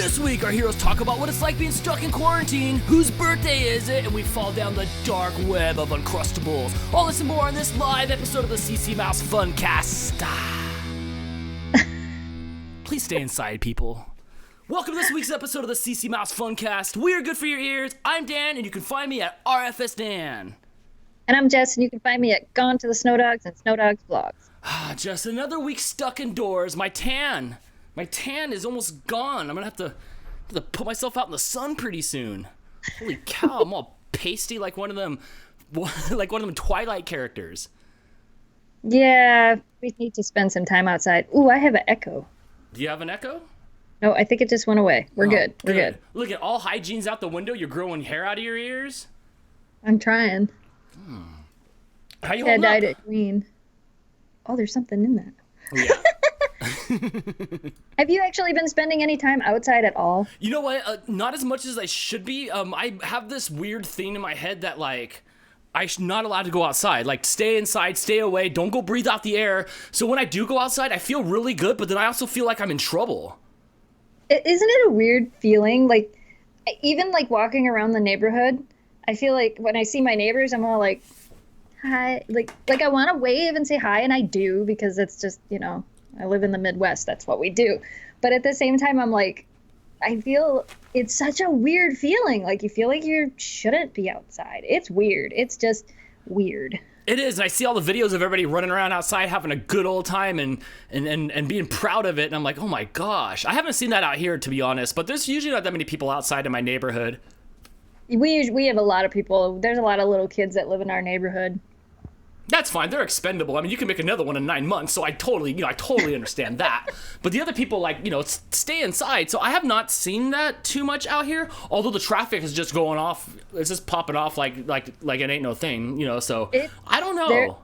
This week, our heroes talk about what it's like being stuck in quarantine, whose birthday is it, and we fall down the dark web of Uncrustables. All this and more on this live episode of the CCMouse Funcast. Please stay inside, people. Welcome to this week's episode of the CCMouse Funcast. We are good for your ears. I'm Dan, and you can find me at RFS Dan. And I'm Jess, and you can find me at Gone to the Snow Dogs and Snow Dogs Vlogs. Just another week stuck indoors. My tan is almost gone. I'm gonna have to put myself out in the sun pretty soon. Holy cow! I'm all pasty like one of them Twilight characters. Yeah, we need to spend some time outside. Ooh, I have an echo. Do you have an echo? No, I think it just went away. We're good. We're good. Look at all hygiene's out the window. You're growing hair out of your ears. I'm trying. How you I holding dyed up? it green. Oh, there's something in that. Yeah. Have you actually been spending any time outside at all? You know what? Not as much as I should be. I have this weird thing in my head that like I'm not allowed to go outside. Like stay inside, stay away, don't go breathe out the air. So when I do go outside, I feel really good, but then I also feel like I'm in trouble. Isn't it a weird feeling? Like, even like walking around the neighborhood, I feel like when I see my neighbors, I'm all like, hi. Like I want to wave and say hi, and I do because it's just, I live in the Midwest. That's what we do. But at the same time, I'm like, I feel it's such a weird feeling. Like you feel like you shouldn't be outside. It's weird. It's just weird. It is, and I see all the videos of everybody running around outside having a good old time and being proud of it, and I'm like, oh my gosh. I haven't seen that out here, to be honest, but there's usually not that many people outside in my neighborhood. We have a lot of people. There's a lot of little kids that live in our neighborhood. That's fine. They're expendable. I mean, you can make another one in 9 months, so I totally understand that. But the other people, stay inside. So I have not seen that too much out here, although the traffic is just going off. It's just popping off like it ain't no thing, so I don't know.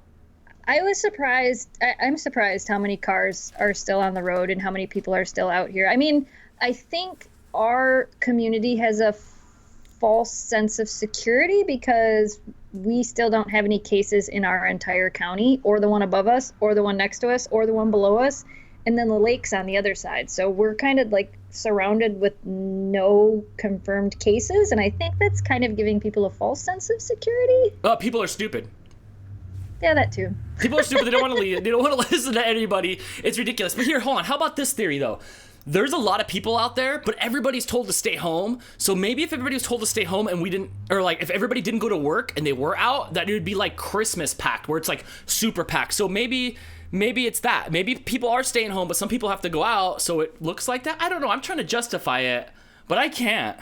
I was surprised. I'm surprised how many cars are still on the road and how many people are still out here. I mean, I think our community has a false sense of security because we still don't have any cases in our entire county, or the one above us, or the one next to us, or the one below us, and then the lake's on the other side. So we're kind of like surrounded with no confirmed cases, and I think that's kind of giving people a false sense of security. People are stupid. Yeah, that too. People are stupid. They don't want to leave. They don't want to listen to anybody. It's ridiculous. But here, hold on. How about this theory, though? There's a lot of people out there, but everybody's told to stay home. So maybe if everybody was told to stay home and we didn't, or like if everybody didn't go to work and they were out, that it would be like Christmas packed, where it's like super packed. So maybe it's that. Maybe people are staying home, but some people have to go out, so it looks like that. I don't know. I'm trying to justify it, but I can't.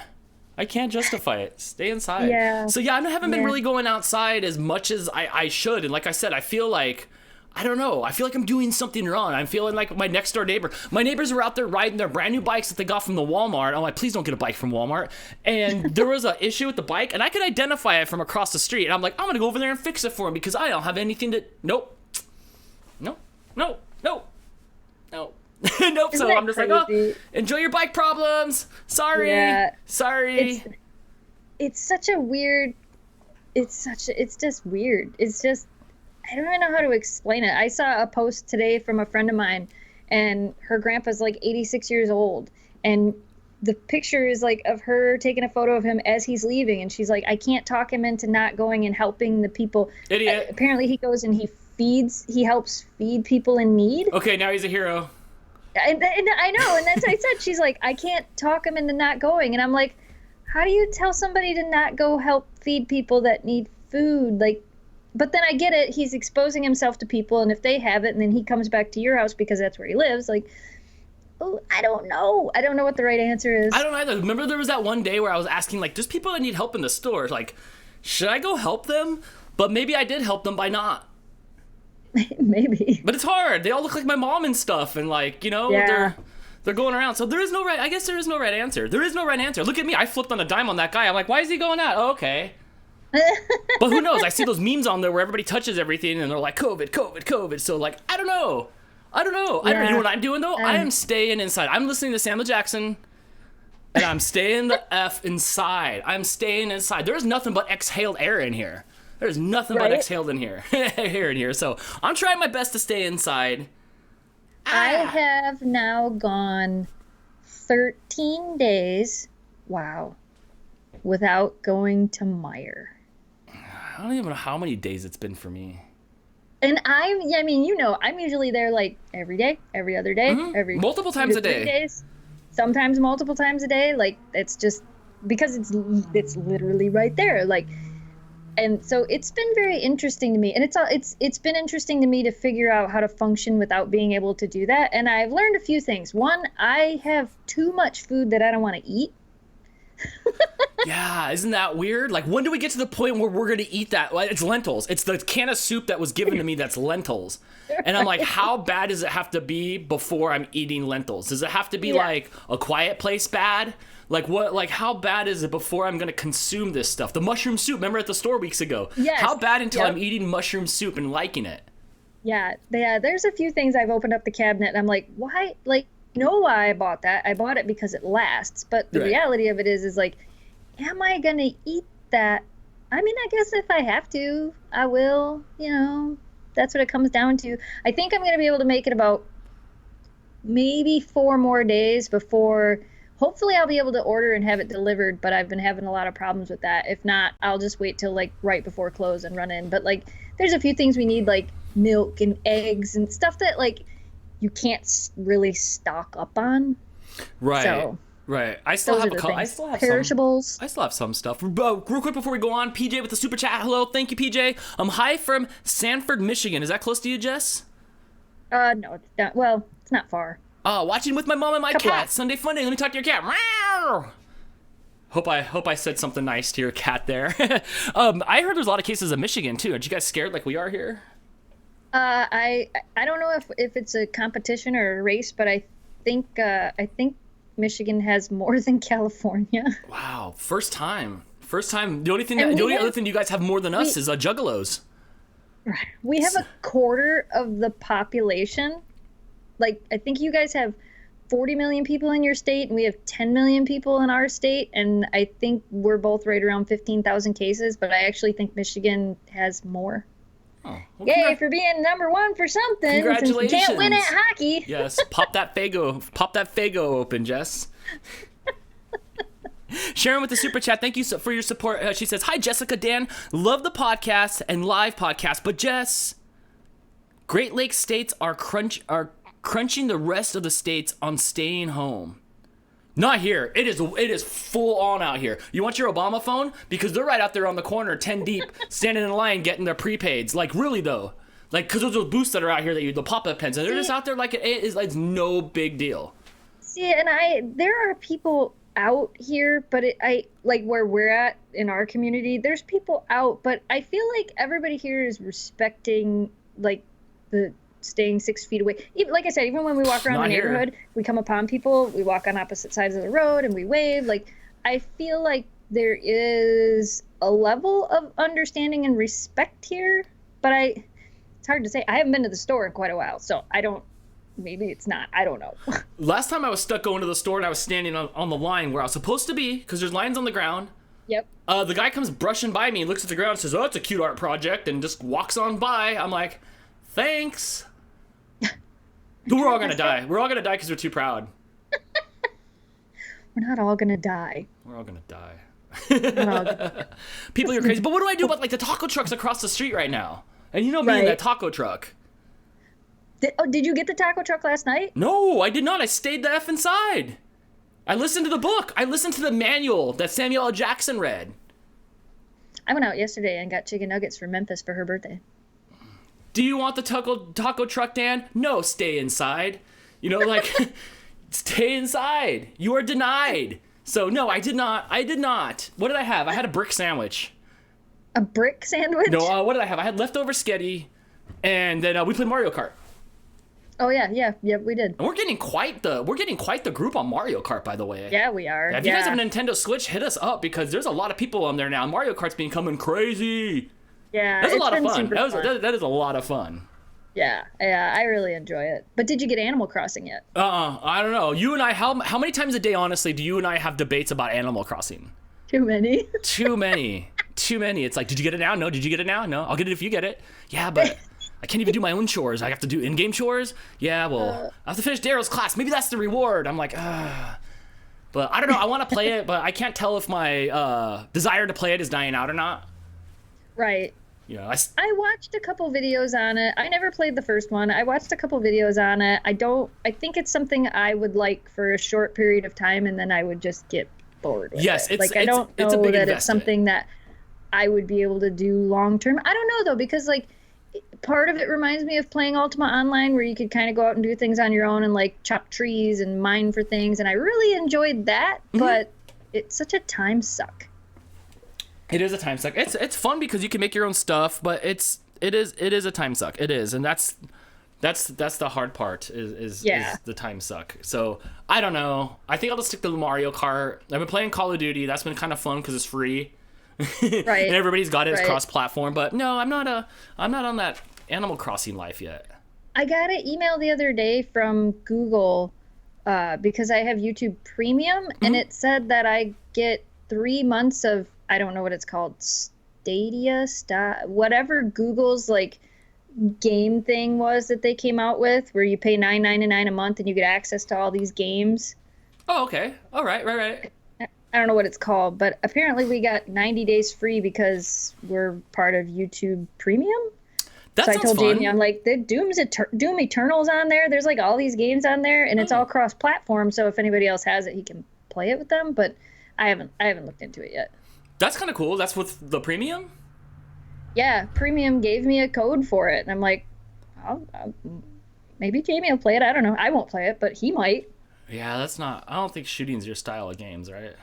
I can't justify it. Stay inside. Yeah. So yeah, I haven't been really going outside as much as I should. And like I said, I feel like, I don't know. I feel like I'm doing something wrong. I'm feeling like my next door neighbor. My neighbors were out there riding their brand new bikes that they got from the Walmart. I'm like, please don't get a bike from Walmart. And there was an issue with the bike, and I could identify it from across the street. And I'm like, I'm going to go over there and fix it for him because I don't have anything to... Nope. Nope. Nope. So I'm just crazy? like, oh, enjoy your bike problems. Sorry. Yeah. Sorry. It's such a weird... It's just weird. It's just... I don't even know how to explain it. I saw a post today from a friend of mine, and her grandpa's like 86 years old, and the picture is like of her taking a photo of him as he's leaving, and she's like, I can't talk him into not going and helping the people. Idiot. Apparently he goes and he helps feed people in need. Okay, now he's a hero. And I know, and that's what I said. She's like, I can't talk him into not going, and I'm like, how do you tell somebody to not go help feed people that need food? Like, but then I get it. He's exposing himself to people, and if they have it, and then he comes back to your house because that's where he lives, like, oh, I don't know. I don't know what the right answer is. I don't either. Remember there was that one day where I was asking, like, there's people that need help in the store. Like, should I go help them? But maybe I did help them by not. Maybe. But it's hard. They all look like my mom and stuff, and like, Yeah. they're going around. So there is no right. I guess there is no right answer. There is no right answer. Look at me. I flipped on a dime on that guy. I'm like, why is he going out? Oh, okay. But who knows? I see those memes on there where everybody touches everything and they're like, COVID. So like, I don't know. You know what I'm doing though? I am staying inside. I'm listening to Samuel Jackson, and I'm staying the F inside. I'm staying inside. There's nothing but exhaled air in here. There's nothing but exhaled in here. Air in here. So I'm trying my best to stay inside. I have now gone 13 days, wow, without going to Meijer. I don't even know how many days it's been for me. And I mean, I'm usually there like every day, every other day, every multiple times a day. Days, sometimes multiple times a day. Like, it's just because it's literally right there. Like, and so it's been very interesting to me, and it's been interesting to me to figure out how to function without being able to do that. And I've learned a few things. One, I have too much food that I don't want to eat. Yeah, isn't that weird? Like, when do we get to the point where we're gonna eat that? Well, it's lentils. It's the can of soup that was given to me that's lentils. And I'm like, how bad does it have to be before I'm eating lentils? Does it have to be like A Quiet Place bad? Like, what? Like, how bad is it before I'm gonna consume this stuff? The mushroom soup, remember at the store weeks ago? Yes. How bad until I'm eating mushroom soup and liking it? Yeah, there's a few things I've opened up the cabinet and I'm like, why? Like, why I bought that. I bought it because it lasts. But the reality of it is like, am I going to eat that? I mean, I guess if I have to, I will. That's what it comes down to. I think I'm going to be able to make it about maybe 4 more days before, hopefully I'll be able to order and have it delivered, but I've been having a lot of problems with that. If not, I'll just wait till like right before close and run in. But like, there's a few things we need, like milk and eggs and stuff that like you can't really stock up on. Right. So, right. I still have perishables. I still have some stuff. Real quick before we go on, PJ with the super chat. Hello, thank you, PJ. Hi from Sanford, Michigan. Is that close to you, Jess? No, it's not. Well, it's not far. Watching with my mom and my cat. Sunday fun day. Let me talk to your cat. Meow. Hope I said something nice to your cat there. I heard there's a lot of cases of Michigan too. Aren't you guys scared like we are here? I don't know if it's a competition or a race, but I think Michigan has more than California. Wow, first time. The only other thing you guys have more than us is juggalos. We have a quarter of the population. Like, I think you guys have 40 million people in your state, and we have 10 million people in our state, and I think we're both right around 15,000 cases, but I actually think Michigan has more. Oh, well, yay for being number one for something. Congratulations. Since we can't win at hockey. Yes, pop that Fago open, Jess. Sharon with the super chat, thank you for your support. She says, hi, Jessica, Dan, love the podcast and live podcast, but Jess, Great Lakes states are crunching the rest of the states on staying home. Not here. It is full on out here. You want your Obama phone? Because they're right out there on the corner, 10 deep, standing in line getting their prepaids. Like, really, though. Like, because those booths that are out here, the pop-up pens, and they're just out there like it's no big deal. See, and there are people out here, but like where we're at in our community, there's people out, but I feel like everybody here is respecting, like, the staying 6 feet away. Even, like I said, even when we walk around the neighborhood, we come upon people, we walk on opposite sides of the road and we wave. Like, I feel like there is a level of understanding and respect here, but it's hard to say. I haven't been to the store in quite a while, so maybe it's not. I don't know. Last time I was stuck going to the store and I was standing on the line where I was supposed to be, because there's lines on the ground. Yep. The guy comes brushing by me, looks at the ground and says, oh, it's a cute art project, and just walks on by. I'm like, thanks. We're all gonna die. We're all gonna die because we're too proud. We're not all gonna die. We're all gonna die. People are crazy. But what do I do about like the taco trucks across the street right now? And you know me and that taco truck. Did you get the taco truck last night? No, I did not. I stayed the F inside. I listened to the book. I listened to the manual that Samuel L. Jackson read. I went out yesterday and got chicken nuggets for Memphis for her birthday. Do you want the taco truck, Dan? No, stay inside. Like, stay inside. You are denied. So, no, I did not. What did I have? I had a brick sandwich. A brick sandwich? No, what did I have? I had leftover sketty, and then we played Mario Kart. Oh, yeah, we did. And we're getting quite the group on Mario Kart, by the way. Yeah, we are. If you guys have a Nintendo Switch, hit us up, because there's a lot of people on there now. Mario Kart's becoming crazy. Yeah, that's a lot of fun. That is a lot of fun. Yeah, I really enjoy it. But did you get Animal Crossing yet? I don't know. You and I, how many times a day, honestly, do you and I have debates about Animal Crossing? Too many. Too many. It's like, did you get it now? No. Did you get it now? No. I'll get it if you get it. Yeah, but I can't even do my own chores. I have to do in-game chores. Yeah, well, I have to finish Daryl's class. Maybe that's the reward. I'm like, But I don't know. I want to play it, but I can't tell if my desire to play it is dying out or not. Right. You know, I watched a couple videos on it. I never played the first one. I watched a couple videos on it. I think it's something I would like for a short period of time, and then I would just get bored with yes, it. It's, like, I don't know it's a big that investment. it's something that I would be able to do long term. I don't know, though, because, like, part of it reminds me of playing Ultima Online, where you could kind of go out and do things on your own and, like, chop trees and mine for things, and I really enjoyed that, but it's such a time suck. It is a time suck. It's fun because you can make your own stuff, but it is a time suck. It is, and that's the hard part is the time suck. So I don't know. I think I'll just stick to Mario Kart. I've been playing Call of Duty. That's been kind of fun because it's free, Right? and everybody's got it. It's cross-platform. But no, I'm not on that Animal Crossing life yet. I got an email the other day from Google because I have YouTube Premium, and it said that I get 3 months of, I don't know what it's called, Stadia, whatever Google's like game thing was that they came out with, where you pay $9.99 a month and you get access to all these games. Oh, okay. All right, right. I don't know what it's called, but apparently we got 90 days free because we're part of YouTube Premium. That so I sounds told fun. Jamie, I'm like, the Doom Eternal's on there. There's like all these games on there, and it's all cross-platform. So if anybody else has it, he can play it with them. But I haven't looked into it yet. That's kind of cool. That's with the premium? Yeah, Premium gave me a code for it. And I'm like, maybe Jamie will play it. I don't know. I won't play it, but he might. Yeah, I don't think shooting's your style of games, right?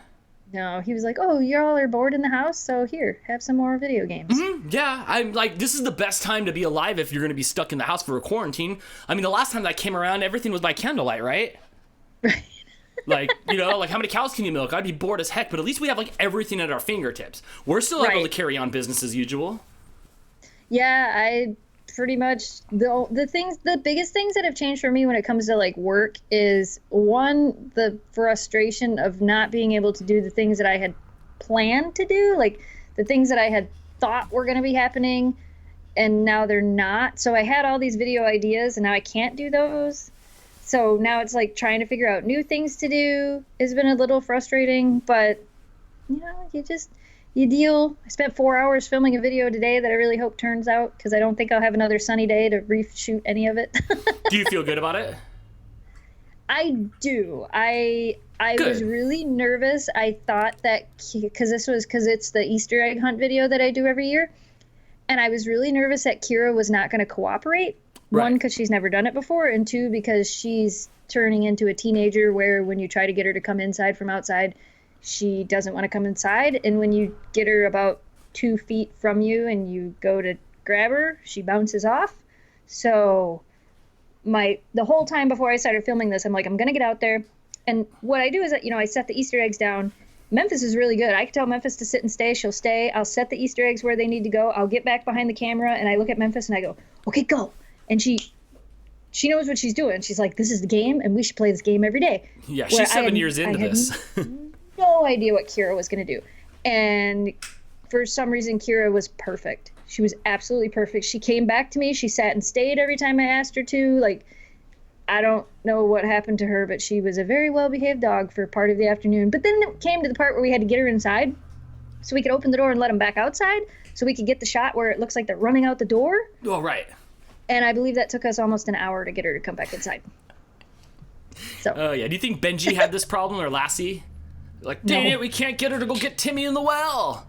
No, he was like, oh, you all are bored in the house, so here, have some more video games. Yeah, I'm like, this is the best time to be alive if you're going to be stuck in the house for a quarantine. I mean, the last time that came around, everything was by candlelight, right? Right. Like, you know, like how many cows can you milk? I'd be bored as heck, but at least we have like everything at our fingertips. We're still able to carry on business as usual. Yeah, I pretty much, the biggest things that have changed for me when it comes to like work is, one, the frustration of not being able to do the things that I had planned to do, like the things that I had thought were going to be happening, and now they're not. So I had all these video ideas and now I can't do those. So now it's like trying to figure out new things to do has been a little frustrating, but you know, you deal. I spent 4 hours filming a video today that I really hope turns out, because I don't think I'll have another sunny day to reshoot any of it. Do you feel good about it? I do. I was really nervous. I thought that, because it's the Easter egg hunt video that I do every year, and I was really nervous that Kira was not going to cooperate. Right. One, because she's never done it before, and two, because she's turning into a teenager where when you try to get her to come inside from outside, she doesn't want to come inside. And when you get her about 2 feet from you and you go to grab her, she bounces off. So the whole time before I started filming this, I'm like, I'm going to get out there. And what I do is that, you know, I set the Easter eggs down. Memphis is really good. I can tell Memphis to sit and stay. She'll stay. I'll set the Easter eggs where they need to go. I'll get back behind the camera and I look at Memphis and I go, okay, go. And she knows what she's doing. She's like, this is the game, and we should play this game every day. Yeah, she's 7 years into this. No idea what Kira was going to do. And for some reason, Kira was perfect. She was absolutely perfect. She came back to me. She sat and stayed every time I asked her to. Like, I don't know what happened to her, but she was a very well-behaved dog for part of the afternoon. But then it came to the part where we had to get her inside so we could open the door and let them back outside so we could get the shot where it looks like they're running out the door. Oh, right. And I believe that took us almost an hour to get her to come back inside. So. Oh, yeah. Do you think Benji had this problem, or Lassie? Like, dang it, we can't get her to go get Timmy in the well.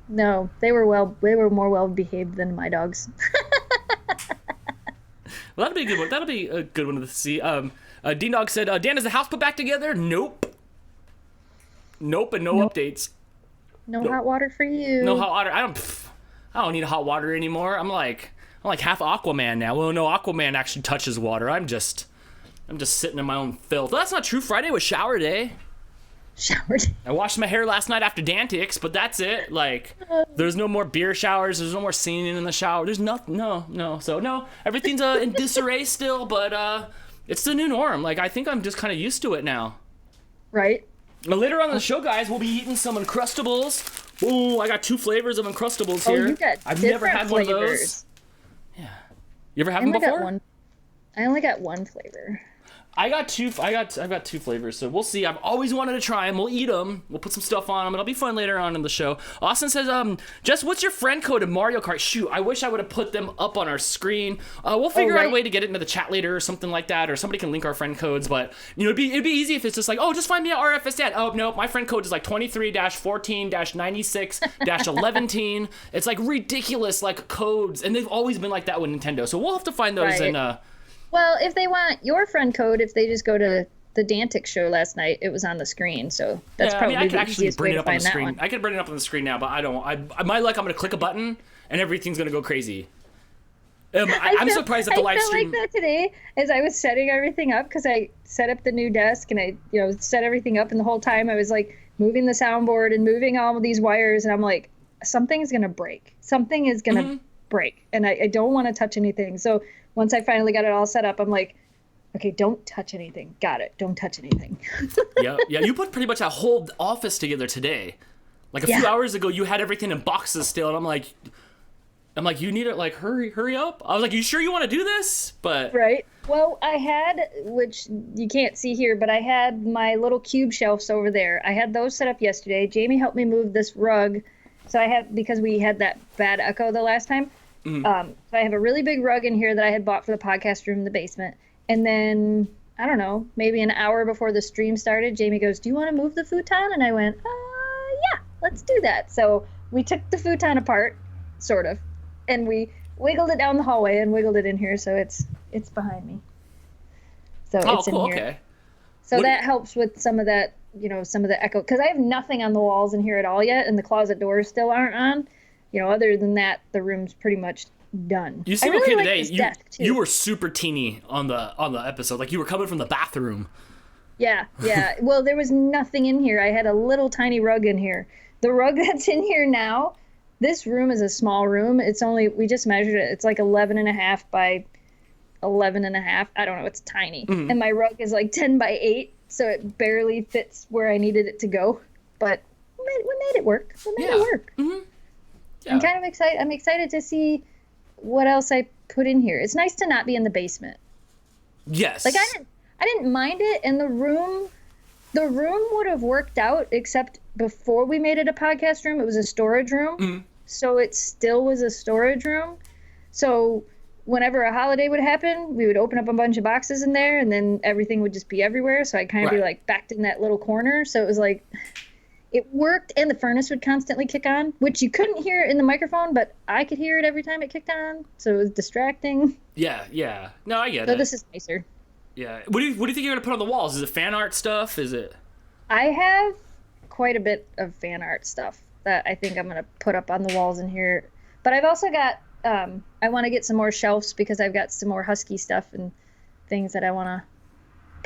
No. They were more well behaved than my dogs. Well, that'll be a good one. That'll be a good one to see. Dean Dog said, Dan, is the house put back together? Nope, and no updates. No hot water for you. No hot water. I don't need hot water anymore. I'm like half Aquaman now. Well, no, Aquaman actually touches water. I'm just sitting in my own filth. Well, that's not true. Friday was shower day. Showered. I washed my hair last night after Dantix, but that's it. Like, there's no more beer showers. There's no more singing in the shower. There's nothing. No. So, no, everything's in disarray still, but it's the new norm. Like, I think I'm just kind of used to it now. Right. Now, later on in the show, guys, we'll be eating some Uncrustables. Oh, I got 2 flavors of Uncrustables here. You got I've never had flavors. one of those. Yeah. You ever had them before? I only got one flavor. I got two flavors, so we'll see. I've always wanted to try them. We'll eat them. We'll put some stuff on them. It'll be fun later on in the show. Austin says, Jess, what's your friend code in Mario Kart? Shoot, I wish I would have put them up on our screen. We'll figure out a way to get it into the chat later or something like that, or somebody can link our friend codes. But it'd be easy if it's just like, oh, just find me at RFSDAT. Oh no, my friend code is like 23-14-96-11. It's like ridiculous like codes, and they've always been like that with Nintendo. So we'll have to find those and. Well, if they want your friend code, if they just go to the Dantic show last night, it was on the screen, so that's probably I can the easiest way to find that one. I can bring it up on the screen now, but I don't. My luck, I'm going to click a button, and everything's going to go crazy. I'm surprised that the live stream... I felt like that today as I was setting everything up, because I set up the new desk, and I set everything up, and the whole time I was like moving the soundboard and moving all of these wires, and I'm like, something's going to break. Something is going to break, and I don't want to touch anything, so... Once I finally got it all set up, I'm like, okay, don't touch anything. Got it. Don't touch anything. Yeah. You put pretty much a whole office together today. Like a few hours ago, you had everything in boxes still, and I'm like, you need to like hurry up. I was like, you sure you want to do this? But right. Well, I had, which you can't see here, but I had my little cube shelves over there. I had those set up yesterday. Jamie helped me move this rug, so because we had that bad echo the last time. So I have a really big rug in here that I had bought for the podcast room in the basement. And then, I don't know, maybe an hour before the stream started, Jamie goes, do you want to move the futon? And I went, yeah, let's do that. So we took the futon apart, sort of, and we wiggled it down the hallway and wiggled it in here. So it's behind me. So it's in here. Okay. So that helps with some of that, some of the echo. Because I have nothing on the walls in here at all yet, and the closet doors still aren't on. Other than that, the room's pretty much done. You seem okay today. You were super teeny on the episode. Like you were coming from the bathroom. Yeah. Well, there was nothing in here. I had a little tiny rug in here. The rug that's in here now, this room is a small room. We just measured it. It's like 11.5 by 11.5. I don't know. It's tiny. Mm-hmm. And my rug is like 10 by 8. So it barely fits where I needed it to go. But we made it work. Mm-hmm. Yeah. I'm kind of excited. I'm excited to see what else I put in here. It's nice to not be in the basement. Yes. Like I didn't mind it, and the room would have worked out, except before we made it a podcast room, it was a storage room. Mm-hmm. So it still was a storage room. So whenever a holiday would happen, we would open up a bunch of boxes in there, and then everything would just be everywhere. So I'd kind of be like backed in that little corner. So it was like... It worked, and the furnace would constantly kick on, which you couldn't hear in the microphone, but I could hear it every time it kicked on, so it was distracting. Yeah. No, I get it. So this is nicer. Yeah. What do you think you're going to put on the walls? Is it fan art stuff? Is it... I have quite a bit of fan art stuff that I think I'm going to put up on the walls in here. But I've also got... I want to get some more shelves because I've got some more Husky stuff and things that I want to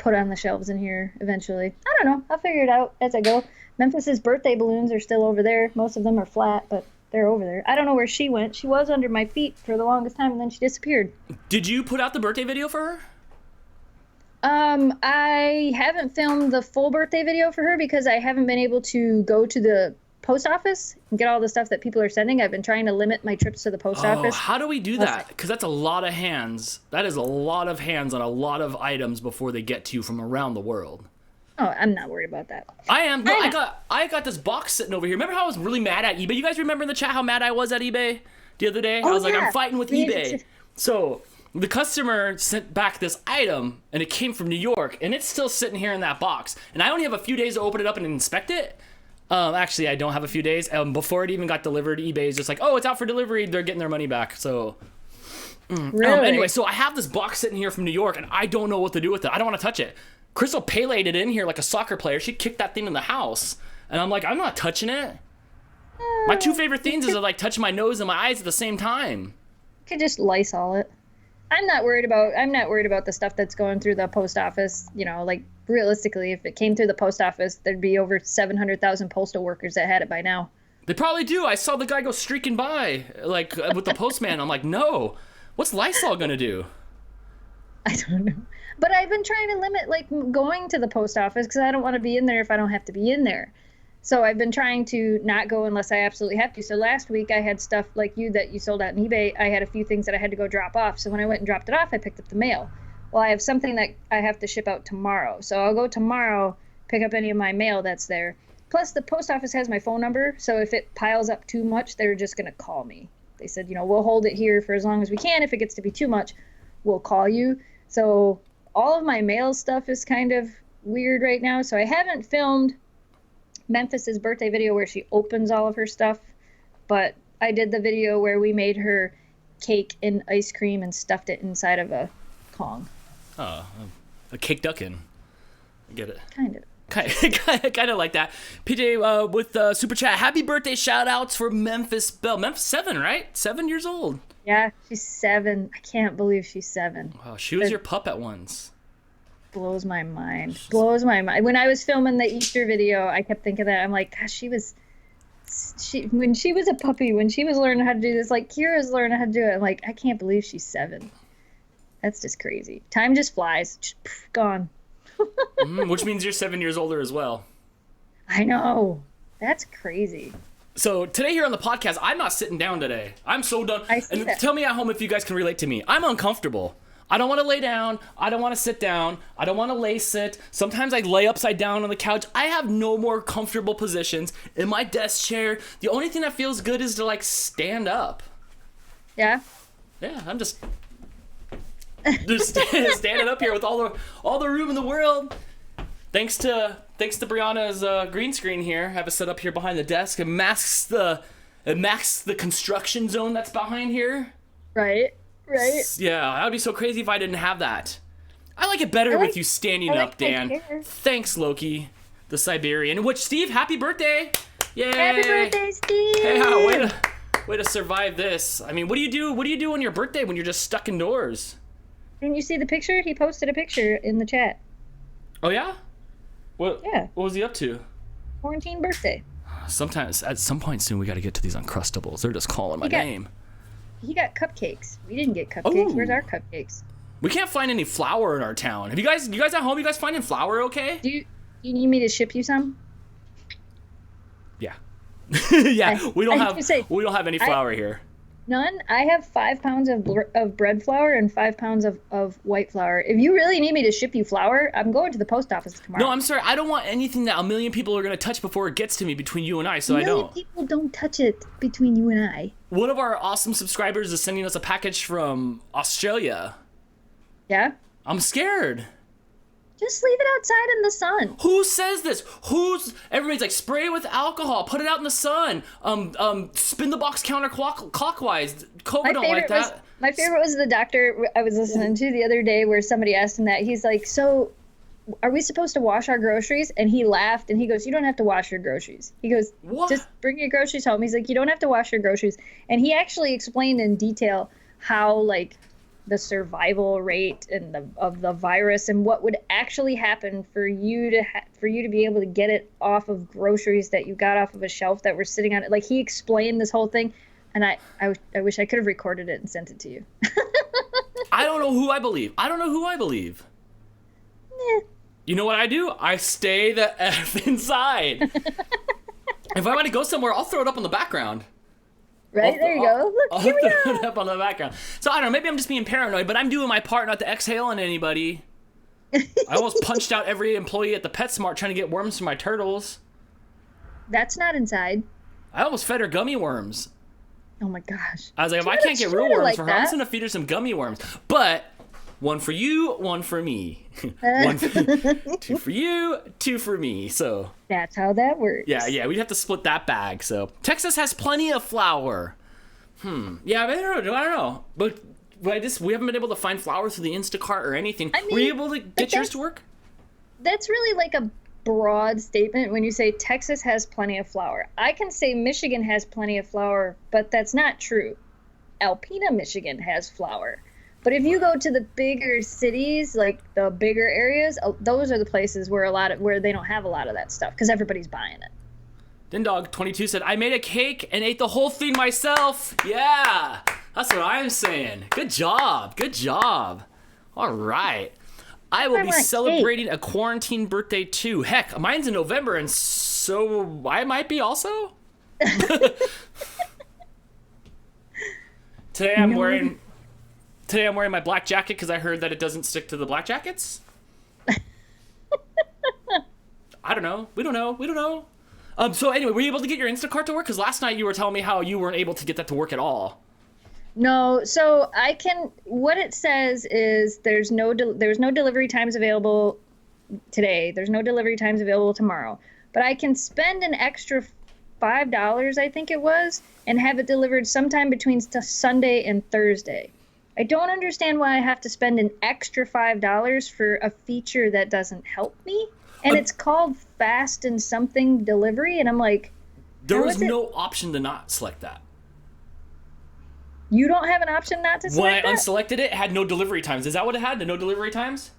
put on the shelves in here eventually. I don't know. I'll figure it out as I go. Memphis's birthday balloons are still over there. Most of them are flat, but they're over there. I don't know where she went. She was under my feet for the longest time, and then she disappeared. Did you put out the birthday video for her? I haven't filmed the full birthday video for her because I haven't been able to go to the post office and get all the stuff that people are sending. I've been trying to limit my trips to the post office. How do we do that? Because that's a lot of hands. That is a lot of hands on a lot of items before they get to you from around the world. Oh, I'm not worried about that. I am. No, I got this box sitting over here. Remember how I was really mad at eBay? You guys remember in the chat how mad I was at eBay the other day? I was like, I'm fighting with eBay. So the customer sent back this item, and it came from New York, and it's still sitting here in that box. And I only have a few days to open it up and inspect it. Actually, I don't have a few days. Before it even got delivered, eBay is just like, oh, it's out for delivery. They're getting their money back. So really? Anyway, so I have this box sitting here from New York, and I don't know what to do with it. I don't want to touch it. Crystal Pele'd it in here like a soccer player. She kicked that thing in the house. And I'm like, I'm not touching it. My two favorite things is to like touch my nose and my eyes at the same time. You could just Lysol it. I'm not worried about the stuff that's going through the post office. Like realistically, if it came through the post office, there'd be over 700,000 postal workers that had it by now. They probably do. I saw the guy go streaking by like with the postman. I'm like, no. What's Lysol gonna do? I don't know. But I've been trying to limit like going to the post office because I don't want to be in there if I don't have to be in there. So I've been trying to not go unless I absolutely have to. So last week I had stuff like that you sold out on eBay. I had a few things that I had to go drop off. So when I went and dropped it off, I picked up the mail. well, I have something that I have to ship out tomorrow. So I'll go tomorrow, pick up any of my mail that's there. Plus, the post office has my phone number, so if it piles up too much, they're just going to call me. They said, we'll hold it here for as long as we can. If it gets to be too much, we'll call you. So all of my mail stuff is kind of weird right now. So I haven't filmed Memphis's birthday video where she opens all of her stuff, but I did the video where we made her cake and ice cream and stuffed it inside of a Kong. Oh, a cake duckin'. I get it. Kind of. Kind of like that. PJ with super chat. Happy birthday shout outs for Memphis Belle. Memphis 7, right? 7 years old. Yeah, she's 7. I can't believe she's 7. Wow, she was your pup at once. Blows my mind. Blows my mind. When I was filming the Easter video, I kept thinking that. I'm like, gosh, when she was a puppy, when she was learning how to do this, like Kira's learning how to do it. I'm like, I can't believe she's 7. That's just crazy. Time just flies. Just, gone. Which means you're 7 years older as well. I know. That's crazy. So today here on the podcast, I'm not sitting down today. I'm so done. And that. Tell me at home if you guys can relate to me. I'm uncomfortable. I don't want to lay down. I don't want to sit down. I don't want to lay sit. Sometimes I lay upside down on the couch. I have no more comfortable positions in my desk chair. The only thing that feels good is to like stand up. Yeah? Yeah, I'm just standing up here with all the room in the world. Thanks to Brianna's green screen here. I have it set up here behind the desk. It masks the construction zone that's behind here. Right. Yeah, that would be so crazy if I didn't have that. I like it better with you standing up, Dan. Thanks, Loki, the Siberian. Which, Steve, happy birthday! Yay! Happy birthday, Steve! Yeah, way to survive this. I mean, what do you do on your birthday when you're just stuck indoors? Didn't you see the picture? He posted a picture in the chat. Oh yeah? What? Yeah. What was he up to? Quarantine birthday. Sometimes, at some point soon, we got to get to these Uncrustables. They're just calling my name. He got cupcakes. We didn't get cupcakes. Oh. Where's our cupcakes? We can't find any flour in our town. Have you guys at home? You guys finding flour okay? Do you need me to ship you some? Yeah. Yeah. We don't have any flour here. None. I have 5 pounds of bread flour and 5 pounds of white flour. If you really need me to ship you flour, I'm going to the post office tomorrow. No, I'm sorry. I don't want anything that a million people are going to touch before it gets to me between you and I, so I don't. A million people don't touch it between you and I. One of our awesome subscribers is sending us a package from Australia. Yeah? I'm scared. Just leave it outside in the sun. Who says this? Everybody's like, spray it with alcohol, put it out in the sun, spin the box counterclockwise. COVID don't like that. My favorite was the doctor I was listening to the other day where somebody asked him that. He's like, so are we supposed to wash our groceries? And he laughed and he goes, you don't have to wash your groceries. He goes, what? Just bring your groceries home. He's like, you don't have to wash your groceries. And he actually explained in detail how like the survival rate and of the virus and what would actually happen for you to be able to get it off of groceries that you got off of a shelf that were sitting on it. Like he explained this whole thing, and I wish I could have recorded it and sent it to you. I don't know who I believe. Yeah. You know what I do? I stay the F inside. If I want to go somewhere, I'll throw it up on the background. Right, there you go. Look, here we throw it up on the background. So I don't know, maybe I'm just being paranoid, but I'm doing my part not to exhale on anybody. I almost punched out every employee at the PetSmart trying to get worms for my turtles. That's not inside. I almost fed her gummy worms. Oh my gosh. I was like, if I can't get real worms for her, I'm just going to feed her some gummy worms. But one for you, one for me. Two for you, two for me. So that's how that works. Yeah, we'd have to split that bag. So Texas has plenty of flour. Yeah, I don't know. But we haven't been able to find flour through the Instacart or anything. I mean, were you able to get yours to work? That's really like a broad statement when you say Texas has plenty of flour. I can say Michigan has plenty of flour, but that's not true. Alpena, Michigan has flour. But if you go to the bigger cities, like the bigger areas, those are the places where they don't have a lot of that stuff because everybody's buying it. Dindog22 said, I made a cake and ate the whole thing myself. Yeah, that's what I'm saying. Good job. All right. I will be celebrating a quarantine birthday too. Heck, mine's in November, and so I might be also. Today today I'm wearing my black jacket because I heard that it doesn't stick to the black jackets. I don't know. We don't know. So anyway, were you able to get your Instacart to work? Because last night you were telling me how you weren't able to get that to work at all. No, so I can. What it says is there's no delivery times available today. There's no delivery times available tomorrow. But I can spend an extra $5, I think it was, and have it delivered sometime between Sunday and Thursday. I don't understand why I have to spend an extra $5 for a feature that doesn't help me. And it's called fast and something delivery, and I'm like, there was no option to not select that. You don't have an option not to select that? When I unselected it had no delivery times. Is that what it had? The no delivery times?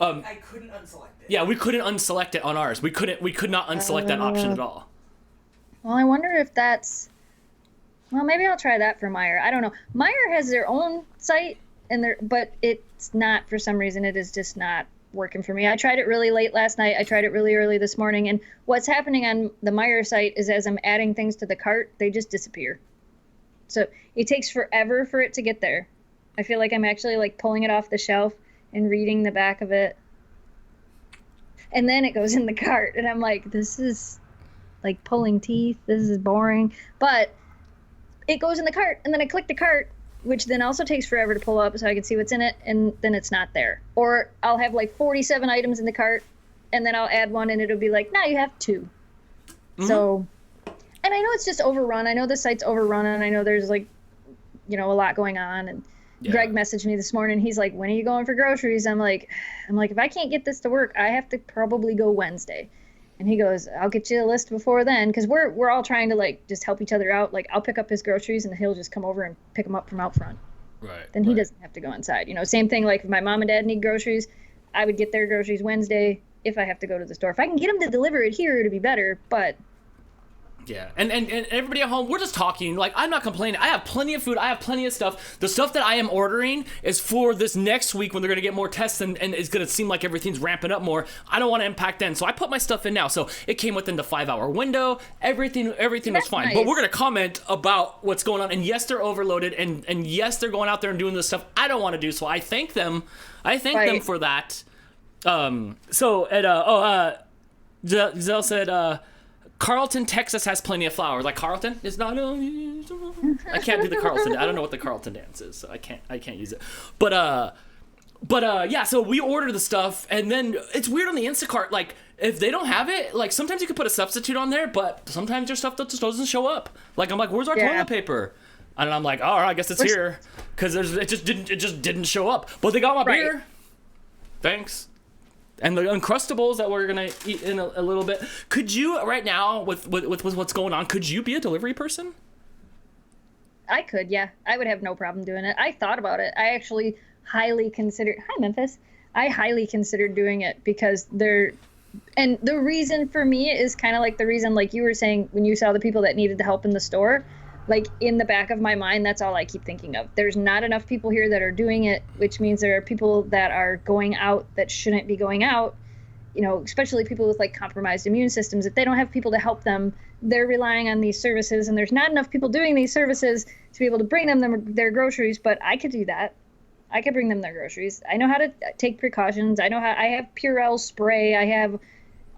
I couldn't unselect it. Yeah, we couldn't unselect it on ours. We could not unselect that option at all. Well, I wonder if that's... Well, maybe I'll try that for Meijer. I don't know. Meijer has their own site, but it's not, for some reason, it is just not working for me. I tried it really late last night. I tried it really early this morning. And what's happening on the Meijer site is as I'm adding things to the cart, they just disappear. So it takes forever for it to get there. I feel like I'm actually like pulling it off the shelf and reading the back of it. And then it goes in the cart. And I'm like, this is like pulling teeth. This is boring. But it goes in the cart. And then I click the cart, which then also takes forever to pull up so I can see what's in it, and then it's not there. Or I'll have like 47 items in the cart, and then I'll add one, and it'll be like, now you have 2. Mm-hmm. So, and I know it's just overrun. I know the site's overrun, and I know there's like, a lot going on. And Greg messaged me this morning. He's like, when are you going for groceries? I'm like, if I can't get this to work, I have to probably go Wednesday. And he goes, I'll get you a list before then, because we're all trying to like just help each other out. Like I'll pick up his groceries and he'll just come over and pick them up from out front. Right. Then he doesn't have to go inside. Same thing. Like if my mom and dad need groceries, I would get their groceries Wednesday if I have to go to the store. If I can get them to deliver it here, it'd be better. But yeah, and everybody at home, we're just talking. Like, I'm not complaining. I have plenty of food. I have plenty of stuff. The stuff that I am ordering is for this next week when they're going to get more tests and it's going to seem like everything's ramping up more. I don't want to impact then. So I put my stuff in now. So it came within the 5-hour window. Everything was fine. Nice. But we're going to comment about what's going on. And yes, they're overloaded. And yes, they're going out there and doing this stuff I don't want to do. So I thank them. Them for that. Giselle said, Carlton, Texas has plenty of flour. Like Carlton is not. I can't do the Carlton. I don't know what the Carlton dance is, so I can't use it. But yeah. So we order the stuff, and then it's weird on the Instacart. Like if they don't have it, like sometimes you can put a substitute on there, but sometimes your stuff just doesn't show up. Like I'm like, where's our toilet paper? And I'm like, all right, I guess it's here, because it just didn't show up. But they got my beer. Thanks. And the Uncrustables that we're gonna eat in a little bit. Could you right now with what's going on? Could you be a delivery person? I could, yeah. I would have no problem doing it. I thought about it. I actually highly considered. Hi, Memphis. I highly considered doing it because and the reason for me is kind of like the reason, like you were saying, when you saw the people that needed the help in the store. Like in the back of my mind, that's all I keep thinking of. There's not enough people here that are doing it, which means there are people that are going out that shouldn't be going out, especially people with like compromised immune systems. If they don't have people to help them, they're relying on these services, and there's not enough people doing these services to be able to bring them their groceries. But I could do that. I could bring them their groceries. I know how to take precautions. I have Purell spray. I have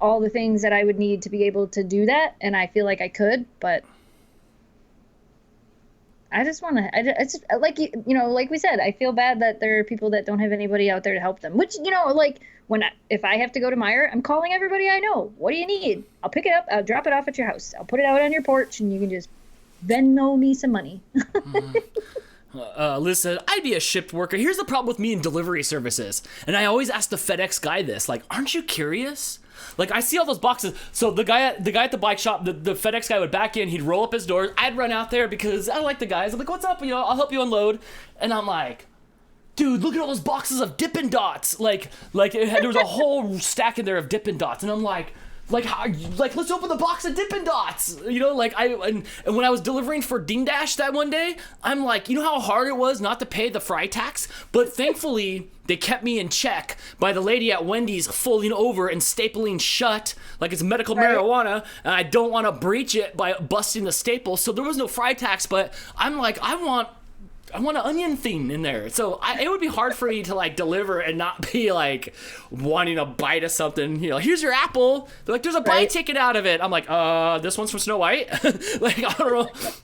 all the things that I would need to be able to do that. And I feel like I could, but I just want to, it's like, like we said, I feel bad that there are people that don't have anybody out there to help them, which, like if I have to go to Meijer, I'm calling everybody I know. What do you need? I'll pick it up. I'll drop it off at your house. I'll put it out on your porch and you can just Venmo me some money. Listen, I'd be a shipped worker. Here's the problem with me in delivery services. And I always ask the FedEx guy this, like, aren't you curious? Like, I see all those boxes. So the guy at the bike shop, the FedEx guy would back in. He'd roll up his doors. I'd run out there because I like the guys. I'm like, what's up? I'll help you unload. And I'm like, dude, look at all those boxes of Dippin' Dots. Like there was a whole stack in there of Dippin' Dots. And I'm like, let's open the box of Dippin' Dots. And when I was delivering for Ding Dash that one day, I'm like, you know how hard it was not to pay the fry tax? But thankfully, they kept me in check by the lady at Wendy's folding over and stapling shut like it's medical marijuana, and I don't want to breach it by busting the staple. So there was no fry tax, but I'm like, I want I want an onion thing in there. So it would be hard for me to like deliver and not be like wanting a bite of something. You know, here's your apple. They're like, there's a bite taken out of it. I'm like, this one's from Snow White. Like, I don't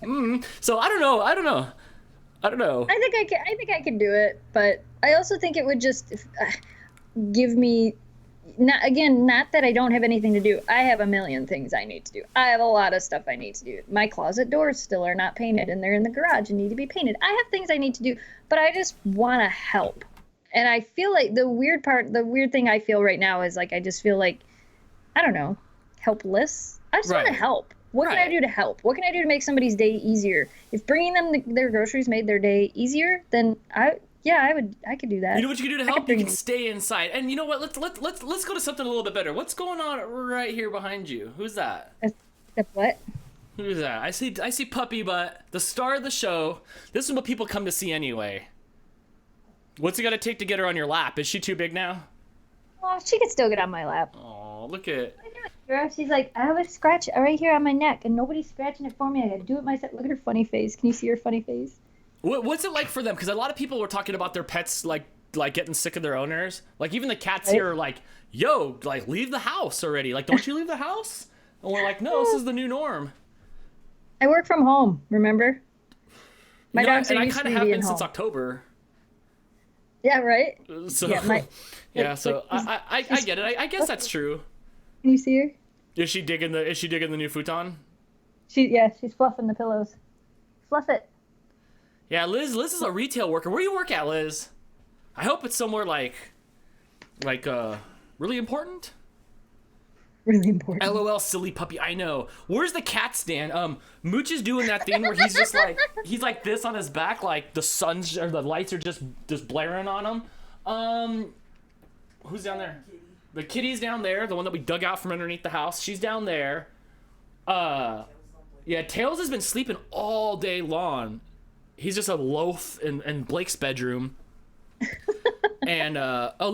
know. So I don't know. I think I can do it, but I also think it would just give me. Not that I don't have anything to do. I have a million things I need to do. I have a lot of stuff I need to do. My closet doors still are not painted, and they're in the garage and need to be painted. I have things I need to do, but I just want to help. And I feel like the weird thing I feel right now is like I just feel like, I don't know, helpless. I just want to help. What can I do to help? What can I do to make somebody's day easier? If bringing them their groceries made their day easier, then I could do that. You know what you can do to help? You can stay inside. And you know what? Let's go to something a little bit better. What's going on right here behind you? Who's that? What? Who's that? I see Puppy Butt, the star of the show. This is what people come to see anyway. What's it gonna take to get her on your lap? Is she too big now? Oh, she could still get on my lap. Oh, look at. She's like, I have a scratch right here on my neck, and nobody's scratching it for me. I gotta do it myself. Look at her funny face. Can you see her funny face? What's it like for them? Because a lot of people were talking about their pets like getting sick of their owners. Like even the cats here are like, "Yo, like leave the house already. Like don't you leave the house?" And we're like, "No, this is the new norm." I work from home. Remember? My dogs and are I used kind to of have been home. since October. Yeah, right. So yeah, so I get it. I guess that's true. Can you see her? Is she digging the new futon? She's fluffing the pillows. Fluff it. Yeah, Liz is a retail worker. Where do you work at, Liz? I hope it's somewhere like really important. Really important. LOL, silly puppy. I know. Where's the cat stand? Mooch is doing that thing where he's just like he's like this on his back, like the sun's or the lights are just blaring on him. Who's down there? The kitty's down there, the one that we dug out from underneath the house. She's down there. Yeah, Tails has been sleeping all day long. He's just a loaf in Blake's bedroom. And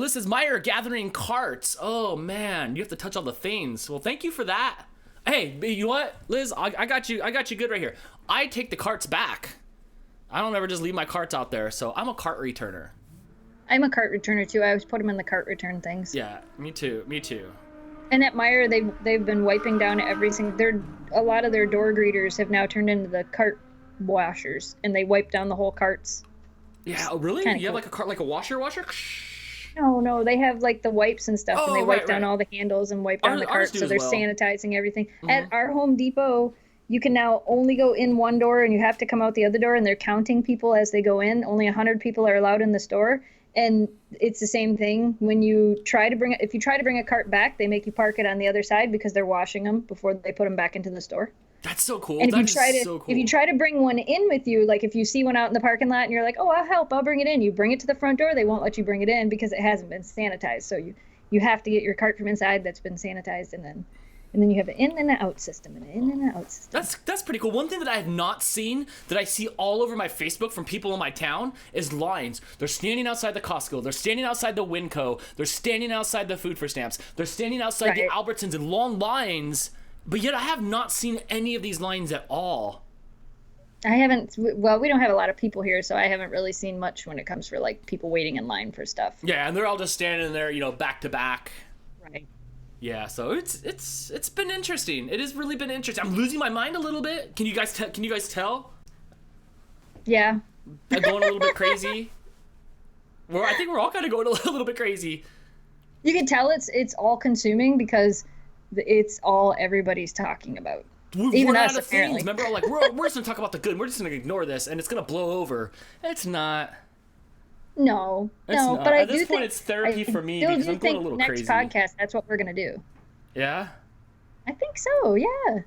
this is Meijer gathering carts. Oh man, you have to touch all the things. Well, thank you for that. Hey, you know what, Liz? I got you good right here. I take the carts back. I don't ever just leave my carts out there. So I'm a cart returner. I'm a cart returner too. I always put them in the cart return things. Yeah, me too. And at Meijer, they've been wiping down every single. A lot of their door greeters have now turned into the cart washers, and they wipe down the whole carts. Yeah, really? You have like a cart, like a washer? No, they have like the wipes and stuff, and they wipe down all the handles and wipe down the carts, so they're sanitizing everything. Mm-hmm. At our Home Depot, you can now only go in one door, and you have to come out the other door, and they're counting people as they go in. Only 100 people are allowed in the store, and it's the same thing when you try to bring a cart back, they make you park it on the other side because they're washing them before they put them back into the store. That's so cool. And if you try to bring one in with you, like if you see one out in the parking lot and you're like, oh, I'll help, I'll bring it in. You bring it to the front door, they won't let you bring it in because it hasn't been sanitized. So you have to get your cart from inside that's been sanitized, and then you have an in and an out system, and an in and an out system. That's pretty cool. One thing that I have not seen that I see all over my Facebook from people in my town is lines. They're standing outside the Costco. They're standing outside the Winco. They're standing outside the Food for Stamps. They're standing outside the Albertsons in long lines. But yet I have not seen any of these lines at all. I haven't. Well, we don't have a lot of people here, so I haven't really seen much when it comes for like people waiting in line for stuff. Yeah, and they're all just standing there, back to back. Right. Yeah, so it's been interesting. It has really been interesting. I'm losing my mind a little bit. Can you guys tell? Yeah. I'm going a little bit crazy. I think we're all kind of going a little bit crazy. You can tell it's all consuming because it's all everybody's talking about. Even us, apparently. Remember, we're just gonna talk about the good. We're just gonna ignore this, and it's gonna blow over. It's not. No, but at this point, it's therapy for me because I'm going a little crazy. Next podcast, that's what we're gonna do. Yeah. I think so. Yeah.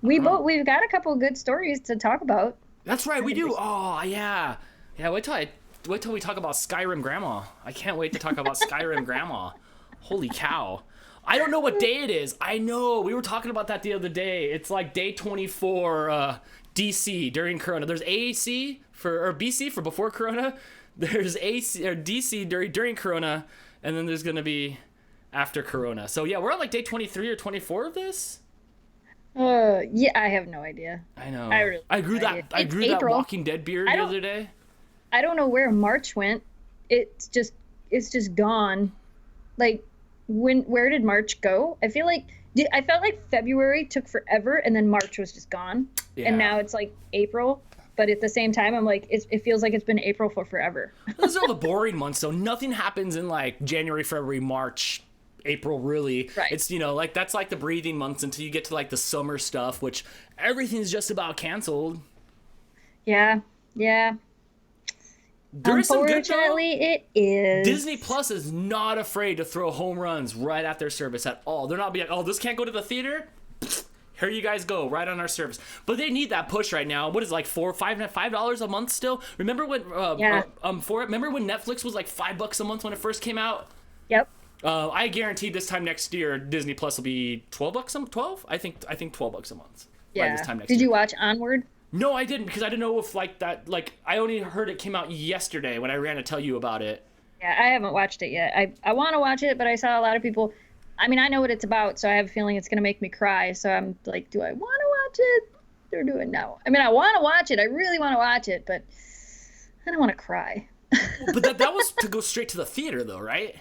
We've got a couple of good stories to talk about. That's right, we do. Oh yeah. Wait till we talk about Skyrim Grandma. I can't wait to talk about Skyrim Grandma. Holy cow. I don't know what day it is. I know. We were talking about that the other day. It's like day 24 DC during Corona. There's AC or BC for before Corona. There's AC or DC during Corona, and then there's going to be after Corona. So yeah, we're on like day 23 or 24 of this. Yeah, I have no idea. I know. I grew that Walking Dead beard the other day. I don't know where March went. It's just gone. Like, where did March go? I felt like February took forever, and then March was just gone. Yeah. And now it's like April. But at the same time, I'm like, it feels like it's been April for forever. Those are all the boring months, so nothing happens in like January, February, March, April, really. Right. It's, you know, like that's like the breathing months until you get to like the summer stuff, which everything's just about canceled. Yeah. There is some good, Unfortunately, it is. Disney Plus is not afraid to throw home runs right at their service at all. They're not being like, oh, this can't go to the theater? Here you guys go, right on our service. But they need that push right now. What is it, like $5 a month still? Remember when remember when Netflix was like $5 a month when it first came out? Yep. I guarantee this time next year Disney Plus will be $12 a month. 12? I think $12 a month. Yeah. By this time next Did year. you watch Onward? No, I didn't, because I didn't know if like that, like I only heard it came out yesterday when I ran to tell you about it. Yeah, I haven't watched it yet. I want to watch it, but I saw a lot of people. I mean, I know what it's about, so I have a feeling it's going to make me cry. So I'm like, do I want to watch it? Or do it now? I mean, I want to watch it. I really want to watch it, but I don't want to cry. But that was to go straight to the theater, though, right?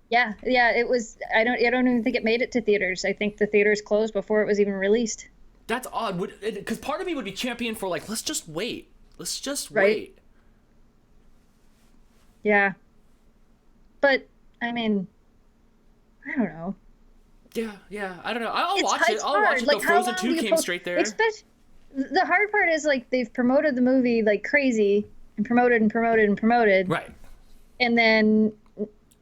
Yeah, it was. I don't even think it made it to theaters. I think the theaters closed before it was even released. That's odd. Because part of me would be champion for like, let's just wait. Let's just Right. wait. Yeah. But I mean, I don't know. Yeah. I don't know. I'll watch it. It's I'll watch hard. it. Like, The how Frozen long 2 do you came straight there. The hard part is like they've promoted the movie like crazy and promoted. Right. And then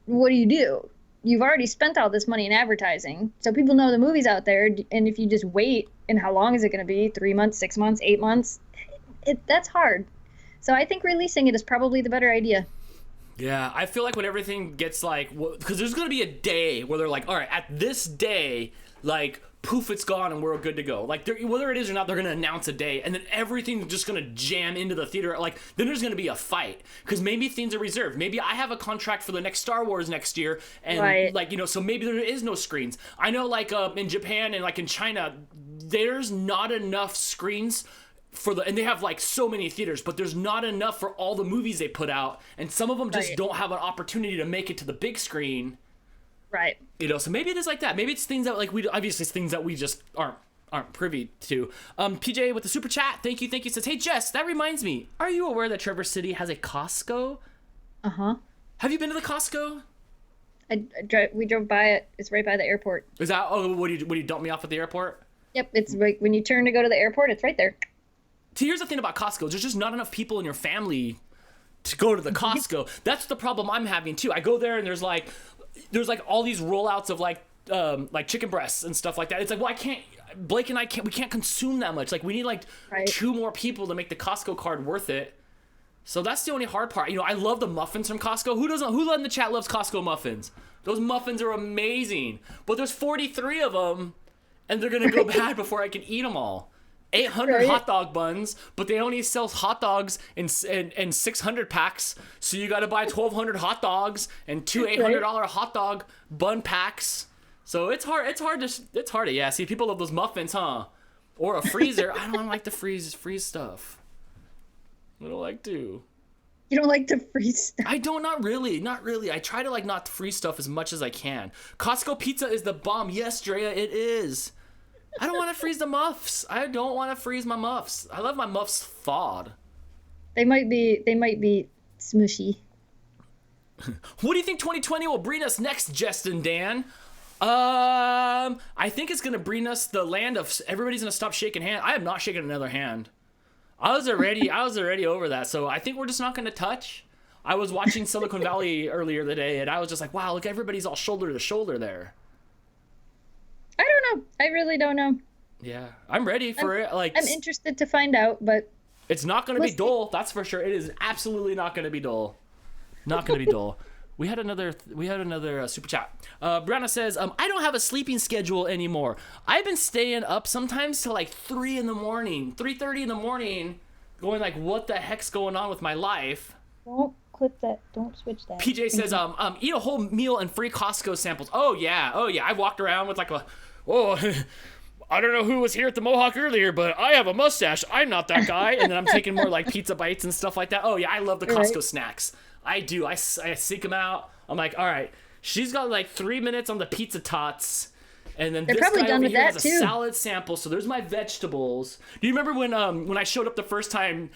what do? You've already spent all this money in advertising, so people know the movie's out there. And if you just wait, and how long is it going to be? 3 months, 6 months, 8 months? That's hard. So I think releasing it is probably the better idea. Yeah, I feel like when everything gets like, because there's going to be a day where they're like, all right, at this day, like, poof, it's gone and we're good to go. Like, whether it is or not, they're going to announce a day, and then everything's just going to jam into the theater. Like, then there's going to be a fight, because maybe things are reserved. Maybe I have a contract for the next Star Wars next year, and right. like, you know, so maybe there is no screens. I know, like, in Japan and like in China, there's not enough screens and they have like so many theaters, but there's not enough for all the movies they put out, and some of them just Right. don't have an opportunity to make it to the big screen. Right. You know, so maybe it is like that. Maybe it's things that like it's things that we just aren't privy to. PJ with the super chat, thank you, says, hey Jess, that reminds me, are you aware that Traverse City has a Costco? Uh-huh. Have you been to the Costco? We drove by it. It's right by the airport. Is that would you dump me off at the airport? Yep, it's like when you turn to go to the airport, it's right there. See, here's the thing about Costco. There's just not enough people in your family to go to the Costco. That's the problem I'm having too. I go there and there's like all these rollouts of like chicken breasts and stuff like that. It's like, well, Blake and I can't consume that much. Like, we need like Right. 2 more people to make the Costco card worth it. So that's the only hard part. You know, I love the muffins from Costco. Who in the chat loves Costco muffins? Those muffins are amazing. But there's 43 of them, and they're gonna go bad before I can eat them all. 800 Right. hot dog buns, but they only sell hot dogs in 600 packs. So you got to buy 1,200 hot dogs and 2 $800 hot dog bun packs. So it's hard. It's hard to yeah. See, people love those muffins, huh? Or a freezer. I don't like to freeze stuff. I don't like to. You don't like to freeze stuff. I don't. Not really. I try to like not freeze stuff as much as I can. Costco pizza is the bomb. Yes, Drea, it is. I don't want to freeze the muffs. I don't want to freeze my muffs. I love my muffs thawed. They might be smushy. What do you think 2020 will bring us next, Jess and Dan? I think it's gonna bring us the land of everybody's gonna stop shaking hands. I am not shaking another hand. I was already over that. So I think we're just not gonna touch. I was watching Silicon Valley earlier today, and I was just like, wow, look, everybody's all shoulder to shoulder there. I don't know. I really don't know. Yeah, I'm ready for it. Like, I'm interested to find out, but it's not going to be dull. That's for sure. It is absolutely not going to be dull. Not going to be dull. We had another super chat. Brianna says, I don't have a sleeping schedule anymore. I've been staying up sometimes till like 3 in the morning, 3:30 in the morning, going like, what the heck's going on with my life? don't clip that. Don't switch that. PJ says, eat a whole meal and free Costco samples. Oh yeah. I walked around with like I don't know who was here at the Mohawk earlier, but I have a mustache. I'm not that guy. And then I'm taking more like pizza bites and stuff like that. Oh yeah, I love the Costco snacks. I do. I seek them out. I'm like, all right, she's got like 3 minutes on the pizza tots. And then They're this probably guy done over with here that has too. a salad sample. So there's my vegetables. Do you remember when I showed up the first time?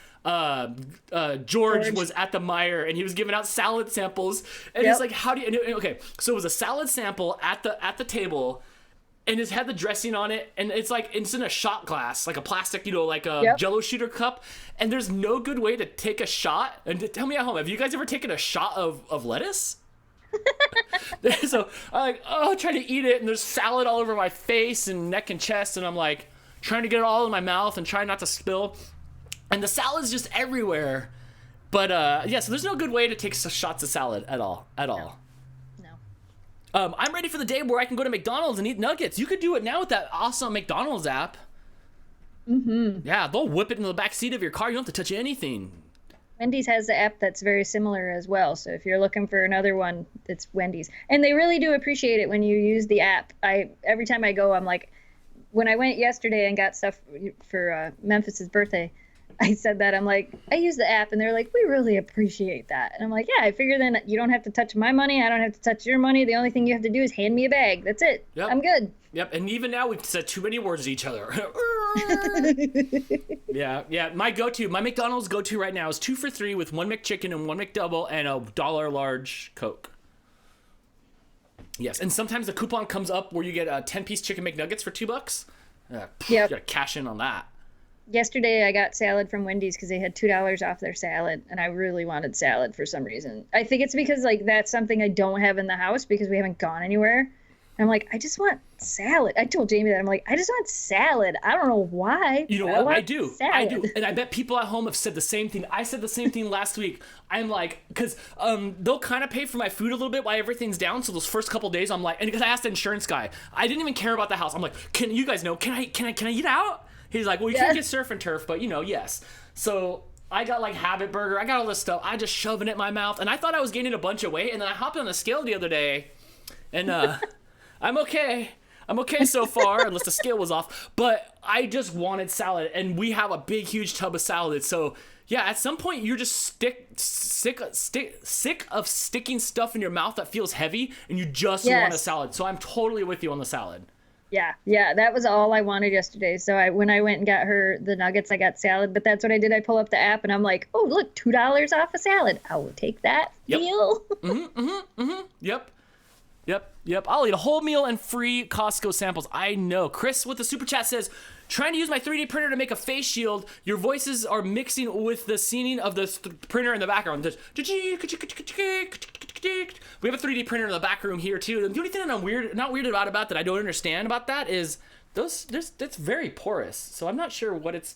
George was at the Meijer and he was giving out salad samples. And he's like, "How do you?" Okay, so it was a salad sample at the table, and it had the dressing on it, and it's like it's in a shot glass, like a plastic, like a Jello shooter cup. And there's no good way to take a shot. And tell me at home, have you guys ever taken a shot of lettuce? So I'm like, trying to eat it, and there's salad all over my face and neck and chest, and I'm like trying to get it all in my mouth and trying not to spill, and the salad's just everywhere. But so there's no good way to take shots of salad at all. No. I'm ready for the day where I can go to McDonald's and eat nuggets. You could do it now with that awesome McDonald's app. Yeah, they'll whip it in the back seat of your car. You don't have to touch anything. Wendy's has the app that's very similar as well. So if you're looking for another one, it's Wendy's. And they really do appreciate it when you use the app. Every time I go, I'm like, when I went yesterday and got stuff for Memphis's birthday, I said that. I'm like, I use the app, and they're like, we really appreciate that. And I'm like, yeah, I figure then you don't have to touch my money. I don't have to touch your money. The only thing you have to do is hand me a bag. That's it. Yep. I'm good. Yep. And even now we've said too many words to each other. Yeah. My McDonald's go-to right now is 2 for $3 with 1 McChicken and 1 McDouble and a $1 large Coke. Yes. And sometimes the coupon comes up where you get 10-piece chicken McNuggets for $2. You gotta cash in on that. Yesterday I got salad from Wendy's because they had $2 off their salad, and I really wanted salad for some reason. I think it's because like that's something I don't have in the house because we haven't gone anywhere. And I'm like, I just want salad. I told Jamie that. I'm like, I just want salad. I don't know why. You know what? I do. And I bet people at home have said the same thing. I said the same thing last week. I'm like, because they'll kind of pay for my food a little bit while everything's down. So those first couple days, I'm like, and because I asked the insurance guy, I didn't even care about the house. I'm like, can you guys know? Can I eat out? He's like, well, you can't get surf and turf, but yes. So I got like Habit Burger. I got all this stuff. I just shoving it in my mouth, and I thought I was gaining a bunch of weight. And then I hopped on the scale the other day, and I'm okay. I'm okay so far, unless the scale was off. But I just wanted salad, and we have a big, huge tub of salad. So yeah, at some point you're just sick of sticking stuff in your mouth that feels heavy, and you just want a salad. So I'm totally with you on the salad. Yeah, that was all I wanted yesterday. So when I went and got her the nuggets, I got salad. But that's what I did. I pull up the app, and I'm like, oh, look, $2 off a salad. I will take that meal. Yep. I'll eat a whole meal and free Costco samples. I know. Chris with the super chat says, trying to use my 3D printer to make a face shield. Your voices are mixing with the scening of the printer in the background. We have a 3D printer in the back room here too. The only thing that I'm not weirded about that I don't understand about that is that's very porous. So I'm not sure what it's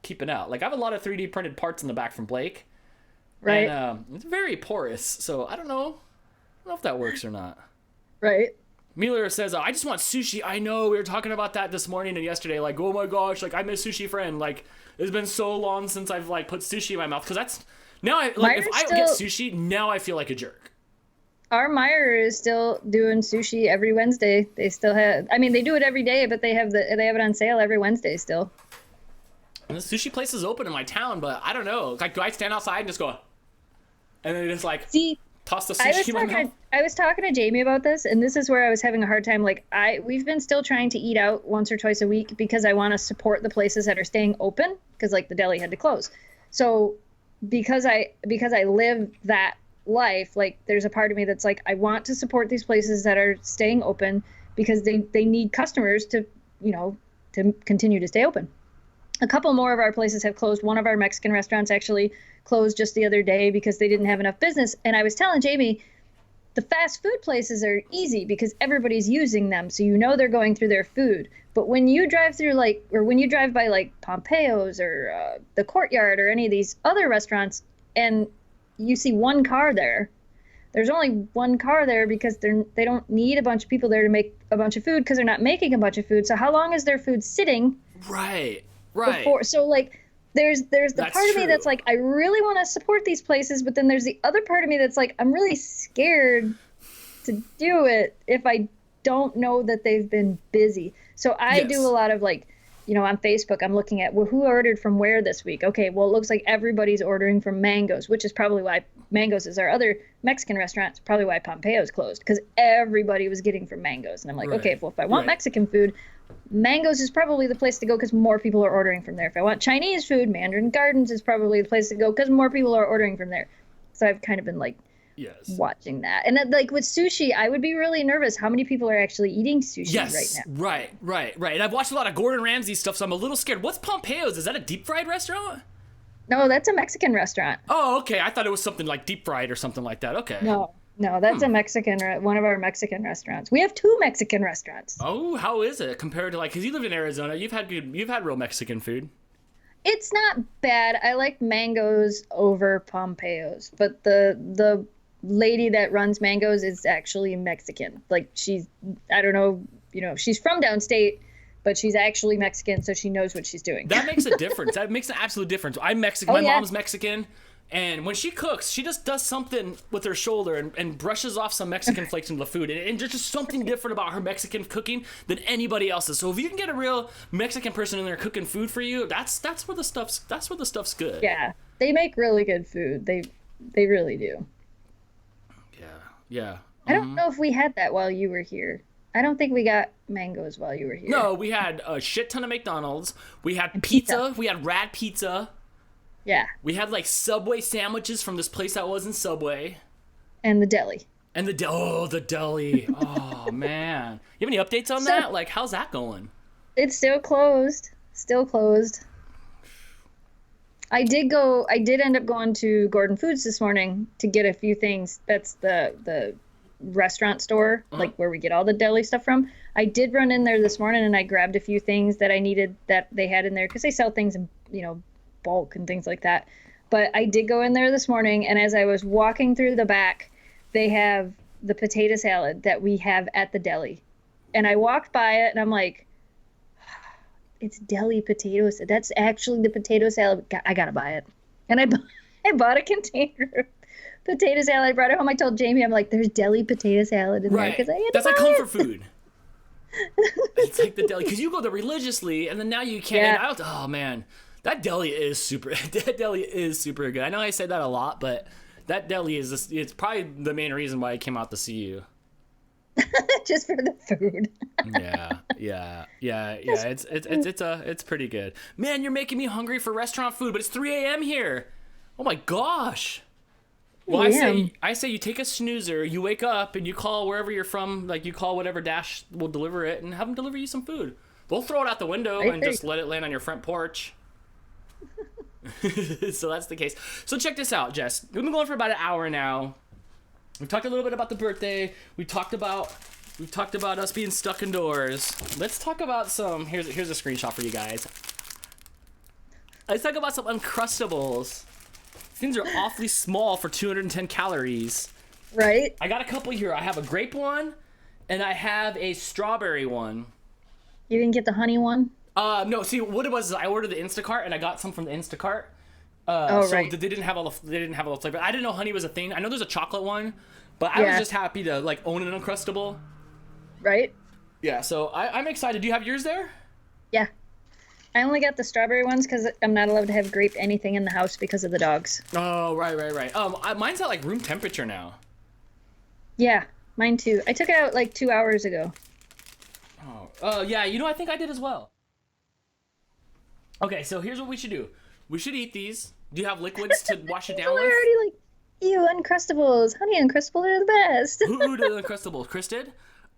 keeping out. Like I have a lot of 3D printed parts in the back from Blake. Right. And it's very porous. So I don't know if that works or not. Right. Mueller says, I just want sushi. I know, we were talking about that this morning and yesterday. Like, oh my gosh, like I miss sushi friend. Like, it's been so long since I've like put sushi in my mouth. Because that's, now if I get sushi, now I feel like a jerk. Our Meijer is still doing sushi every Wednesday. They still have, I mean, they do it every day, but they have it on sale every Wednesday still. And the sushi place is open in my town, but I don't know. Like, do I stand outside and just go, and then just like... toss the sushi in my mouth? I was talking to Jamie about this, and this is where I was having a hard time. Like, we've been still trying to eat out once or twice a week because I want to support the places that are staying open because, like, the deli had to close. So because I live that life, like, there's a part of me that's like, I want to support these places that are staying open because they need customers to continue to stay open. A couple more of our places have closed. One of our Mexican restaurants actually closed just the other day because they didn't have enough business. And I was telling Jamie, the fast food places are easy because everybody's using them. So they're going through their food. But when you drive through when you drive by like Pompeo's or the Courtyard or any of these other restaurants and you see one car there, there's only one car there because they don't need a bunch of people there to make a bunch of food because they're not making a bunch of food. So how long is their food sitting? Right. So like there's the part of me that's like, I really want to support these places, but then there's the other part of me that's like, I'm really scared to do it if I don't know that they've been busy. So I do a lot of like, on Facebook, I'm looking at, well, who ordered from where this week? Okay, well, it looks like everybody's ordering from Mango's, which is probably why Mango's is our other Mexican restaurant. It's probably why Pompeo's closed, because everybody was getting from Mango's. And I'm like, okay, well, if I want Mexican food, Mango's is probably the place to go because more people are ordering from there. If I want Chinese food, Mandarin Gardens is probably the place to go because more people are ordering from there. So I've kind of been like, watching that. And then, like with sushi, I would be really nervous how many people are actually eating sushi right now. Right. And I've watched a lot of Gordon Ramsay stuff, so I'm a little scared. What's Pompeo's? Is that a deep fried restaurant? No, that's a Mexican restaurant. Oh, okay. I thought it was something like deep fried or something like that. Okay. No, that's a Mexican, one of our Mexican restaurants. We have 2 Mexican restaurants. Oh, how is it compared to like, because you live in Arizona, you've had real Mexican food. It's not bad. I like Mango's over Pompeo's, but the lady that runs Mango's is actually Mexican. Like I don't know, she's from downstate, but she's actually Mexican, so she knows what she's doing. That makes a difference. That makes an absolute difference. I'm Mexican. My mom's Mexican, and when she cooks, she just does something with her shoulder and brushes off some Mexican flakes into the food, and there's just something different about her Mexican cooking than anybody else's. So if you can get a real Mexican person in there cooking food for you, that's where the stuff's good. Yeah, they make really good food. They really do. Yeah. I don't know if we had that while you were here. I don't think we got Mango's while you were here. No, we had a shit ton of McDonald's. We had pizza. We had rad pizza. Yeah. We had like Subway sandwiches from this place that wasn't Subway. And the deli. And the deli. Oh, man. You have any updates on that? Like, how's that going? It's still closed. I did end up going to Gordon Foods this morning to get a few things. That's the restaurant store, like where we get all the deli stuff from. I did run in there this morning and I grabbed a few things that I needed that they had in there because they sell things in, bulk and things like that. But I did go in there this morning, and as I was walking through the back, they have the potato salad that we have at the deli. And I walked by it and I'm like, it's deli potatoes. That's actually the potato salad. I gotta buy it. And I bought a container of potato salad. I brought it home. I told Jamie, I'm like, there's deli potato salad in there. That's like comfort food. It's like the deli. Because you go there religiously, and then now you can't. Yeah. Oh, man. That deli is super good. I know I say that a lot, but that deli it's probably the main reason why I came out to see you. Just for the food. Yeah. It's pretty good. Man, you're making me hungry for restaurant food, but it's 3 a.m. here. Oh my gosh. Well, I say you take a snoozer, you wake up and you call wherever you're from, like you call whatever Dash will deliver it and have them deliver you some food. They'll throw it out the window and just let it land on your front porch. So that's the case. So check this out, Jess. We've been going for about an hour now. We've talked a little bit about the birthday. We've talked about us being stuck indoors. Let's talk about some. Here's a screenshot for you guys. Let's talk about some Uncrustables. Things are awfully small for 210 calories. Right. I got a couple here. I have a grape one, and I have a strawberry one. You didn't get the honey one? No. See, what it was is I ordered the Instacart, and I got some from the Instacart. Right. So they didn't have all the flavor. I didn't know honey was a thing. I know there's a chocolate one, but I was just happy to like own an Uncrustable. Right. Yeah. So I'm excited. Do you have yours there? Yeah. I only got the strawberry ones because I'm not allowed to have grape anything in the house because of the dogs. Oh, right. Mine's at like room temperature now. Yeah, mine too. I took it out like 2 hours ago. Oh, yeah. I think I did as well. Okay, so here's what we should do. We should eat these. Do you have liquids to wash it down with? People are already like, ew, Uncrustables. Honey Uncrustables are the best. Who did Uncrustables? Chris did?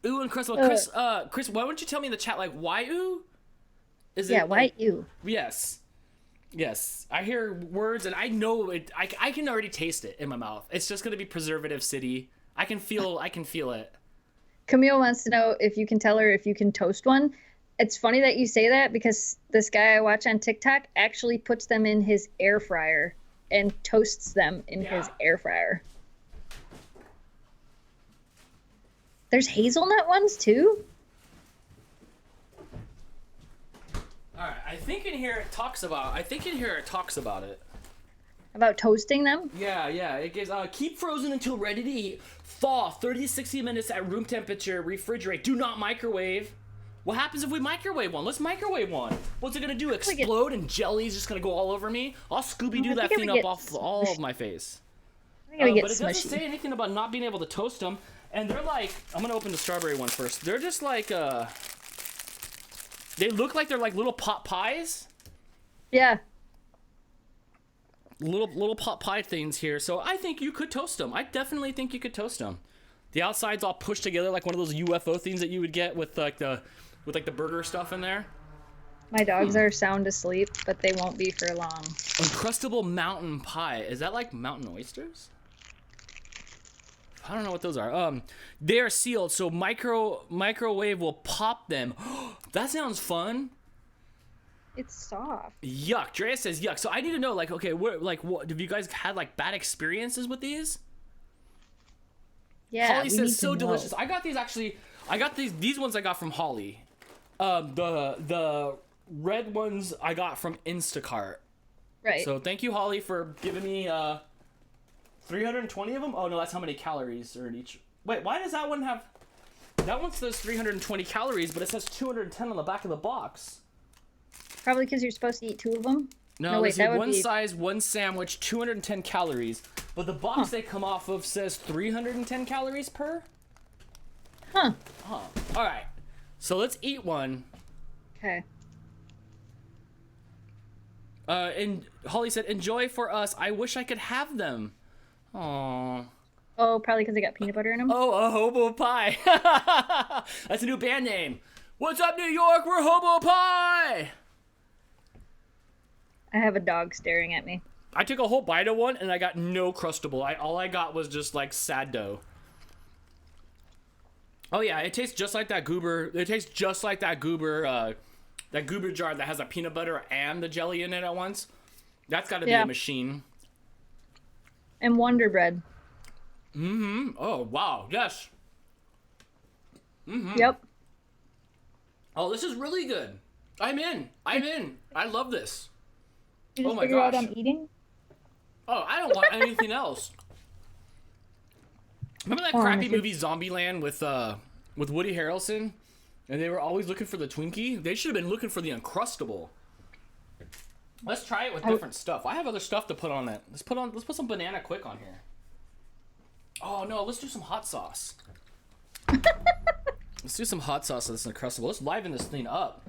Ooh, Uncrustable. Chris, why don't you tell me in the chat, like, why ooh? Why ooh? Yes. I hear words, and I know it. I can already taste it in my mouth. It's just going to be preservative city. I can feel it. Camille wants to know if you can tell her if you can toast one. It's funny that you say that because this guy I watch on TikTok actually puts them in his air fryer and toasts them in his air fryer. There's hazelnut ones too? Alright, I think in here it talks about it. About toasting them? Yeah. It gives keep frozen until ready to eat. Thaw 30 to 60 minutes at room temperature. Refrigerate. Do not microwave. What happens if we microwave one? Let's microwave one. What's it gonna do? Explode and jelly's just gonna go all over me? I'll Scooby-Doo that thing up off all of my face. But it doesn't say anything about not being able to toast them. And they're like, I'm gonna open the strawberry one first. They're just like, they look like they're like little pot pies. Yeah. Little pot pie things here. So I think you could toast them. I definitely think you could toast them. The outside's all pushed together like one of those UFO things that you would get with like the burger stuff in there. My dogs are sound asleep, but they won't be for long. Uncrustable mountain pie. Is that like mountain oysters? I don't know what those are. They are sealed, so microwave will pop them. That sounds fun. It's soft. Yuck. Drea says yuck. So I need to know, like, okay, what have you guys had like bad experiences with these? Yeah. Holly says so delicious. I got these actually. I got these ones I got from Holly. The red ones I got from Instacart. Right. So thank you, Holly, for giving me 320 of them. Oh no, that's how many calories are in each. Wait, why does that one have? That one says 320 calories, but it says 210 on the back of the box. Probably because you're supposed to eat 2 of them. No, wait, that one size, one sandwich, 210 calories. But the box they come off of says 310 calories per. Huh. All right. So let's eat one. Okay. And Holly said, "Enjoy for us. I wish I could have them." Aww. Oh, probably because they got peanut butter in them. Oh, a hobo pie. That's a new band name. What's up, New York? We're Hobo Pie. I have a dog staring at me. I took a whole bite of one and I got no Crustable. All I got was just like sad dough. Oh yeah, it tastes just like that goober. It tastes just like that goober jar that has a peanut butter and the jelly in it at once. That's got to be a machine. And Wonder Bread. Mm-hmm. Oh wow, yes. Mm-hmm. Yep. Oh, this is really good. I'm in. I love this. You just figure out I'm eating? Oh, I don't want anything else. Remember that crappy movie Zombieland with Woody Harrelson? And they were always looking for the Twinkie? They should have been looking for the Uncrustable. Let's try it with different stuff. I have other stuff to put on it. Let's put some Banana Quick on here. Oh no, let's do some hot sauce. Let's do some hot sauce on this Uncrustable. Let's liven this thing up.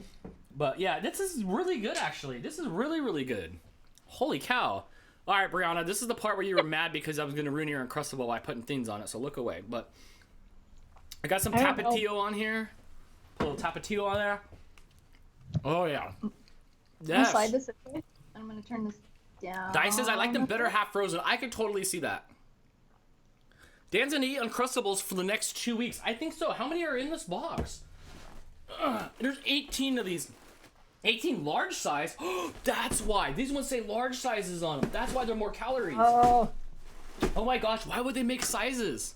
But yeah, this is really good actually. This is really, really good. Holy cow. All right, Brianna, this is the part where you were mad because I was going to ruin your Uncrustable by putting things on it, so look away. But I got some Tapatio on here. Put a little Tapatio on there. Oh, yeah. Yes. I'm going to slide this away. I'm going to turn this down. Dice says, I like them better half frozen. I could totally see that. Dan's going to eat Uncrustables for the next 2 weeks. I think so. How many are in this box? There's 18 of these. 18 large size? That's why. These ones say large sizes on them. That's why they're more calories. Oh. Oh my gosh, why would they make sizes?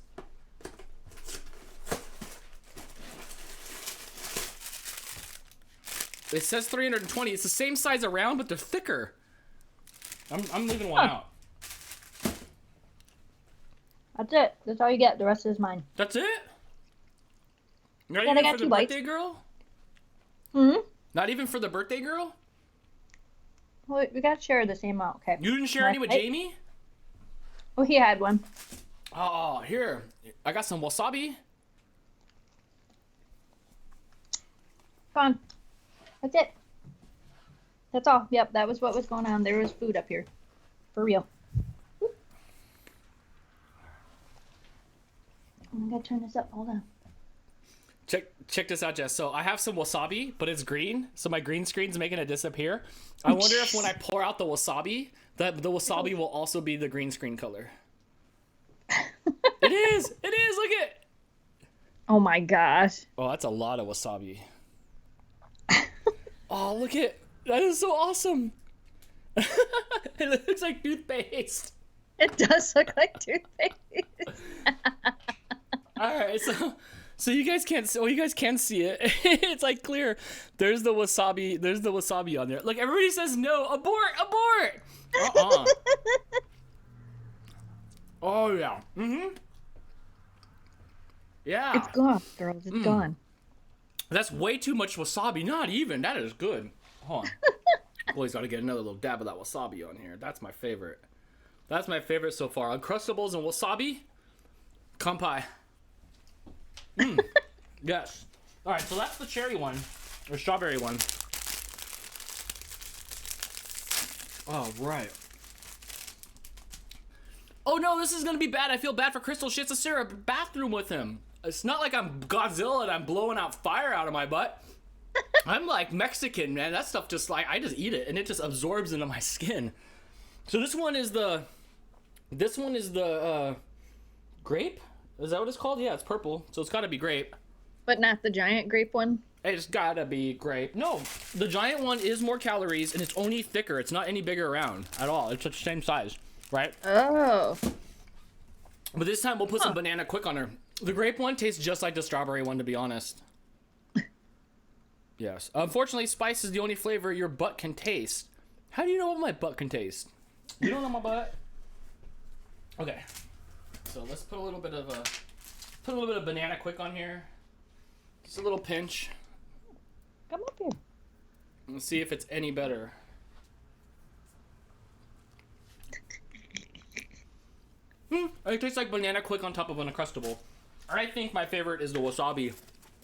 It says 320. It's the same size around, but they're thicker. I'm leaving one out. That's it. That's all you get. The rest is mine. That's it? Not even for the birthday girl? Hmm? Not even for the birthday girl? Well, we gotta share the same amount, okay? You didn't share any with Jamie? Oh, he had one. Oh, here. I got some wasabi. Come on. That's it. That's all. Yep, that was what was going on. There was food up here. For real. I'm gonna turn this up. Hold on. Check this out, Jess. So I have some wasabi, but it's green. So my green screen's making it disappear. I wonder if when I pour out the wasabi, that the wasabi will also be the green screen color. It is. It is. Look at it. Oh my gosh. Oh, that's a lot of wasabi. Oh, look at that. Is so awesome. It looks like toothpaste. It does look like toothpaste. All right, so you guys can't. Oh, you guys can see it. It's like clear. There's the wasabi. There's the wasabi on there. Look, everybody says no. Abort! Abort! Oh yeah. Mm-hmm. Yeah. It's gone, girls. It's gone. That's way too much wasabi. Not even. That is good. Hold on. Always got to get another little dab of that wasabi on here. That's my favorite. That's my favorite so far. Uncrustables and wasabi. Kampai. Yes. All right, so that's the cherry one. Or strawberry one. Oh, right. Oh, no, this is going to be bad. I feel bad for Crystal. She has to share a bathroom with him. It's not like I'm Godzilla and I'm blowing out fire out of my butt. I'm like Mexican, man. That stuff just like, I just eat it and it just absorbs into my skin. So this one is the grape? Is that what it's called? Yeah, it's purple. So it's got to be grape. But not the giant grape one? It's got to be grape. No, the giant one is more calories and it's only thicker. It's not any bigger around at all. It's the same size, right? Oh. But this time we'll put some banana quick on her. The grape one tastes just like the strawberry one, to be honest. Yes. Unfortunately, spice is the only flavor your butt can taste. How do you know what my butt can taste? You don't know my butt? Okay. So let's put a little bit of banana quick on here. Just a little pinch. Come up here. Let's see if it's any better. It tastes like banana quick on top of an Uncrustable. I think my favorite is the wasabi.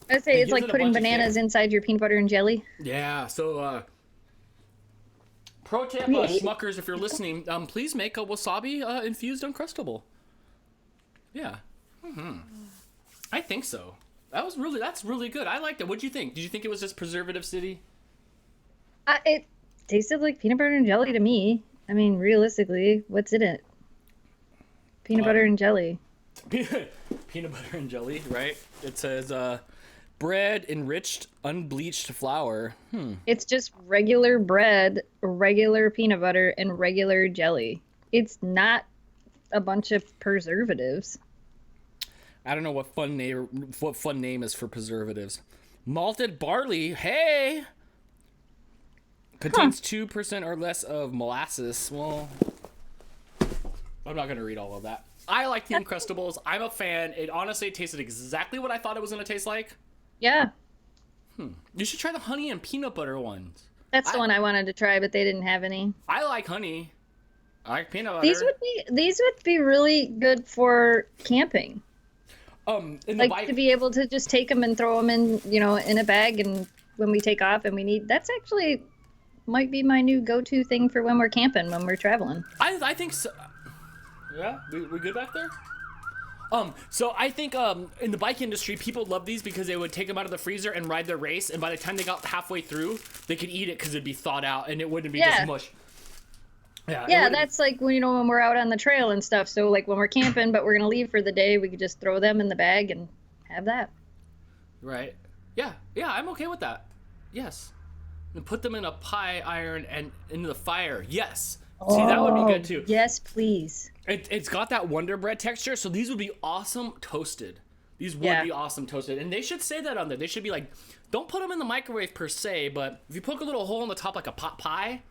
I'd say it's like putting bananas inside your peanut butter and jelly. Yeah, so pro tip, Schmuckers, if you're listening, please make a wasabi infused Uncrustable. Yeah. I think so. That's really good. I liked it. What'd you think? Did you think it was just preservative city? It tasted like peanut butter and jelly to me. I mean, realistically, what's in it? Peanut butter and jelly. Peanut butter and jelly, right? It says bread enriched unbleached flour. It's just regular bread, regular peanut butter, and regular jelly. It's not a bunch of preservatives. I don't know what fun name is for preservatives. Malted barley, hey, contains 2% or less of molasses. Well, I'm not gonna read all of that. I like the Uncrustables. I'm a fan. It honestly tasted exactly what I thought it was gonna taste like. Yeah. You should try the honey and peanut butter ones. That's the one I wanted to try, but they didn't have any. I like honey. I like peanut butter. These would be really good for camping. To be able to just take them and throw them in a bag, and when we take off and we need, that's actually might be my new go-to thing for when we're camping, when we're traveling. I think so. Yeah, we good back there? So I think in the bike industry, people love these because they would take them out of the freezer and ride their race, and by the time they got halfway through, they could eat it because it'd be thawed out and it wouldn't be just mush. Yeah, that's like when we're out on the trail and stuff. So like when we're camping, but we're gonna leave for the day, we could just throw them in the bag and have that. Right. Yeah, I'm okay with that. Yes. And put them in a pie iron and into the fire. Yes. See, that would be good too. Yes, please. It's got that Wonder Bread texture, so these would be awesome toasted. These would be awesome toasted. And they should say that on there. They should be like, don't put them in the microwave per se, but if you poke a little hole in the top like a pot pie,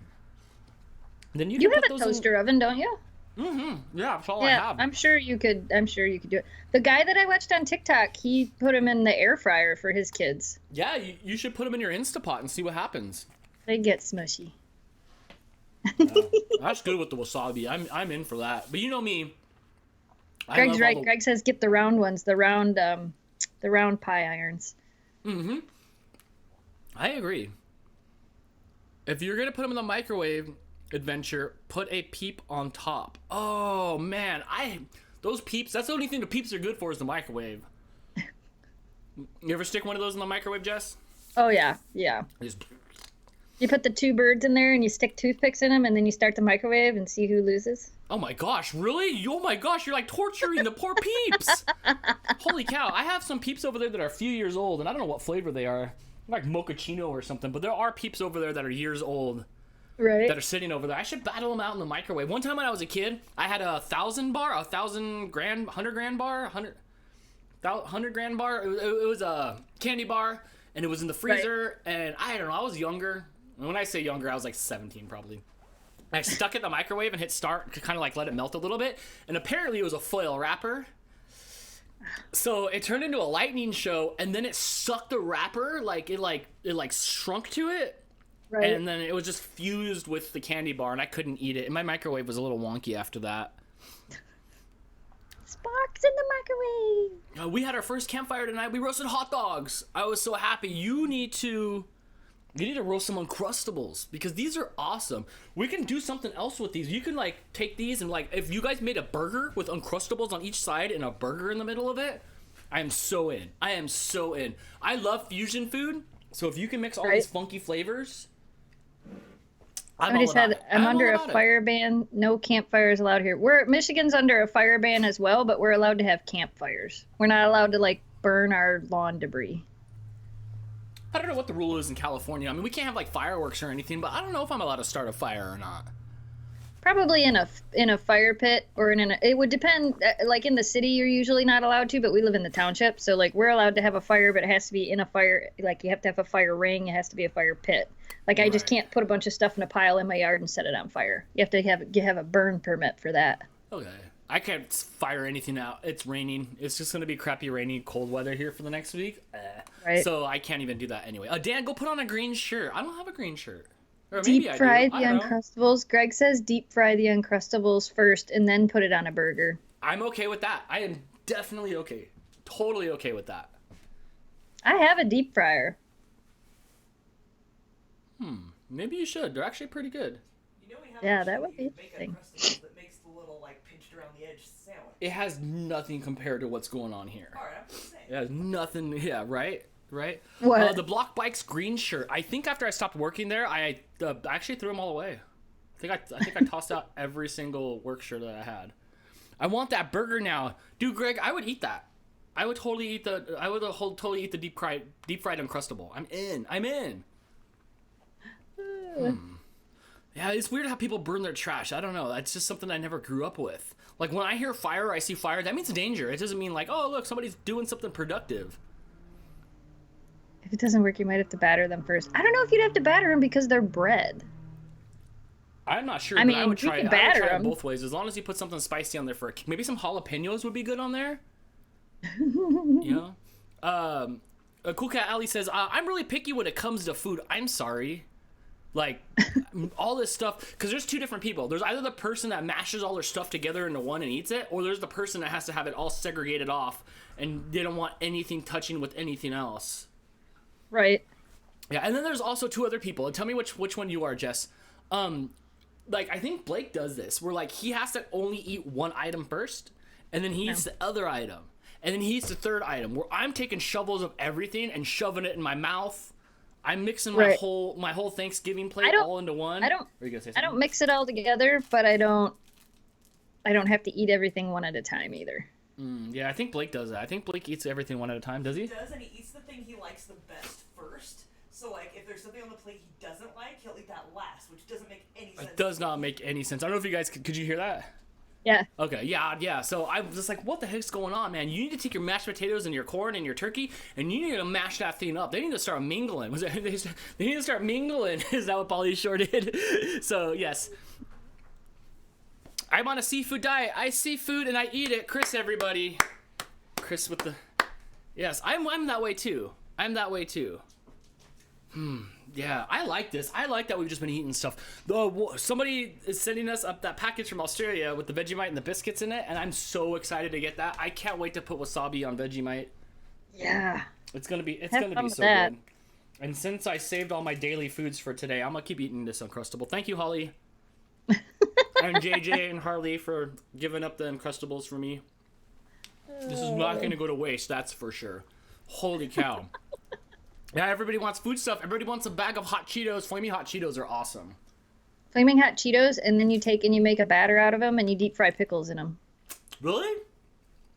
then you can have put a toaster oven, don't you? Yeah, that's all I have. I'm sure you could do it. The guy that I watched on TikTok, he put them in the air fryer for his kids. Yeah, you should put them in your Instapot and see what happens. They get smushy. That's good with the wasabi. I'm in for that. But you know me. Greg's right. Greg says get the round ones, the round pie irons. I agree. If you're gonna put them in the microwave, adventure, put a peep on top. Oh man, those peeps. That's the only thing the peeps are good for is the microwave. You ever stick one of those in the microwave, Jess? Oh yeah. You put the two birds in there and you stick toothpicks in them, and then you start the microwave and see who loses. Oh my gosh, really? Oh my gosh, you're like torturing the poor peeps. Holy cow, I have some peeps over there that are a few years old, and I don't know what flavor they are. Like mochaccino or something, but there are peeps over there that are years old. Right. That are sitting over there. I should battle them out in the microwave. One time when I was a kid, I had a 1,000 grand bar. It was a candy bar, and it was in the freezer, and I don't know, I was younger. And when I say younger, I was like 17 probably. I stuck it in the microwave and hit start to kind of like let it melt a little bit, and apparently it was a foil wrapper. So it turned into a lightning show, and then it sucked the wrapper, it shrunk to it, Right. and then it was just fused with the candy bar, and I couldn't eat it. And my microwave was a little wonky after that. Sparks in the microwave. We had our first campfire tonight. We roasted hot dogs. I was so happy. You need to roast some Uncrustables because these are awesome. We can do something else with these. You can like take these and like if you guys made a burger with Uncrustables on each side and a burger in the middle of it, I am so in. I am so in. I love fusion food. So if you can mix all these funky flavors, Somebody said I'm under a fire ban. No campfires allowed here. Michigan's under a fire ban as well, but we're allowed to have campfires. We're not allowed to like burn our lawn debris. I don't know what the rule is in California. I mean, we can't have like fireworks or anything, but I don't know if I'm allowed to start a fire or not. Probably in a fire pit or it would depend. Like in the city, you're usually not allowed to, but we live in the township, so like we're allowed to have a fire, but it has to be in a fire. Like you have to have a fire ring. It has to be a fire pit. Like I just can't put a bunch of stuff in a pile in my yard and set it on fire. You have to have a burn permit for that. Okay. I can't fire anything out. It's raining. It's just going to be crappy, rainy, cold weather here for the next week. Right. So I can't even do that anyway. Dan, go put on a green shirt. I don't have a green shirt. Or maybe deep fry the Uncrustables. Greg says deep fry the Uncrustables first and then put it on a burger. I'm okay with that. I am definitely okay. Totally okay with that. I have a deep fryer. Maybe you should. They're actually pretty good. You know we have Yeah, that would be make interesting. Uncrustables that makes the little like pinched around the edge sandwich. It has nothing compared to what's going on here. All right, I'm just saying. It has nothing. Yeah, right? Right? What? The Block Bikes green shirt. I think after I stopped working there, I actually threw them all away. I think I tossed out every single work shirt that I had. I want that burger now. Dude, Greg, I would eat that. I would totally eat totally eat the deep fried Uncrustable. I'm in. Yeah, it's weird how people burn their trash. I don't know. That's just something I never grew up with. Like when I hear fire, I see fire. That means danger. It doesn't mean like, oh look, somebody's doing something productive. If it doesn't work, you might have to batter them first. I don't know if you'd have to batter them because they're bread. I'm not sure. I mean, but I would try, you can batter it them both ways. As long as you put something spicy on there for maybe some jalapenos would be good on there. You know. Cool Cat Ali says, "I'm really picky when it comes to food. I'm sorry." Like all this stuff, because there's two different people. There's either the person that mashes all their stuff together into one and eats it, or there's the person that has to have it all segregated off and they don't want anything touching with anything else. Right. Yeah, and then there's also two other people. And tell me which one you are, Jess. Like I think Blake does this, where like he has to only eat one item first, and then he eats the other item, and then he eats the third item. Where I'm taking shovels of everything and shoving it in my mouth. I'm mixing my whole Thanksgiving plate all into one. I don't mix it all together, but I don't have to eat everything one at a time either. Yeah, I think Blake does that. I think Blake eats everything one at a time. Does he? He does, and he eats the thing he likes the best first. So, like, if there's something on the plate he doesn't like, he'll eat that last, which doesn't make any sense. It does not make any sense. I don't know if you guys could you hear that? Yeah. Okay, yeah. So I was just like, what the heck's going on, man? You need to take your mashed potatoes and your corn and your turkey, and you need to mash that thing up. They need to start mingling. They need to start mingling. Is that what Pauly Shore did? So, yes. I'm on a seafood diet. I see food and I eat it. Chris, everybody. Chris with the... Yes, I'm that way, too. Yeah, I like this. I like that we've just been eating stuff. Somebody is sending us up that package from Australia with the Vegemite and the biscuits in it, and I'm so excited to get that. I can't wait to put wasabi on Vegemite. Yeah. It's gonna be so good. And since I saved all my daily foods for today, I'm gonna keep eating this Uncrustable. Thank you, Holly. And JJ and Harley for giving up the Uncrustables for me. This is not gonna go to waste, that's for sure. Holy cow. Yeah, everybody wants food stuff. Everybody wants a bag of hot Cheetos. Flaming hot Cheetos are awesome. Flaming hot Cheetos, and then you take and you make a batter out of them, and you deep fry pickles in them. Really?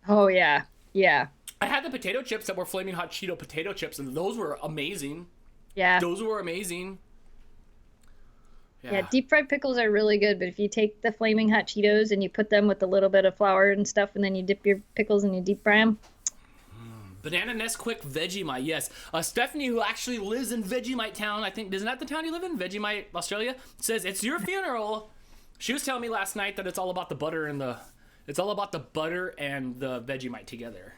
Oh, yeah. Yeah. I had the potato chips that were Flaming Hot Cheeto potato chips, and those were amazing. Yeah. Those were amazing. Yeah, deep fried pickles are really good, but if you take the Flaming Hot Cheetos and you put them with a little bit of flour and stuff, and then you dip your pickles and you deep fry them. Banana Nesquik Vegemite, yes. Stephanie, who actually lives in Vegemite Town, I think, isn't that the town you live in? Vegemite, Australia? Says, it's your funeral. She was telling me last night that it's all about the butter and the Vegemite together.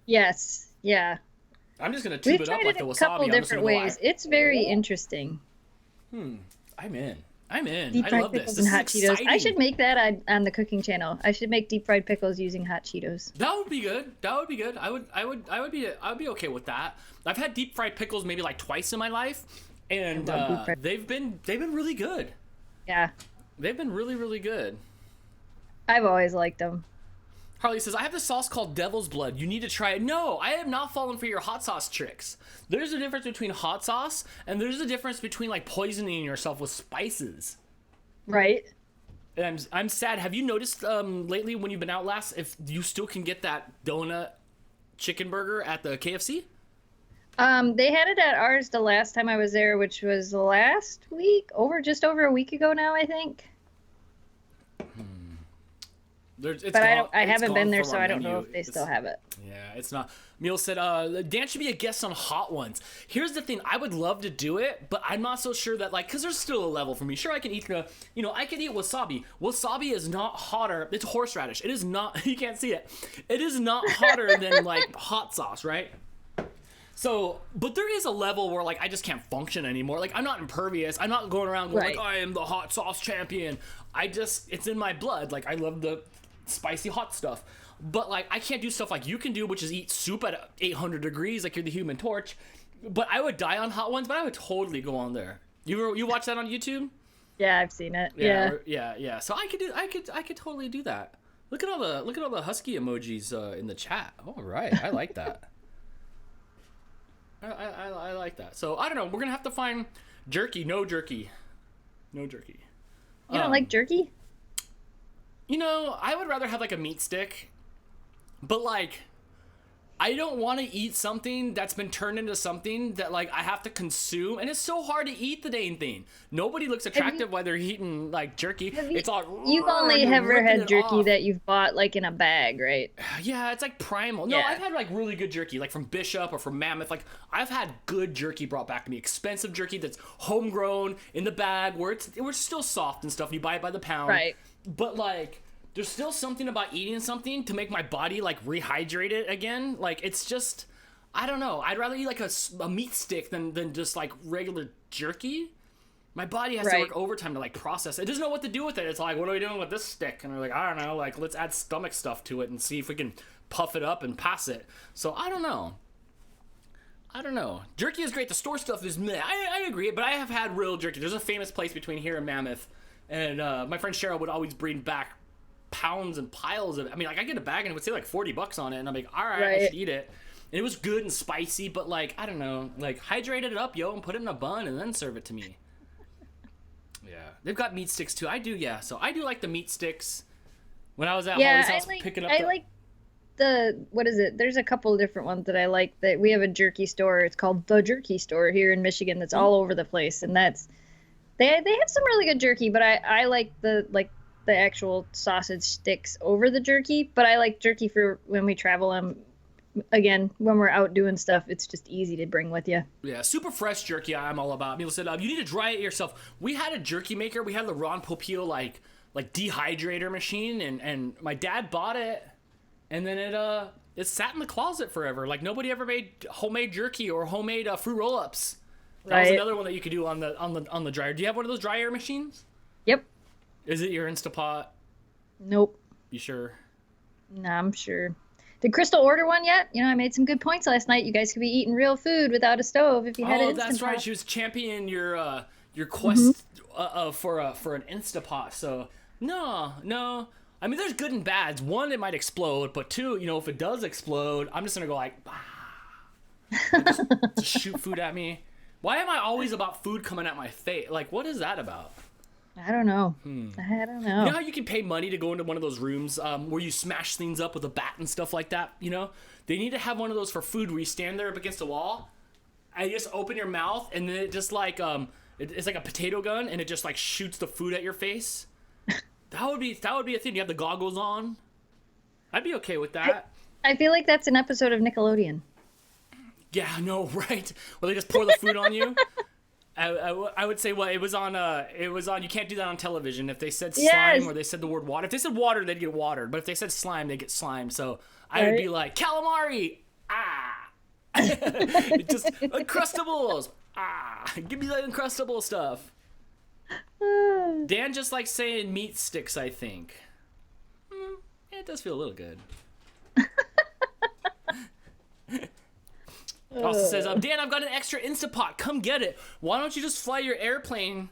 Yes. Yeah. I'm just gonna tube We've it up tried like it the a wasabi. couple I'm just different gonna go ways. It's very interesting. I'm in. I'm in. Deep I fried love this. pickles This and is hot Cheetos. exciting. I should make that on the cooking channel. I should make deep fried pickles using hot Cheetos. That would be good. That would be good. I would be okay with that. I've had deep fried pickles maybe like twice in my life, and they've been really good. Yeah. They've been really, really good. I've always liked them. Harley says, I have this sauce called Devil's Blood. You need to try it. No, I have not fallen for your hot sauce tricks. There's a difference between hot sauce, and there's a difference between like poisoning yourself with spices. Right. And I'm sad. Have you noticed lately when you've been out last if you still can get that donut chicken burger at the KFC? They had it at ours the last time I was there, which was last week, just over a week ago now, I think. I haven't been there, so I don't know if they still have it. Yeah, it's not. Meal said, Dan should be a guest on Hot Ones. Here's the thing, I would love to do it, but I'm not so sure that, like, because there's still a level for me. Sure, I can eat I can eat wasabi. Wasabi is not hotter. It's horseradish. It is not, you can't see it. It is not hotter than, like, hot sauce, right? So, but there is a level where, like, I just can't function anymore. Like, I'm not impervious. I'm not going around going, like, I am the hot sauce champion. It's in my blood. Like, I love the spicy hot stuff. But, like, I can't do stuff like you can do, which is eat soup at 800 degrees, like you're the Human Torch. But I would die on Hot Ones, but I would totally go on there. You watch that on YouTube? Yeah, I've seen it. Yeah. So I could totally do that. Look at all the husky emojis in the chat. All right, I like that. I like that. So I don't know. We're gonna have to find jerky. No jerky. You don't like jerky? I would rather have like a meat stick, but like, I don't want to eat something that's been turned into something that like I have to consume, and it's so hard to eat the dang thing. Nobody looks attractive while they're eating like jerky. It's all you've only ever had jerky that you've bought like in a bag, right? Yeah, it's like primal. No, I've had like really good jerky, like from Bishop or from Mammoth. Like I've had good jerky brought back to me, expensive jerky that's homegrown in the bag where it's still soft and stuff. And you buy it by the pound, right? But like, there's still something about eating something to make my body like rehydrate it again. Like it's just, I don't know. I'd rather eat like a meat stick than just like regular jerky. My body has to work overtime to like process it. It doesn't know what to do with it. It's like, what are we doing with this stick? And we're like, I don't know. Like let's add stomach stuff to it and see if we can puff it up and pass it. So I don't know. Jerky is great. The store stuff is meh. I agree, but I have had real jerky. There's a famous place between here and Mammoth, and my friend Cheryl would always bring back pounds and piles of it. I mean, like I get a bag and it would say like $40 on it, and I'm like, all right, I should eat it. And it was good and spicy, but like I don't know, like hydrated it up, and put it in a bun and then serve it to me. Yeah, they've got meat sticks too. I do, yeah. So I do like the meat sticks. When I was at Holly's house picking up, like the what is it? There's a couple of different ones that I like. That we have a jerky store. It's called the Jerky Store here in Michigan. That's all over the place, and they have some really good jerky. But I like the actual sausage sticks over the jerky, but I like jerky for when we travel. Again, when we're out doing stuff, it's just easy to bring with you. Yeah, super fresh jerky I'm all about. People said, you need to dry it yourself. We had a jerky maker. We had the Ron Popeil like dehydrator machine, and my dad bought it, and then it sat in the closet forever. Like nobody ever made homemade jerky or homemade fruit roll-ups. That was another one that you could do on the dryer. Do you have one of those dry air machines? Yep. Is it your Instapot? Nope. You sure? No, I'm sure. Did Crystal order one yet? I made some good points last night. You guys could be eating real food without a stove if you had an Instapot. Oh, that's right. She was championing your quest for an Instapot. So no. I mean, there's good and bads. One, it might explode, but two, if it does explode, I'm just gonna go like, just shoot food at me. Why am I always about food coming at my face? Like, what is that about? I don't know. I don't know. You know how you can pay money to go into one of those rooms where you smash things up with a bat and stuff like that? They need to have one of those for food where you stand there up against a wall and you just open your mouth and then it just like it's like a potato gun and it just like shoots the food at your face. That would be a thing. You have the goggles on. I'd be okay with that. I feel like that's an episode of Nickelodeon. Yeah, no, right? Where they just pour the food on you. I would say, well, it was on. You can't do that on television. If they said slime or they said the word water, if they said water, they'd get watered. But if they said slime, they get slimed. So I would be like, calamari, Just Uncrustables. Give me the Uncrustable stuff. Dan just likes saying meat sticks, I think. It does feel a little good. Also says, Dan, I've got an extra Instapot. Come get it. Why don't you just fly your airplane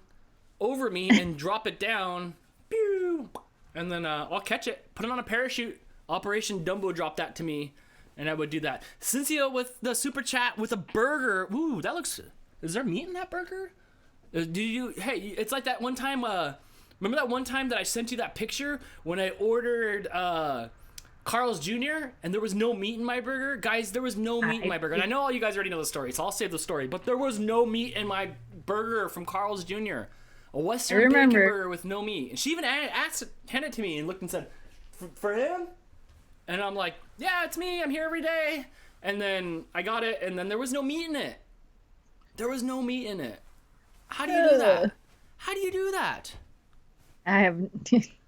over me and drop it down? Pew! And then I'll catch it, put it on a parachute. Operation Dumbo dropped that to me, and I would do that. Cynthia with the super chat with a burger. Ooh, that looks... Is there meat in that burger? Hey, it's like that one time, remember that one time that I sent you that picture when I ordered Carl's Jr. and there was no meat in my burger? Guys, there was no meat in my burger. And I know all you guys already know the story, so I'll save the story. But there was no meat in my burger from Carl's Jr. A Western bacon burger with no meat. And she even handed it to me and looked and said, for him? And I'm like, yeah, it's me. I'm here every day. And then I got it, and then there was no meat in it. There was no meat in it. How do you do that? How do you do that? I have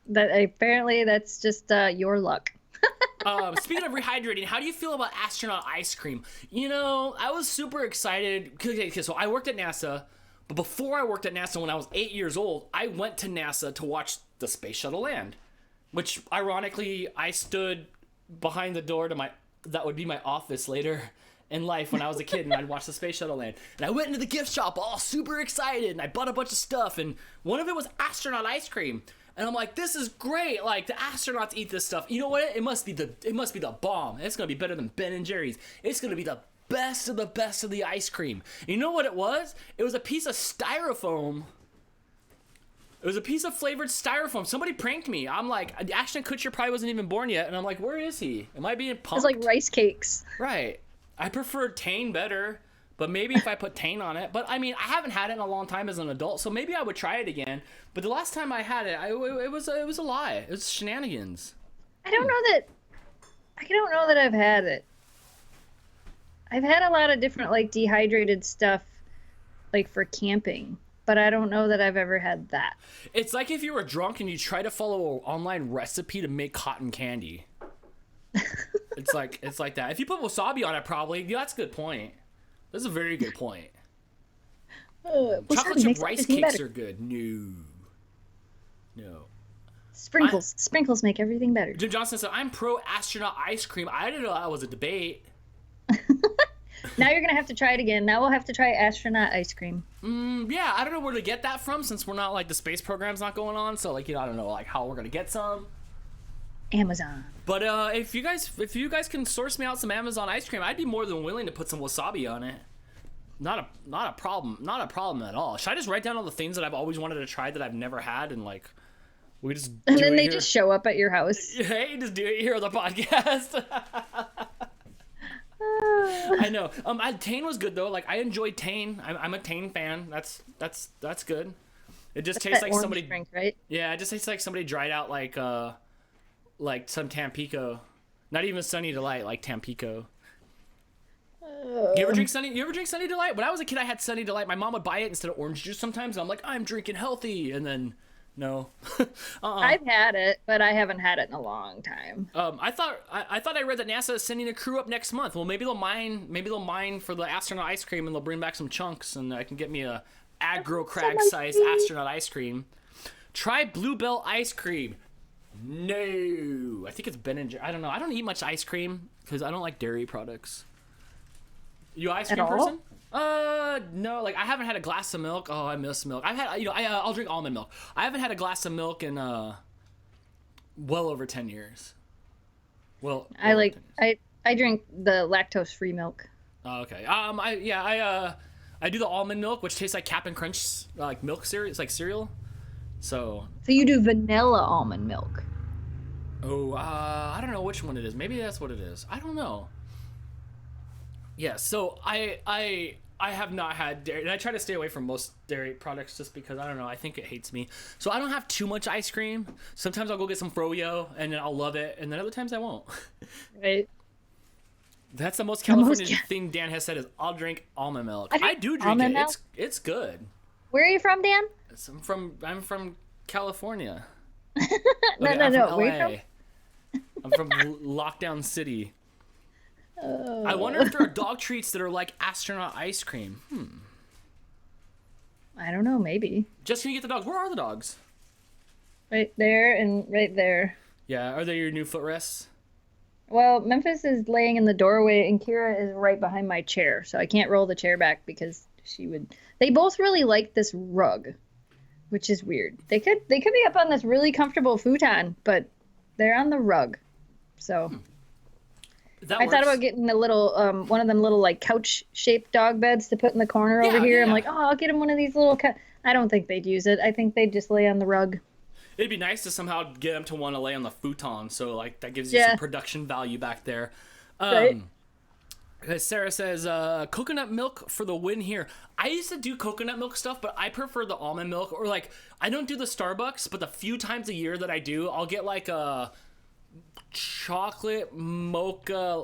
that. Apparently, that's just your luck. Speaking of rehydrating, how do you feel about Astronaut ice cream? You know, I was super excited. So I worked at NASA, but before I worked at NASA, when I was 8 years old, I went to NASA to watch the space shuttle land. Which, ironically, I stood behind the door to that would be my office later in life when I was a kid, and I'd watch the space shuttle land. And I went into the gift shop all super excited, and I bought a bunch of stuff, and one of it was Astronaut ice cream. And I'm like, this is great. Like, the astronauts eat this stuff. You know what? It must be the bomb. It's gonna be better than Ben and Jerry's. It's gonna be the best of the ice cream. And you know what it was? It was a piece of styrofoam. It was a piece of flavored styrofoam. Somebody pranked me. I'm like, Ashton Kutcher probably wasn't even born yet, and I'm like, where is he? Am I being punked? It's like rice cakes. Right. I prefer Tane better, but maybe if I put Tane on it. But I mean, I haven't had it in a long time as an adult, so maybe I would try it again. But the last time I had it, it was a lie. It was shenanigans. I don't know that I've had it. I've had a lot of different like dehydrated stuff, like for camping. But I don't know that I've ever had that. It's like if you were drunk and you try to follow an online recipe to make cotton candy. It's like that. If you put wasabi on it, probably. Yeah, that's a good point. That's a very good point. Chocolate chip rice cakes are good. No. Sprinkles make everything better. Jim Johnson said, I'm pro astronaut ice cream. I didn't know that was a debate. Now you're going to have to try it again. Now we'll have to try astronaut ice cream. Yeah, I don't know where to get that from since we're not, like, the space program's not going on. So, like, I don't know, like, how we're going to get some. Amazon. But if you guys can source me out some Amazon ice cream, I'd be more than willing to put some wasabi on it. Not a problem at all. Should I just write down all the things that I've always wanted to try that I've never had and, like, we just and then they just show up at your house. Hey, just do it here on the podcast. I know. Tane was good though. Like I enjoyed Tane. I'm a Tane fan. That's good. It just tastes like somebody drink, right? Yeah, it just tastes like somebody dried out like some Tampico. Not even Sunny Delight, like Tampico. You ever drink Sunny Delight? When I was a kid, I had Sunny Delight. My mom would buy it instead of orange juice sometimes. And I'm like, I'm drinking healthy, and then no. I've had it, but I haven't had it in a long time. I thought I read that NASA is sending a crew up next month. Well, maybe they'll mine for the astronaut ice cream, and they'll bring back some chunks, and I can get me a aggro crag size astronaut ice cream. Try Bluebell ice cream. No, I think it's Ben and Jerry. I don't know. I don't eat much ice cream because I don't like dairy products. You ice cream person? No, like I haven't had a glass of milk. Oh, I miss milk. I've had, I'll drink almond milk. I haven't had a glass of milk in well over 10 years. Well, I drink the lactose-free milk. Oh, okay. I do the almond milk, which tastes like Cap'n Crunch, like milk cereal. It's like cereal. So you do vanilla almond milk. Oh, I don't know which one it is. Maybe that's what it is. I don't know. Yeah, so I have not had dairy, and I try to stay away from most dairy products just because, I don't know, I think it hates me. So I don't have too much ice cream. Sometimes I'll go get some froyo, and then I'll love it, and then other times I won't. Right. That's the most California thing Dan has said is, I'll drink almond milk. I do drink it. Milk? It's good. Where are you from, Dan? I'm from California. No. From Where LA. I'm from Lockdown City. I wonder if there are dog treats that are like Astronaut ice cream. I don't know, maybe. Just can you get the dogs? Where are the dogs? Right there and right there. Yeah, are they your new footrests? Well, Memphis is laying in the doorway and Kira is right behind my chair, so I can't roll the chair back because she would. They both really like this rug, which is weird. They could be up on this really comfortable futon, but they're on the rug. So I thought about getting a little one of them little like couch shaped dog beds to put in the corner over here. I'm like, oh, I'll get them one of these little. I don't think they'd use it. I think they'd just lay on the rug. It'd be nice to somehow get them to want to lay on the futon, so like that gives you some production value back there. Right. Sarah says, coconut milk for the win here. I used to do coconut milk stuff, but I prefer the almond milk. Or like, I don't do the Starbucks, but the few times a year that I do, I'll get like a chocolate mocha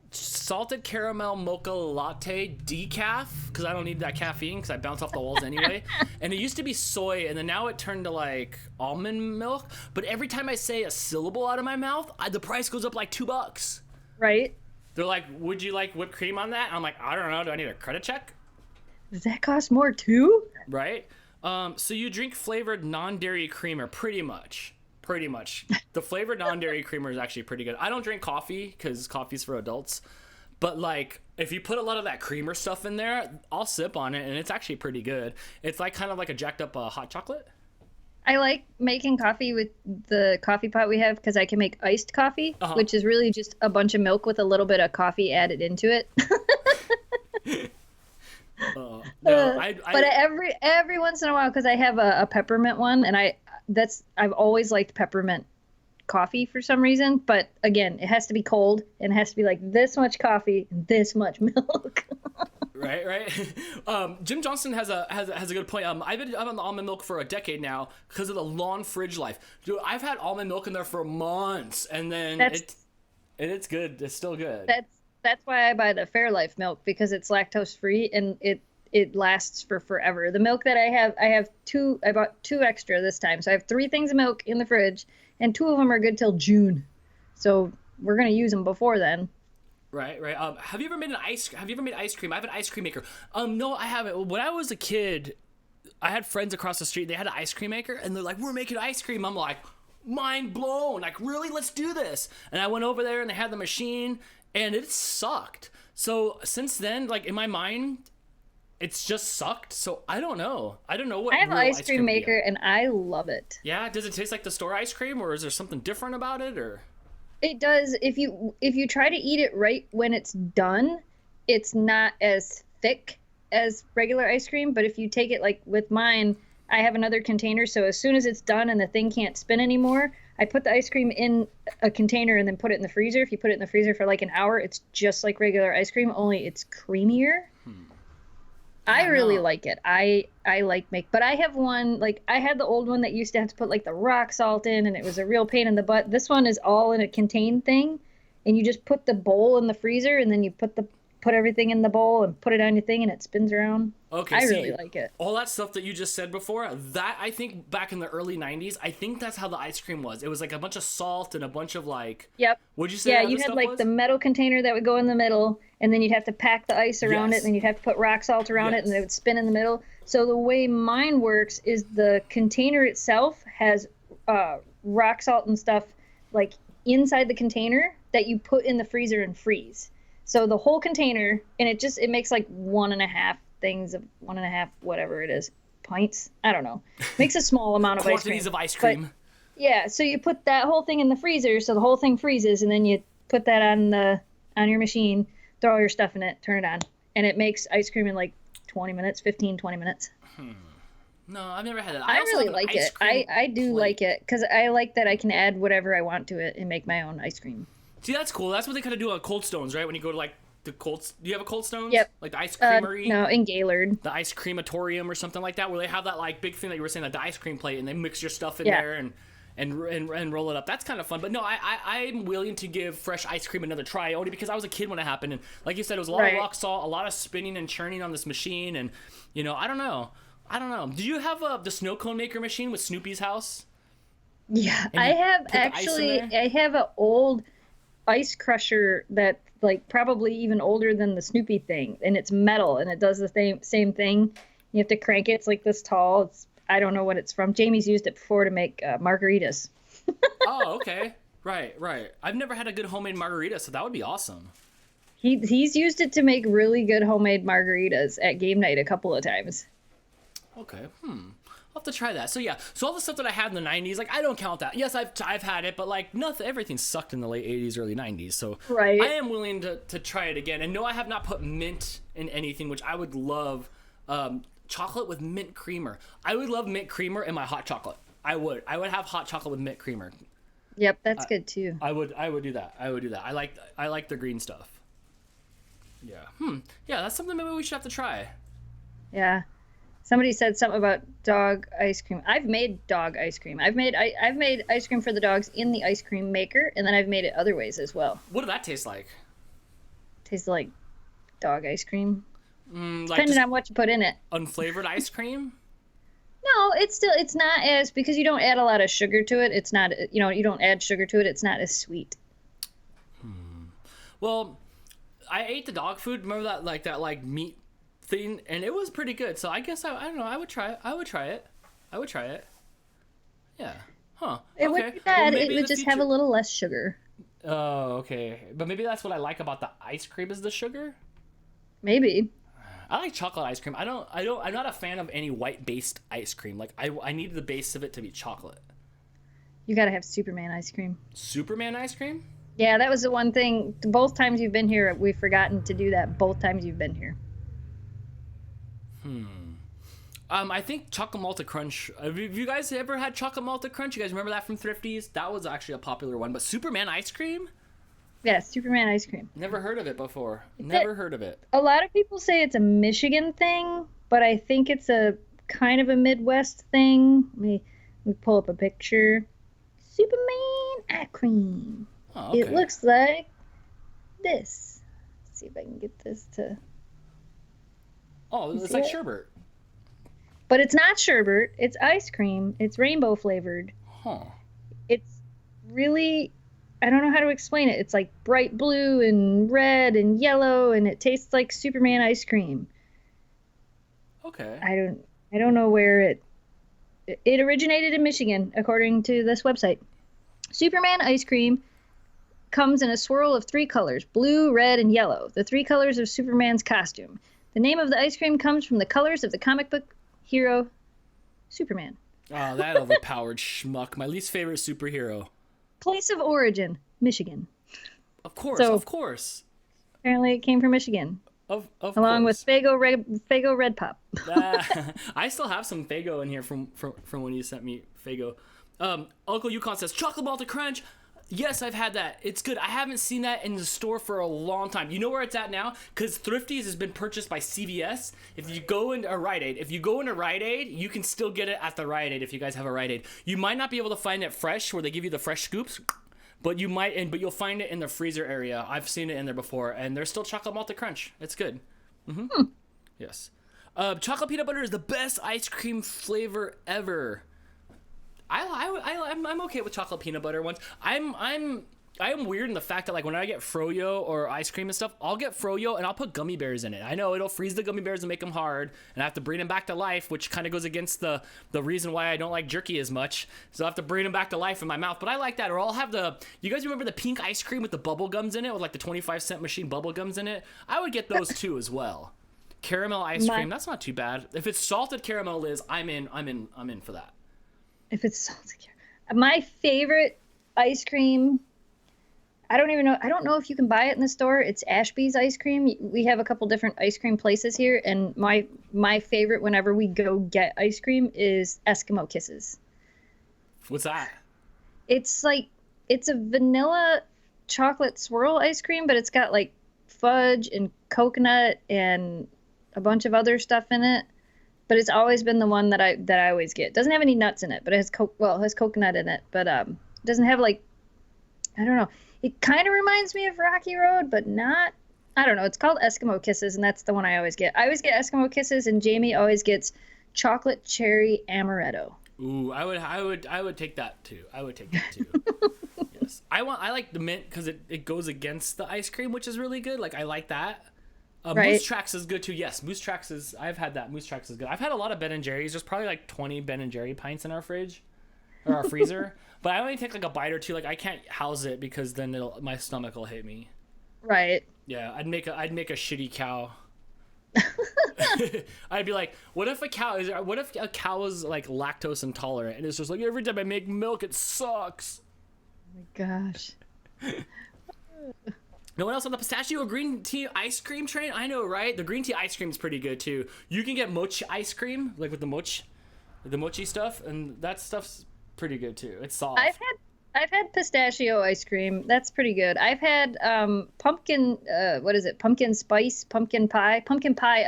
salted caramel mocha latte decaf, because I don't need that caffeine because I bounce off the walls anyway. And it used to be soy, and then now it turned to like almond milk. But every time I say a syllable out of my mouth, the price goes up like $2. Right. They're like, would you like whipped cream on that? I'm like, I don't know. Do I need a credit check? Does that cost more too? Right. So you drink flavored non-dairy creamer, pretty much. The flavored non-dairy creamer is actually pretty good. I don't drink coffee because coffee's for adults. But like, if you put a lot of that creamer stuff in there, I'll sip on it, and it's actually pretty good. It's like kind of like a jacked up hot chocolate. I like making coffee with the coffee pot we have because I can make iced coffee, which is really just a bunch of milk with a little bit of coffee added into it. But every once in a while, because I have a peppermint one, and I've always liked peppermint coffee for some reason. But again, it has to be cold and it has to be like this much coffee and this much milk. Right. Jim Johnson has a good point. I've been on the almond milk for a decade now because of the long fridge life. Dude, I've had almond milk in there for months, and then it's good. It's still good. That's why I buy the Fairlife milk, because it's lactose free and it lasts for forever. The milk that I bought 2 extra this time, so I have 3 things of milk in the fridge, and 2 of them are good till June. So we're gonna use them before then. Right. Have you ever made ice cream? I have an ice cream maker. No, I haven't. When I was a kid, I had friends across the street. They had an ice cream maker, and they're like, "We're making ice cream." I'm like, mind blown. Like, really? Let's do this. And I went over there, and they had the machine, and it sucked. So since then, like in my mind, it's just sucked. So I don't know. I don't know what. I have an ice cream maker, and I love it. Yeah. Does it taste like the store ice cream, or is there something different about it, or? It does. If you try to eat it right when it's done, it's not as thick as regular ice cream. But if you take it like with mine, I have another container. So as soon as it's done and the thing can't spin anymore, I put the ice cream in a container and then put it in the freezer. If you put it in the freezer for like an hour, it's just like regular ice cream, only it's creamier. I really like it. I but I have one, like I had the old one that used to have to put like the rock salt in, and it was a real pain in the butt. This one is all in a contained thing, and you just put the bowl in the freezer, and then you put everything in the bowl and put it on your thing, and it spins around. Okay, I really like it. All that stuff that you just said before, that I think back in the early 90s, I think that's how the ice cream was. It was like a bunch of salt and a bunch of like... Yep. What'd you say? Yeah, you had like the metal container that would go in the middle, and then you'd have to pack the ice around it, and then you'd have to put rock salt around it, and it would spin in the middle. So the way mine works is the container itself has rock salt and stuff like inside the container that you put in the freezer and freeze. So the whole container, and it makes like 1.5 things of 1.5, whatever it is, pints. I don't know. Makes a small amount of ice cream. Quantities of ice cream. But, yeah, so you put that whole thing in the freezer, so the whole thing freezes, and then you put that on your machine, throw all your stuff in it, turn it on, and it makes ice cream in like 20 minutes. No, I've never had that. I really like it. I do like it because I like that I can add whatever I want to it and make my own ice cream. See, that's cool. That's what they kind of do on Cold Stones, right? When you go to like the Cold... Do you have a Cold Stones? Yep. Like the ice creamery? No, in Gaylord. The ice crematorium or something like that, where they have that like big thing that you were saying, like the ice cream plate, and they mix your stuff in there and roll it up. That's kind of fun. But no, I'm willing to give fresh ice cream another try, only because I was a kid when it happened. And like you said, it was a lot of rock salt, a lot of spinning and churning on this machine. And, you know, I don't know. Do you have the snow cone maker machine with Snoopy's house? Yeah, I have actually. I have an old ice crusher that like probably even older than the Snoopy thing, and it's metal and it does the same thing. You have to crank it. It's like this tall. I don't know what it's from. Jamie's used it before to make margaritas. Oh, okay. Right. I've never had a good homemade margarita, so that would be awesome. He's used it to make really good homemade margaritas at game night a couple of times. Okay. I'll have to try that. So yeah, all the stuff that I had in the 90s, like I don't count that. Yes, I've had it, but like everything sucked in the late 80s, early 90s. So right. I am willing to try it again. And no, I have not put mint in anything, which I would love. Chocolate with mint creamer. I would love mint creamer in my hot chocolate. I would have hot chocolate with mint creamer. Yep, that's good too. I would do that. I like the green stuff. Yeah. Yeah, that's something maybe we should have to try. Yeah. Somebody said something about dog ice cream. I've made dog ice cream. I've made ice cream for the dogs in the ice cream maker, and then I've made it other ways as well. What did that taste like? Tastes like dog ice cream. Like depending on what you put in it. Unflavored ice cream? No, it's not as, because you don't add a lot of sugar to it. It's not, you don't add sugar to it. It's not as sweet. Well, I ate the dog food. Remember that meat thing, and it was pretty good. So I guess I don't know. I would try it. Yeah. Huh. It would be bad. It would just have a little less sugar. Oh, okay. But maybe that's what I like about the ice cream is the sugar. Maybe. I like chocolate ice cream. I'm not a fan of any white based ice cream. Like I need the base of it to be chocolate. You gotta have Superman ice cream. Superman ice cream? Yeah, that was the one thing. Both times you've been here, we've forgotten to do that. Both times you've been here. I think chocolate malted crunch. Have you guys ever had chocolate malted crunch? You guys remember that from Thrifties? That was actually a popular one. But Superman ice cream? Yeah, Superman ice cream. Never heard of it before. Never heard of it. A lot of people say it's a Michigan thing, but I think it's a kind of a Midwest thing. Let me pull up a picture. Superman ice cream. Oh, okay. It looks like this. Let's see if I can get this to... Oh, it's like sherbet. But it's not sherbet. It's ice cream. It's rainbow flavored. Huh. It's really... I don't know how to explain it. It's like bright blue and red and yellow, and it tastes like Superman ice cream. Okay. I don't know where it originated in Michigan, according to this website. Superman ice cream comes in a swirl of 3 colors, blue, red, and yellow, the 3 colors of Superman's costume. The name of the ice cream comes from the colors of the comic book hero Superman. Oh, that overpowered schmuck. My least favorite superhero. Place of origin, Michigan. Of course, so, of course. Apparently it came from Michigan. Of along course. with Faygo Red Pop. I still have some Faygo in here from when you sent me Faygo. Uncle Yukon says, chocolate malted crunch. Yes, I've had that. It's good. I haven't seen that in the store for a long time. You know where it's at now? Because Thrifties has been purchased by CVS. If you go into a Rite Aid, you can still get it at the Rite Aid if you guys have a Rite Aid. You might not be able to find it fresh where they give you the fresh scoops, but but you'll find it in the freezer area. I've seen it in there before, and there's still chocolate malted crunch. It's good. Yes. Chocolate peanut butter is the best ice cream flavor ever. I'm okay with chocolate peanut butter ones. I'm weird in the fact that like when I get froyo or ice cream and stuff, I'll get froyo and I'll put gummy bears in it. I know it'll freeze the gummy bears and make them hard, and I have to bring them back to life, which kind of goes against the reason why I don't like jerky as much. So I have to bring them back to life in my mouth. But I like that. Or I'll have you guys remember the pink ice cream with the bubble gums in it, with like the 25-cent machine bubble gums in it? I would get those too as well. Caramel ice cream, that's not too bad. If it's salted caramel, Liz, I'm in for that. If it's salted caramel. My favorite ice cream, I don't know if you can buy it in the store. It's Ashby's ice cream. We have a couple different ice cream places here, and my favorite whenever we go get ice cream is Eskimo Kisses. What's that? It's a vanilla chocolate swirl ice cream, but it's got like fudge and coconut and a bunch of other stuff in it. But it's always been the one that I always get. It doesn't have any nuts in it, but it has coconut in it. But it doesn't have I don't know. It kind of reminds me of Rocky Road, but not. I don't know. It's called Eskimo Kisses, and that's the one I always get. I always get Eskimo Kisses, and Jamie always gets chocolate cherry amaretto. Ooh, I would take that too. Yes. I like the mint because it goes against the ice cream, which is really good. Like I like that. Right. Moose Tracks is good too. Yes, Moose Tracks is. I've had that. Moose Tracks is good. I've had a lot of Ben and Jerry's. There's probably like 20 Ben and Jerry pints in our fridge, or our freezer. But I only take like a bite or two. Like I can't house it because then my stomach will hit me. Right. Yeah, I'd make a shitty cow. I'd be like, what if a cow is like lactose intolerant and it's just like every time I make milk it sucks. Oh my gosh. No one else on the pistachio green tea ice cream train? I know, right? The green tea ice cream is pretty good too. You can get mochi ice cream, like with the mochi stuff, and that stuff's pretty good too. It's soft. I've had pistachio ice cream. That's pretty good. I've had pumpkin pumpkin spice, pumpkin pie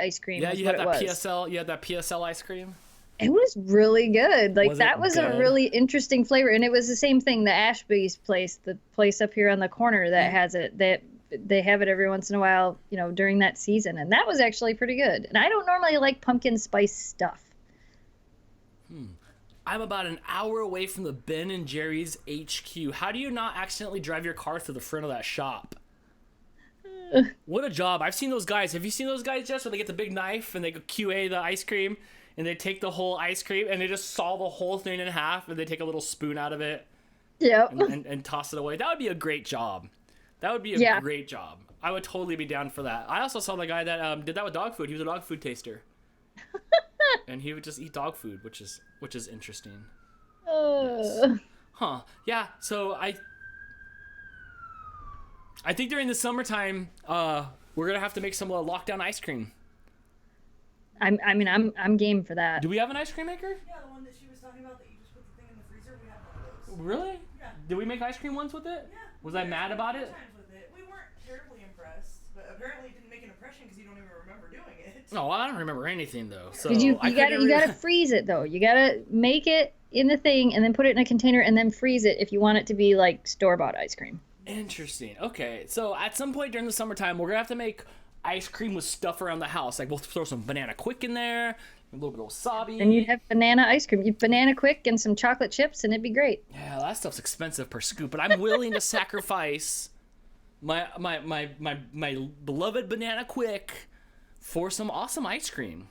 ice cream. Yeah, you had that PSL. You had that PSL ice cream. It was really good. Like that was good? A really interesting flavor, and it was the same thing. The Ashby's place, the place up here on the corner that has it, that they have it every once in a while, during that season, and that was actually pretty good. And I don't normally like pumpkin spice stuff. I'm about an hour away from the Ben and Jerry's HQ. How do you not accidentally drive your car through the front of that shop? What a job. I've seen those guys. Have you seen those guys, Jess, where they get the big knife and they go QA the ice cream and they take the whole ice cream and they just saw the whole thing in half and they take a little spoon out of it and toss it away? That would be a great job. That would be a great job. I would totally be down for that. I also saw the guy that did that with dog food. He was a dog food taster. And he would just eat dog food, which is interesting. Yes. Huh. Yeah, so I think during the summertime, we're gonna have to make some lockdown ice cream. I'm game for that. Do we have an ice cream maker? Yeah, the one that she was talking about that you just put the thing in the freezer. We have one of those. Really? Yeah. Did we make ice cream once with it? Yeah. Was I mad about it? With it? We weren't terribly impressed, but apparently it didn't make an impression because you don't even remember doing it. No, I don't remember anything though. So you gotta freeze it though. You gotta make it in the thing and then put it in a container and then freeze it if you want it to be like store-bought ice cream. Interesting. Okay, so at some point during the summertime, we're gonna have to make ice cream with stuff around the house. Like we'll throw some banana quick in there, a little bit of wasabi. And you'd have banana ice cream. You'd banana quick and some chocolate chips, and it'd be great. Yeah, that stuff's expensive per scoop, but I'm willing to sacrifice my beloved banana quick for some awesome ice cream.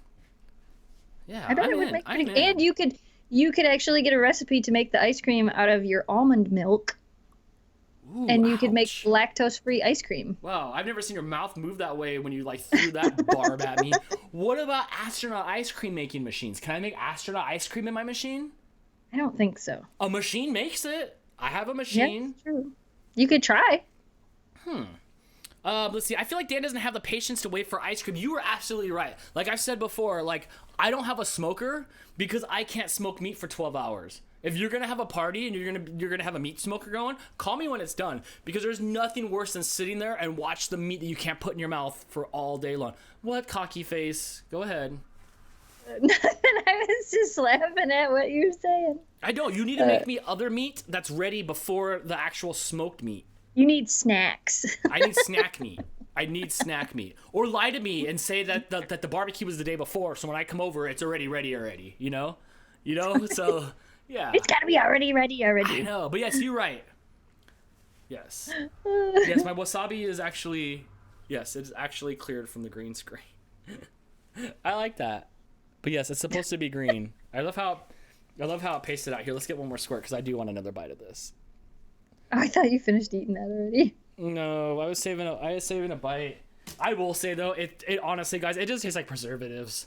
Yeah, I bet it would make it. And you could actually get a recipe to make the ice cream out of your almond milk. Ooh, and you could make lactose-free ice cream. Wow, I've never seen your mouth move that way when you threw that barb at me. What about Astronaut ice cream making machines? Can I make Astronaut ice cream in my machine? I don't think so. A machine makes it. I have a machine. Yeah, that's true. You could try. Let's see. I feel like Dan doesn't have the patience to wait for ice cream. You were absolutely right. Like I've said before, I don't have a smoker because I can't smoke meat for 12 hours. If you're gonna have a party and you're gonna have a meat smoker going, call me when it's done, because there's nothing worse than sitting there and watch the meat that you can't put in your mouth for all day long. What, cocky face? Go ahead. Nothing. I was just laughing at what you were saying. I don't. You need to make me other meat that's ready before the actual smoked meat. You need snacks. I need snack meat. I need snack meat. Or lie to me and say that the barbecue was the day before, so when I come over, it's already ready already. You know? So, yeah. It's got to be already ready already. I know, but yes, you're right. Yes. Yes, my wasabi is actually... Yes, it is actually cleared from the green screen. I like that. But yes, it's supposed to be green. I love how it pasted out. Here, let's get one more squirt, because I do want another bite of this. Oh, I thought you finished eating that already. No, I was saving a bite. I will say though, it honestly, guys, it just tastes like preservatives.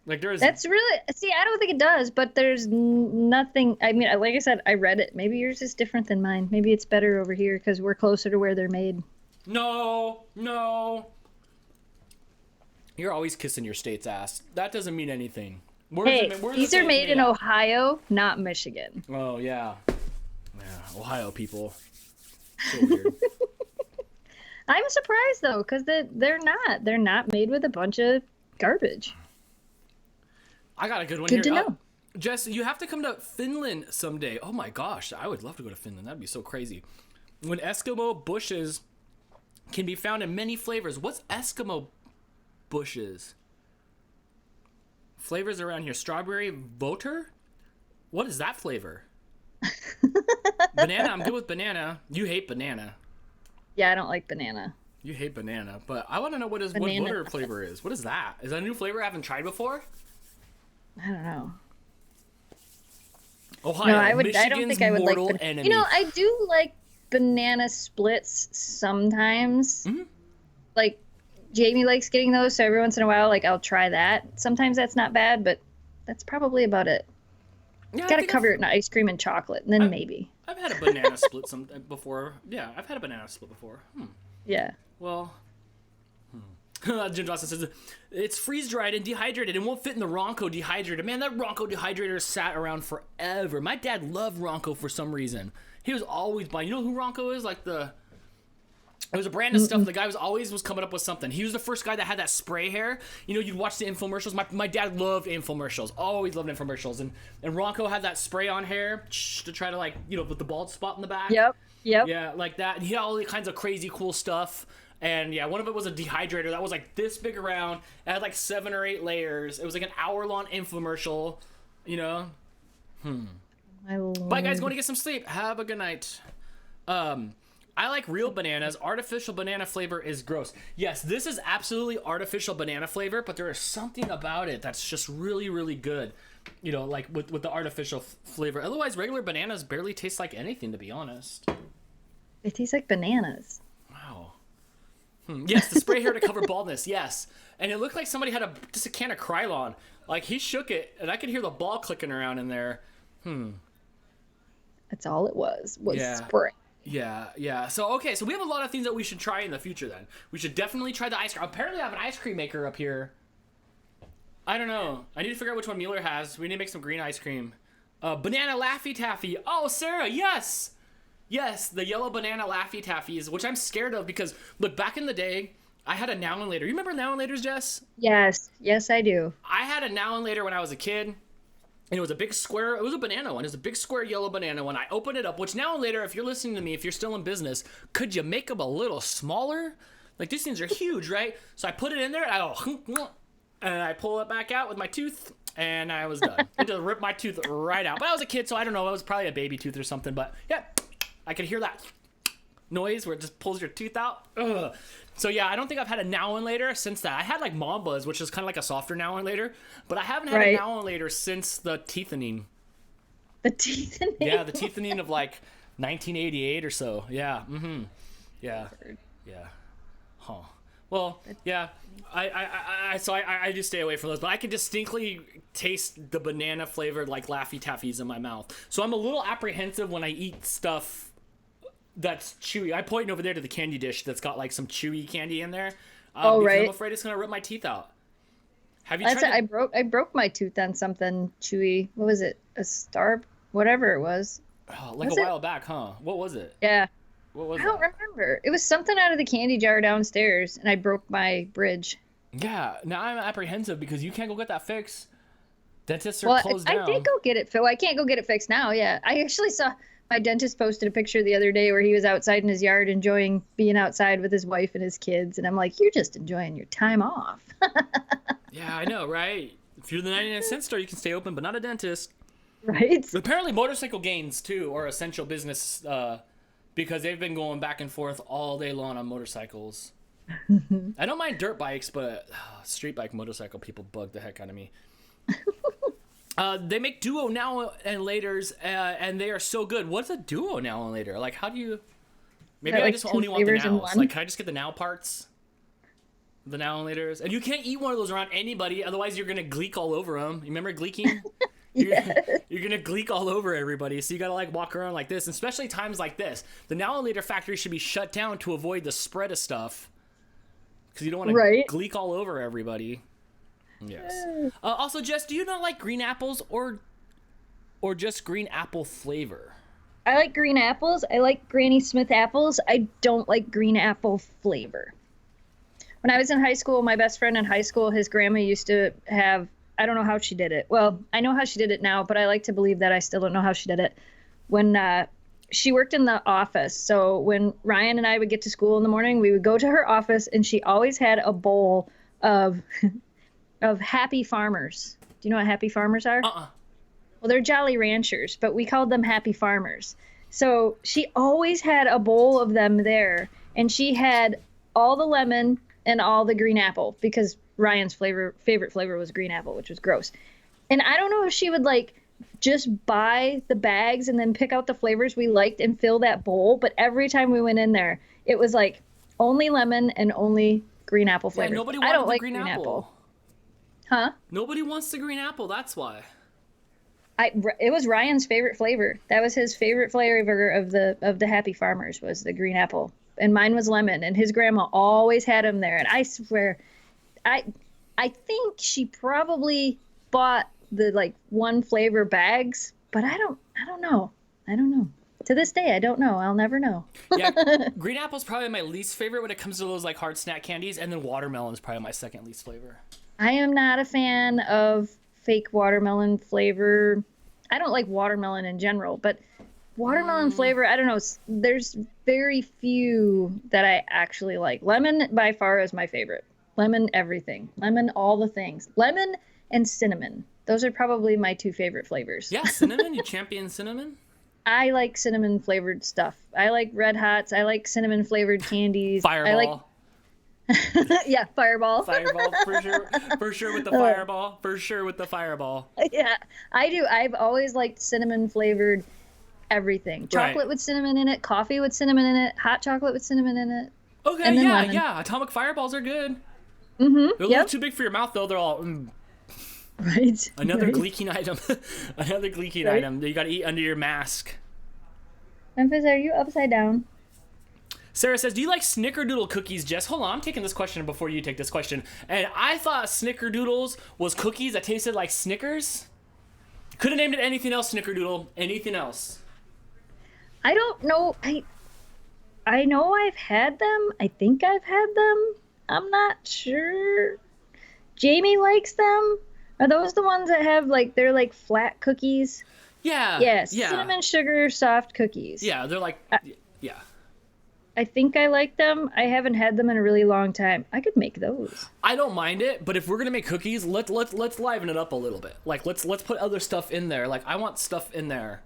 Like That's really, see, I don't think it does, but there's nothing. I mean, like I said, I read it. Maybe yours is different than mine. Maybe it's better over here because we're closer to where they're made. No. You're always kissing your state's ass. That doesn't mean anything. These are made in Ohio, not Michigan. Oh yeah. Yeah, Ohio people. So weird. I'm surprised though, because they're not made with a bunch of garbage. I got a good one here. Good to know. Jess, you have to come to Finland someday. Oh my gosh, I would love to go to Finland. That'd be so crazy. When Eskimo bushes can be found in many flavors. What's Eskimo bushes? Flavors around here. Strawberry Voter? What is that flavor? Banana, I'm good with banana. You hate banana. Yeah, I don't like banana. You hate banana, but I want to know what butter flavor is. What is that? Is that a new flavor I haven't tried before? I don't know. Ohio, No, I don't Michigan's think I would like mortal banana. enemy. You know, I do like banana splits sometimes. Mm-hmm. Like Jamie likes getting those, so every once in a while, like I'll try that. Sometimes that's not bad, but that's probably about it. Yeah, Got to cover it in ice cream and chocolate, and then maybe. I've had a banana split before. Yeah, I've had a banana split before. Yeah. Well, Jim Johnson says it's freeze dried and dehydrated and won't fit in the Ronco dehydrator. Man, that Ronco dehydrator sat around forever. My dad loved Ronco for some reason. He was always buying. You know who Ronco is? It was a brand of stuff. The guy was coming up with something. He was the first guy that had that spray hair. You know, you'd watch the infomercials. My dad loved infomercials. Always loved infomercials. And Ronco had that spray on hair to try to with the bald spot in the back. Yep. Yeah, like that. And he had all kinds of crazy cool stuff. And yeah, one of it was a dehydrator that was like this big around. It had like 7 or 8 layers. It was like an hour-long infomercial, you know? Bye, guys. Going to get some sleep. Have a good night. I like real bananas. Artificial banana flavor is gross. Yes, this is absolutely artificial banana flavor, but there is something about it that's just really, really good. You know, like with the artificial flavor. Otherwise, regular bananas barely taste like anything, to be honest. They taste like bananas. Wow. Yes, the spray hair to cover baldness. Yes, and it looked like somebody had just a can of Krylon. Like he shook it, and I could hear the ball clicking around in there. That's all it was Yeah. spray. Yeah. So we have a lot of things that we should try in the future then. We should definitely try the ice cream. Apparently I have an ice cream maker up here. I don't know. I need to figure out which one Mueller has. We need to make some green ice cream. Banana Laffy Taffy. Oh, Sarah, yes! Yes, the yellow banana Laffy Taffies, which I'm scared of because, look, back in the day, I had a Now and Later. You remember Now and Laters, Jess? Yes, I do. I had a Now and Later when I was a kid. And it was a big square, it was a banana one. It was a big square yellow banana one. I opened it up, which Now and Later, if you're listening to me, if you're still in business, could you make them a little smaller? Like, these things are huge, right? So I put it in there, and I go, and I pull it back out with my tooth, and I was done. It just ripped my tooth right out. But I was a kid, so I don't know. It was probably a baby tooth or something. But, yeah, I could hear that noise where it just pulls your tooth out. Ugh. So yeah, I don't think I've had a Now and Later since that. I had like Mambas, which is kind of like a softer Now and Later, but I haven't had a Now and Later since the teethaning. The teethaning? Yeah, the teethaning of like 1988 or so. Yeah. Yeah. Huh. Well, yeah. I do stay away from those, but I can distinctly taste the banana flavored like Laffy Taffies in my mouth. So I'm a little apprehensive when I eat stuff that's chewy. I'm pointing over there to the candy dish that's got like some chewy candy in there. Because I'm afraid it's gonna rip my teeth out. Have you tried? I broke my tooth on something chewy. What was it? A star? Whatever it was. Oh, like a while back, huh? What was it? Yeah. What was it? I don't remember. It was something out of the candy jar downstairs, and I broke my bridge. Yeah. Now I'm apprehensive because you can't go get that fixed. Dentists are closed down. I did go get it, Phil. I can't go get it fixed now. Yeah, I actually saw. My dentist posted a picture the other day where he was outside in his yard enjoying being outside with his wife and his kids. And I'm like, you're just enjoying your time off. Yeah, I know, right? If you're the 99-cent store, you can stay open, but not a dentist. Right? Apparently motorcycle gains, too, are essential business because they've been going back and forth all day long on motorcycles. I don't mind dirt bikes, but street bike motorcycle people bug the heck out of me. They make Duo Now and Laters, and they are so good. What's a Duo Now and Later? Like, how do you... Maybe I just only want the Nows. Like, can I just get the Now parts? The Now and Laters? And you can't eat one of those around anybody, otherwise you're going to gleek all over them. You remember gleeking? Yes. You're going to gleek all over everybody, so you got to, like, walk around like this, and especially times like this. The Now and Later factory should be shut down to avoid the spread of stuff, because you don't want to gleek all over everybody. Yes. Also, Jess, do you not like green apples or just green apple flavor? I like green apples. I like Granny Smith apples. I don't like green apple flavor. When I was in high school, my best friend in high school, his grandma used to have, I don't know how she did it. Well, I know how she did it now, but I like to believe that I still don't know how she did it. When she worked in the office. So when Ryan and I would get to school in the morning, we would go to her office, and she always had a bowl of Happy Farmers. Do you know what Happy Farmers are? Uh-uh. Well, they're Jolly Ranchers, but we called them Happy Farmers. So she always had a bowl of them there, and she had all the lemon and all the green apple because Ryan's favorite flavor was green apple, which was gross. And I don't know if she would like just buy the bags and then pick out the flavors we liked and fill that bowl, but every time we went in there, it was like only lemon and only green apple flavor. Yeah, nobody I wanted don't the like green apple. Huh? Nobody wants the green apple. That's why. It was Ryan's favorite flavor. That was his favorite flavor of the Happy Farmers was the green apple, and mine was lemon. And his grandma always had him there. And I swear, I think she probably bought the like one flavor bags, but I don't know. To this day, I don't know. I'll never know. Yeah, green apple's probably my least favorite when it comes to those like hard snack candies, and then watermelon's probably my second least flavor. I am not a fan of fake watermelon flavor. I don't like watermelon in general, but watermelon flavor, I don't know. There's very few that I actually like. Lemon by far is my favorite. Lemon everything. Lemon all the things. Lemon and cinnamon. Those are probably my two favorite flavors. Yeah, cinnamon? You champion cinnamon? I like cinnamon flavored stuff. I like Red Hots. I like cinnamon flavored candies. Fireball. I like yeah, Fireball. Fireball, for sure. For sure with the Fireball. For sure with the Fireball. Yeah, I do. I've always liked cinnamon flavored everything. Chocolate Right. with cinnamon in it, coffee with cinnamon in it, hot chocolate with cinnamon in it. Okay, And then yeah, lemon. yeah. Atomic Fireballs are good. Mm-hmm. They're a little Yep. too big for your mouth, though. They're all... Right. Another right. gleeking item. Another gleeking Right. item that you gotta eat under your mask. Memphis, are you upside down? Sarah says, do you like snickerdoodle cookies, Jess? Hold on, I'm taking this question before you take this question. And I thought snickerdoodles was cookies that tasted like Snickers. Could have named it anything else, snickerdoodle. Anything else. I don't know. I know I've had them. I think I've had them. I'm not sure. Jamie likes them. Are those the ones that have like they're like flat cookies? Yeah. Yes. Yeah. Cinnamon sugar soft cookies. Yeah, they're like, yeah. I think I like them. I haven't had them in a really long time. I could make those. I don't mind it, but if we're gonna make cookies, let's liven it up a little bit. Like let's put other stuff in there. Like I want stuff in there.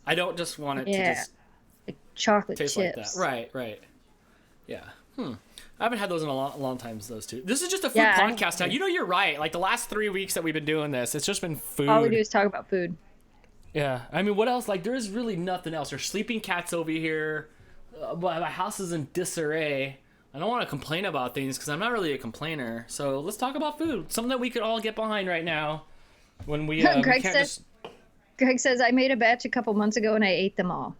I don't just want it to just Like chocolate taste chips. like that. Right. Yeah. I haven't had those in a long time, those two. This is just a food Yeah, podcast now. You know, you're right. Like the last 3 weeks that we've been doing this, it's just been food. All we do is talk about food. Yeah. I mean, what else? Like there is really nothing else. There's sleeping cats over here. My house is in disarray. I don't want to complain about things because I'm not really a complainer. So let's talk about food. Something that we could all get behind right now. When we, we Greg can't says, Greg says, I made a batch a couple months ago and I ate them all.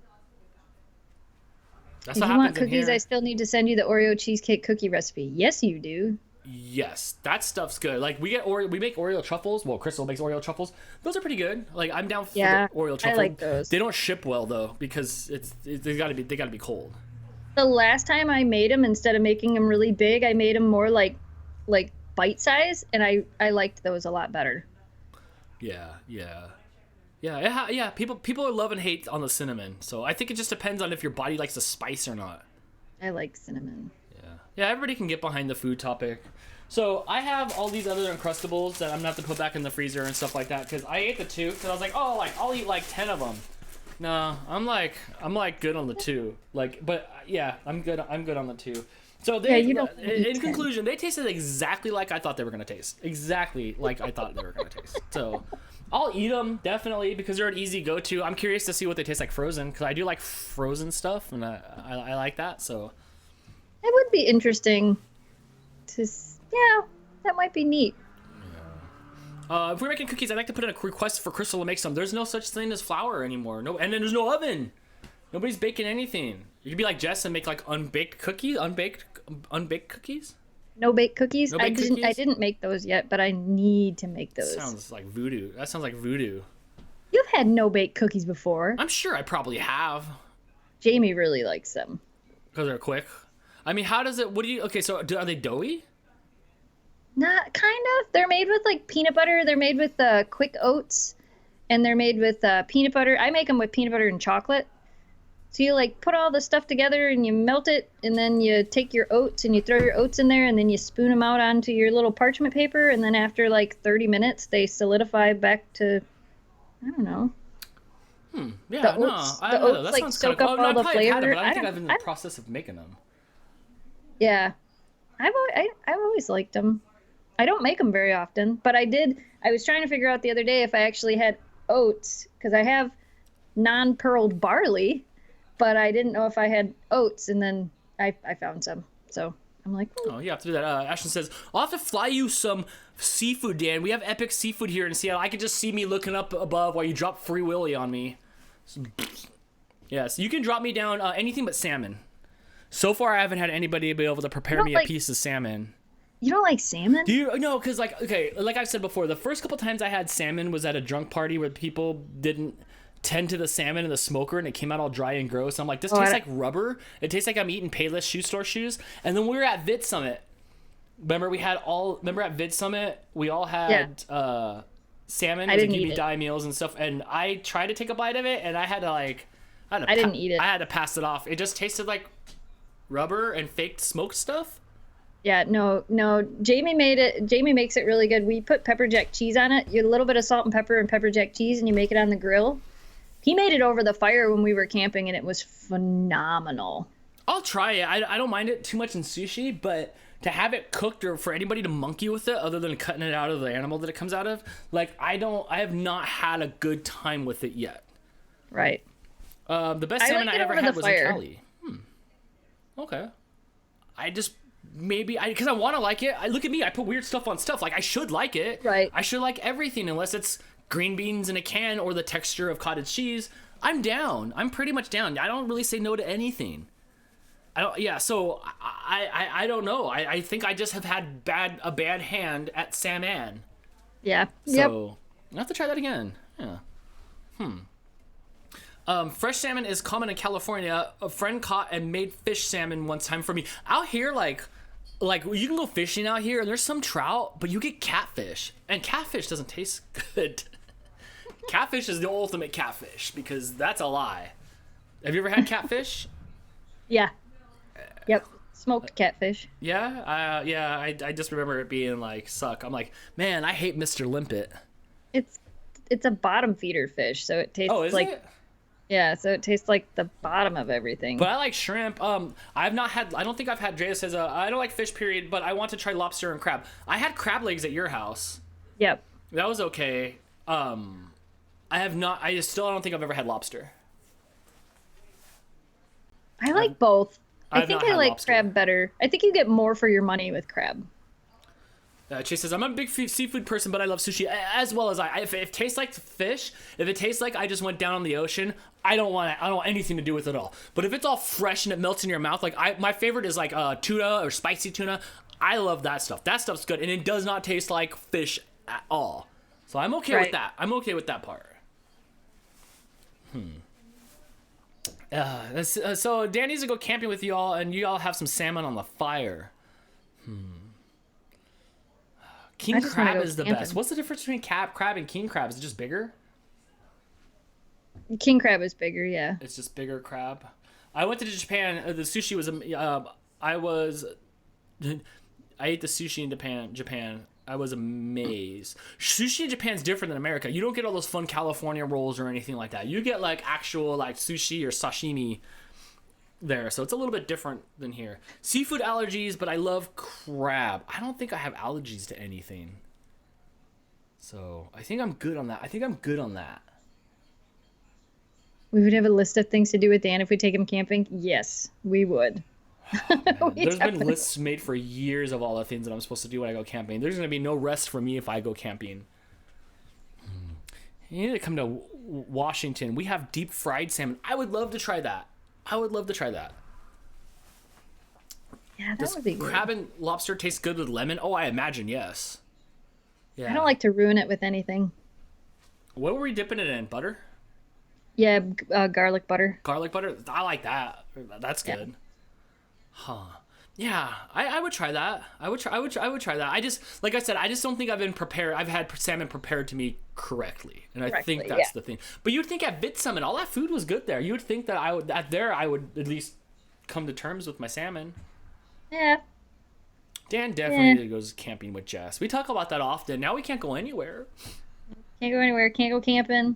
That's If what you want happens in cookies, here. I still need to send you the Oreo cheesecake cookie recipe. Yes, you do. Yes, that stuff's good. Like we make Oreo truffles. Well, Crystal makes Oreo truffles. Those are pretty good. Like I'm down for Yeah, the Oreo I truffle. like those. They don't ship well though because they gotta be cold. The last time I made them, instead of making them really big, I made them more like bite size, and I liked those a lot better. Yeah. People are love and hate on the cinnamon. So I think it just depends on if your body likes the spice or not. I like cinnamon. Yeah, everybody can get behind the food topic. So I have all these other Uncrustables that I'm gonna have to put back in the freezer and stuff like that because I ate the 2 because I was like, oh, like I'll eat like 10 of them. No, I'm like good on the 2. Like, but yeah, I'm good on the 2. So they, you don't eat in 10. conclusion, they tasted exactly like I thought they were gonna taste. Exactly like I thought they were gonna taste. So I'll eat them definitely because they're an easy go-to. I'm curious to see what they taste like frozen because I do like frozen stuff and I like that. So It would be interesting to, that might be neat. if we're making cookies, I'd like to put in a request for Crystal to make some. There's no such thing as flour anymore. No, and then there's no oven. Nobody's baking anything. You could be like Jess and make like unbaked cookies. No bake cookies. No bake I cookies? didn't make those yet, but I need to make those. Sounds like voodoo. That sounds like voodoo. You've had no bake cookies before. I'm sure I probably have Jamie really likes them. because they're quick. I mean, how does it? What do you? Okay, so are they doughy? Not kind of. They're made with like peanut butter. They're made with quick oats, and they're made with peanut butter. I make them with peanut butter and chocolate. So you like put all the stuff together and you melt it, and then you take your oats and you throw your oats in there, and then you spoon them out onto your little parchment paper, and then after like 30 minutes, they solidify back to, I don't know, Yeah, The no, oats, I the don't know. oats That like sounds kind soak of up cool. all I the probably had it, flavor. but I don't think I've been in the process of making them. Yeah, I've always liked them. I don't make them very often, but I did. I was trying to figure out the other day if I actually had oats because I have non-pearled barley, but I didn't know if I had oats, and then I found some. So I'm like, Oh, you have to do that. Ashton says, I'll have to fly you some seafood, Dan. We have epic seafood here in Seattle. I could just see me looking up above while you drop Free Willy on me. Yes, you can drop me down anything but salmon. So far, I haven't had anybody be able to prepare me a piece of salmon. You don't like salmon? Do you? No, because like, okay, like I've said before, the first couple times I had salmon was at a drunk party where people didn't tend to the salmon in the smoker and it came out all dry and gross. I'm like, this tastes like rubber. It tastes like I'm eating Payless shoe store shoes. And then we were at Vid Summit. Remember at Vid Summit, we all had salmon. I didn't give eat me it. die meals and stuff. And I tried to take a bite of it and I had to I didn't eat it. I had to pass it off. It just tasted like rubber and fake smoked stuff. Yeah, no. Jamie made it. Jamie makes it really good. We put pepper jack cheese on it. You a little bit of salt and pepper and pepper jack cheese, and you make it on the grill. He made it over the fire when we were camping, and it was phenomenal. I'll try it. I don't mind it too much in sushi, but to have it cooked or for anybody to monkey with it, other than cutting it out of the animal that it comes out of, like I have not had a good time with it yet. Right. The best salmon I ever had was in Cali. Okay. Because I want to like it. Look at me. I put weird stuff on stuff. Like, I should like it. Right. I should like everything unless it's green beans in a can or the texture of cottage cheese. I'm down. I'm pretty much down. I don't really say no to anything. So I don't know. I think I just have had a bad hand at salmon. Yeah. So I have to try that again. Yeah. Fresh salmon is common in California. A friend caught and made fish salmon one time for me. Out here, like you can go fishing out here and there's some trout, but you get catfish. And catfish doesn't taste good. Catfish is the ultimate catfish because that's a lie. Have you ever had catfish? Yeah. Yep. Smoked catfish. Yeah? I just remember it being like, suck. I'm like, man, I hate Mr. Limpet. It's a bottom feeder fish, so it tastes like... it? Yeah, so it tastes like the bottom of everything. But I like shrimp. I don't think I've had, Jess says, I don't like fish, period, but I want to try lobster and crab. I had crab legs at your house. Yep. That was okay. I still don't think I've ever had lobster. I like both. I think I like lobster. crab better. I think you get more for your money with crab. Chase says, I'm a big seafood person, but I love sushi as well as if it tastes like fish, if it tastes like I just went down on the ocean, I don't want anything to do with it at all. But if it's all fresh and it melts in your mouth, like my favorite is like tuna or spicy tuna. I love that stuff. That stuff's good. And it does not taste like fish at all. So I'm okay with that. I'm okay with that part. So Dan needs to go camping with you all, and you all have some salmon on the fire. King crab is the best. What's the difference between crab and king crab? Is it just bigger? King crab is bigger, yeah. It's just bigger crab. I went to Japan. The sushi was I ate the sushi in Japan. I was amazed. Sushi in Japan is different than America. You don't get all those fun California rolls or anything like that. You get like actual like sushi or sashimi there, so it's a little bit different than here. Seafood allergies, but I love crab. I don't think I have allergies to anything, so I think I'm good on that. We would have a list of things to do with Dan if we take him camping. Yes, we would. There's been lists made for years of all the things that I'm supposed to do when I go camping. There's going to be no rest for me if I go camping. You need to come to Washington. We have deep fried salmon. I would love to try that. Yeah, that would be good. Crab and lobster taste good with lemon? Oh, I imagine, yes. Yeah. I don't like to ruin it with anything. What were we dipping it in? Butter? Yeah, garlic butter. Garlic butter? I like that. That's good. Yeah. Huh. Yeah, I would try that. I would try that. I just, like I said, I just don't think I've been prepared. I've had salmon prepared to me correctly, and I think that's the thing. But you'd think at Vid Summit, all that food was good there. You would think that I would at least come to terms with my salmon. Yeah. Dan definitely goes camping with Jess. We talk about that often. Now we can't go anywhere. Can't go anywhere. Can't go camping.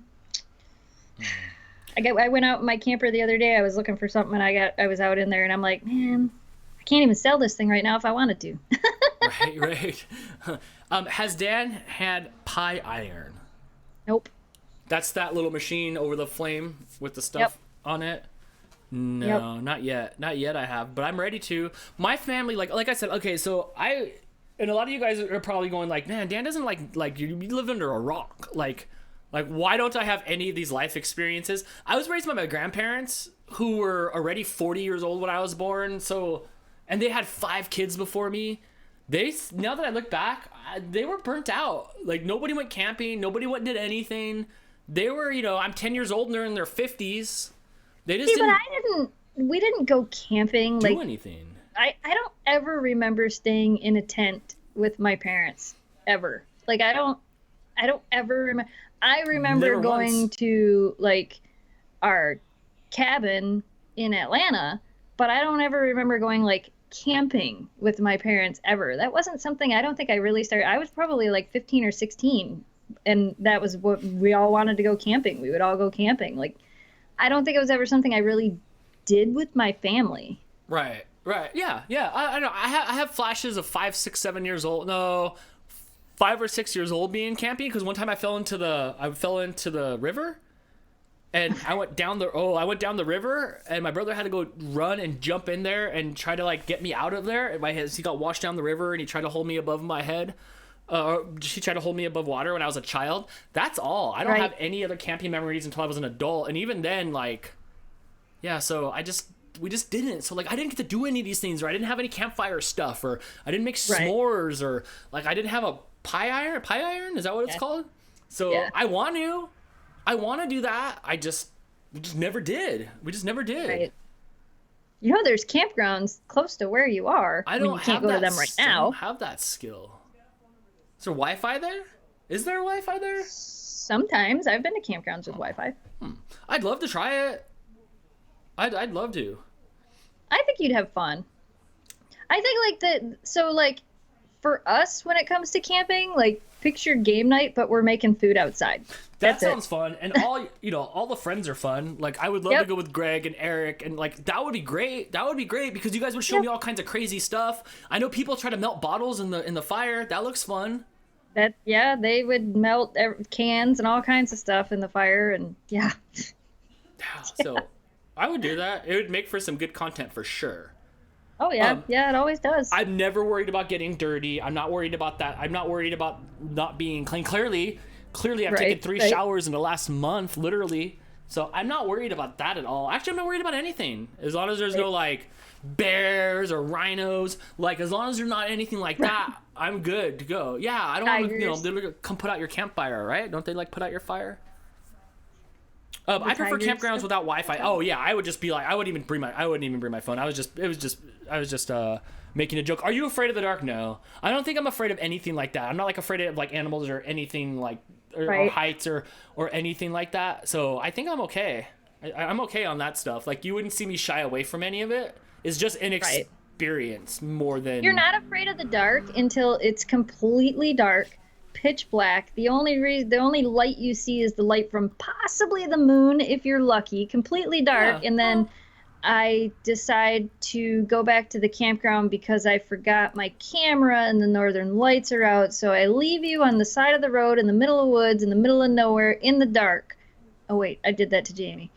I went out in my camper the other day. I was looking for something, and I was out in there, and I'm like, man, I can't even sell this thing right now if I wanted to. Right. Has Dan had pie iron? Nope. That's that little machine over the flame with the stuff on it. No, not yet. Not yet. I have, but I'm ready to. My family, like I said, okay. So and a lot of you guys are probably going like, man, Dan doesn't like you live under a rock. Like why don't I have any of these life experiences? I was raised by my grandparents who were already 40 years old when I was born. So, and they had 5 kids before me. Now that I look back, they were burnt out. Like nobody went camping. Nobody went and did anything. They were, I'm 10 years old and they're in their 50s. They just we didn't go camping. Do anything. I don't ever remember staying in a tent with my parents ever. Like I don't ever remember. I remember Never going once. to like our cabin in Atlanta, but I don't ever remember going like camping with my parents ever. That wasn't something I don't think I really started. I was probably like 15 or 16, and that was what we all wanted to go camping. We would all go camping. Like I don't think it was ever something I really did with my family. Right. Yeah. I know. I have flashes of 5, 6, 7 years old. No, 5 or 6 years old being camping because one time I fell into the river, and I went down the river, and my brother had to go run and jump in there and try to like get me out of there. And he got washed down the river, and he tried to hold me above my head. She tried to hold me above water when I was a child. That's all. I don't have any other camping memories until I was an adult, and even then, like, yeah. So we just didn't. So like, I didn't get to do any of these things, or I didn't have any campfire stuff, or I didn't make s'mores, or like I didn't have a pie iron. Pie iron, is that what it's called? So I want to do that. We just never did. Right. There's campgrounds close to where you are. I don't you can't go to them right I now. don't have that skill. Is there Wi-Fi there? Is there Wi-Fi there? Sometimes I've been to campgrounds with Wi-Fi. I'd love to try it. I'd love to. I think you'd have fun. I think for us when it comes to camping, like picture game night, but we're making food outside. That sounds fun, and all the friends are fun. Like I would love to go with Greg and Eric, and like that would be great. That would be great because you guys would show me all kinds of crazy stuff. I know people try to melt bottles in the fire. That looks fun. They would melt cans and all kinds of stuff in the fire, and So I would do that. It would make for some good content for sure. Oh yeah, it always does. I'm never worried about getting dirty. I'm not worried about that. I'm not worried about not being clean. Clearly I've taken 3 showers in the last month, literally. So I'm not worried about that at all. Actually, I'm not worried about anything. As long as there's no like bears or rhinos, like as long as there's not anything like that, I'm good to go. Yeah, I don't want to, come put out your campfire, right? Don't they like put out your fire? I prefer campgrounds without Wi-Fi. Oh yeah, I would just be like, I wouldn't even bring my phone. I was just making a joke. Are you afraid of the dark? No, I don't think I'm afraid of anything like that. I'm not like afraid of like animals or anything like or heights or anything like that. So I think I'm okay. I'm okay on that stuff. Like you wouldn't see me shy away from any of it. It's just an experience more than. You're not afraid of the dark until it's completely dark. Pitch black. The only light you see is the light from possibly the moon if you're lucky, completely dark. And then I decide to go back to the campground because I forgot my camera and the northern lights are out. So I leave you on the side of the road in the middle of woods, in the middle of nowhere, in the dark. Oh wait, I did that to Jamie.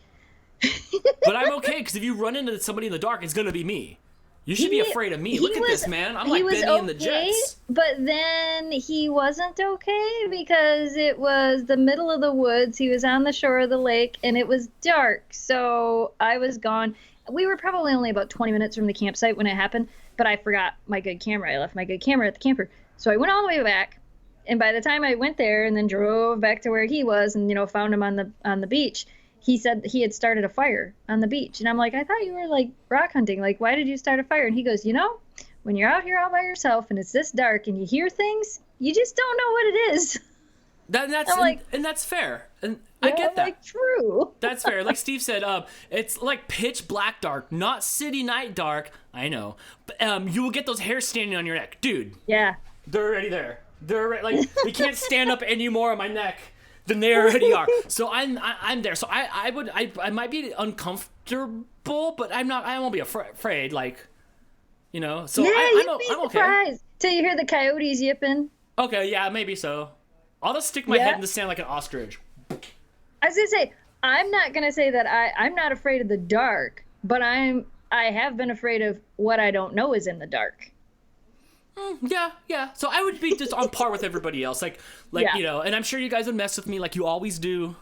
But I'm okay because if you run into somebody in the dark, it's gonna be me. You should be afraid of me. Look at this, man. I'm like Benny and the Jets. But then he wasn't okay because it was the middle of the woods. He was on the shore of the lake, and it was dark. So I was gone. We were probably only about 20 minutes from the campsite when it happened, but I forgot my good camera. I left my good camera at the camper. So I went all the way back, and by the time I went there and then drove back to where he was and, found him on the beach, he said he had started a fire on the beach. And I'm like, I thought you were like rock hunting. Like, why did you start a fire? And he goes, when you're out here all by yourself and it's this dark and you hear things, you just don't know what it is. And that's fair. And I get that. Like, true. That's fair. Like Steve said, it's like pitch black dark, not city night dark. I know. But, you will get those hairs standing on your neck. Dude. Yeah. They're already there. They're like, they can't stand up anymore on my neck. then they already are. So I'm there. So I might be uncomfortable, but I'm not. I won't be afraid. Like, you know. So Yeah, I'm you'd be okay. surprised till you hear the coyotes yipping. Okay, yeah, maybe so. I'll just stick my head in the sand like an ostrich. I was gonna say, I'm not gonna say that I'm not afraid of the dark, but I have been afraid of what I don't know is in the dark. Yeah. So I would be just on par with everybody else, like Yeah. you know. And I'm sure you guys would mess with me like you always do.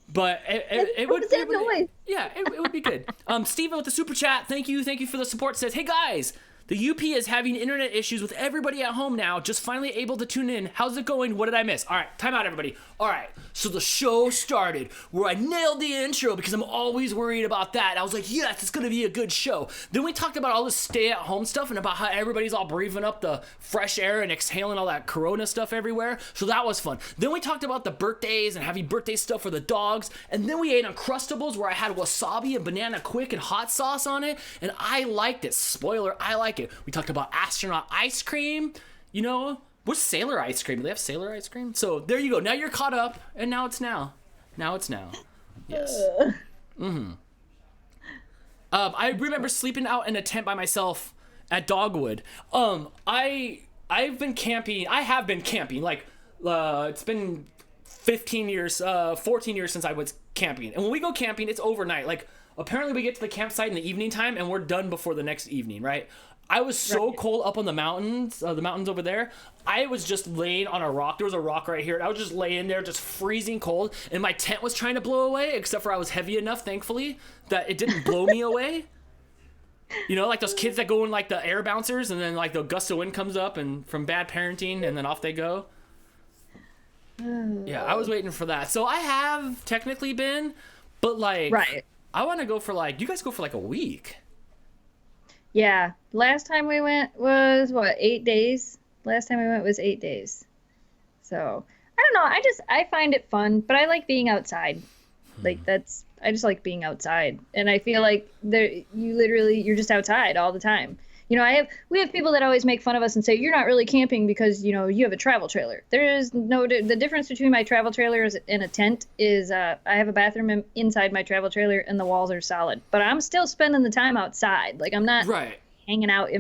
But it What was that noise? yeah, it would be good. Steven with the super chat, thank you for the support. Says, hey guys, the UP is having internet issues with everybody at home now. Just finally able to tune in. How's it going? What did I miss? All right, time out, everybody. All right, so the show started where I nailed the intro because I'm always worried about that. I was like, yes, it's going to be a good show. Then we talked about all this stay-at-home stuff and about how everybody's all breathing up the fresh air and exhaling all that corona stuff everywhere. So that was fun. Then we talked about the birthdays and having birthday stuff for the dogs. And then we ate Uncrustables where I had wasabi and banana quick and hot sauce on it. And I liked it. Spoiler, I like it. We talked about Astronaut ice cream. You know, what's Sailor ice cream? Do they have Sailor ice cream? So there you go. Now you're caught up, and now it's now. Now it's now. Yes. I remember sleeping out in a tent by myself at Dogwood. I've been camping. I have been camping. Like, it's been 14 years since I was camping. And when we go camping, it's overnight. Like, apparently we get to the campsite in the evening time, and we're done before the next evening, right? I was so cold up on the mountains over there. I was just laying on a rock. There was a rock right here. And I was just laying there, just freezing cold. And my tent was trying to blow away, except for I was heavy enough, thankfully, that it didn't blow me away. You know, like those kids that go in like the air bouncers, and then like the gust of wind comes up, and from bad parenting, and then off they go. Yeah, I was waiting for that. So I have technically been, but like, I want to go for like, you guys go for like a week. Yeah. Last time we went was 8 days? Last time we went was 8 days. So I don't know. I find it fun, but I like being outside. Like I just like being outside. And I feel like you're just outside all the time. You know, we have people that always make fun of us and say, you're not really camping because, you know, you have a travel trailer. The difference between my travel trailer and a tent is I have a bathroom inside my travel trailer and the walls are solid. But I'm still spending the time outside. Like, I'm not hanging out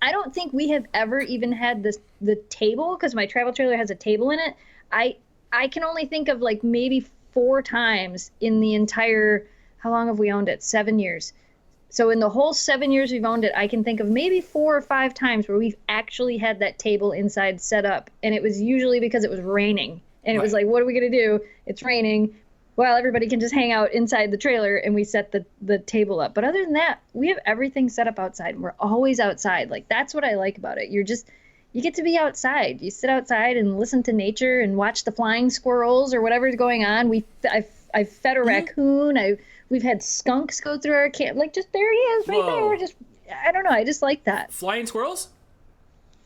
I don't think we have ever even had the table, because my travel trailer has a table in it. I can only think of like maybe 4 times in the entire, how long have we owned it? 7 years. So in the whole 7 years we've owned it, I can think of maybe 4 or 5 times where we've actually had that table inside set up. And it was usually because it was raining. And it was like, what are we going to do? It's raining. Well, everybody can just hang out inside the trailer, and we set the table up. But other than that, we have everything set up outside. And we're always outside. Like, that's what I like about it. You get to be outside. You sit outside and listen to nature and watch the flying squirrels or whatever's going on. I've fed a raccoon. We've had skunks go through our camp. Like, just there he is right there. Just, I don't know. I just like that. Flying squirrels?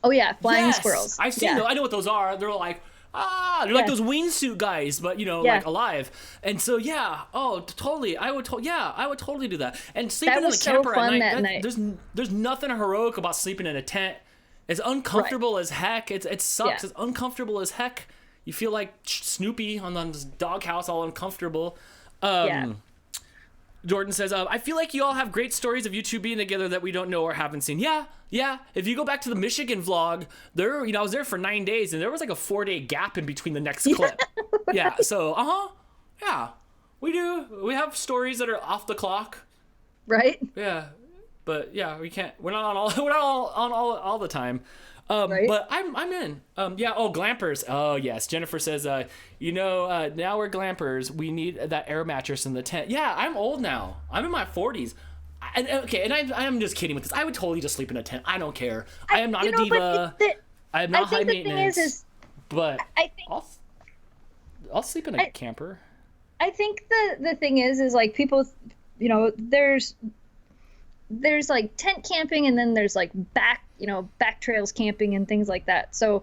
Oh, yeah. Flying squirrels. I've seen them. I know what those are. They're like, they're like those wingsuit guys, but, you know, like alive. And so, totally. I would totally do that. And sleeping in the camper at night. There's nothing heroic about sleeping in a tent. It's uncomfortable as heck. It sucks. It's uncomfortable as heck. You feel like Snoopy on this doghouse, all uncomfortable. Jordan says, I feel like you all have great stories of you two being together that we don't know or haven't seen. Yeah. If you go back to the Michigan vlog, I was there for 9 days, and there was like a 4-day gap in between the next clip. Yeah. So, yeah, we do. We have stories that are off the clock. Right. Yeah. But yeah, we're not on all the time. But I'm in. Glampers. Oh yes, Jennifer says, now we're glampers. We need that air mattress in the tent. Yeah, I'm old now. I'm in my 40s. And I'm just kidding with this. I would totally just sleep in a tent. I don't care. I am not a diva. I am not high maintenance. But I think I'll sleep in a camper. I think the thing is like people, there's like tent camping, and then there's like back trails camping and things like that. So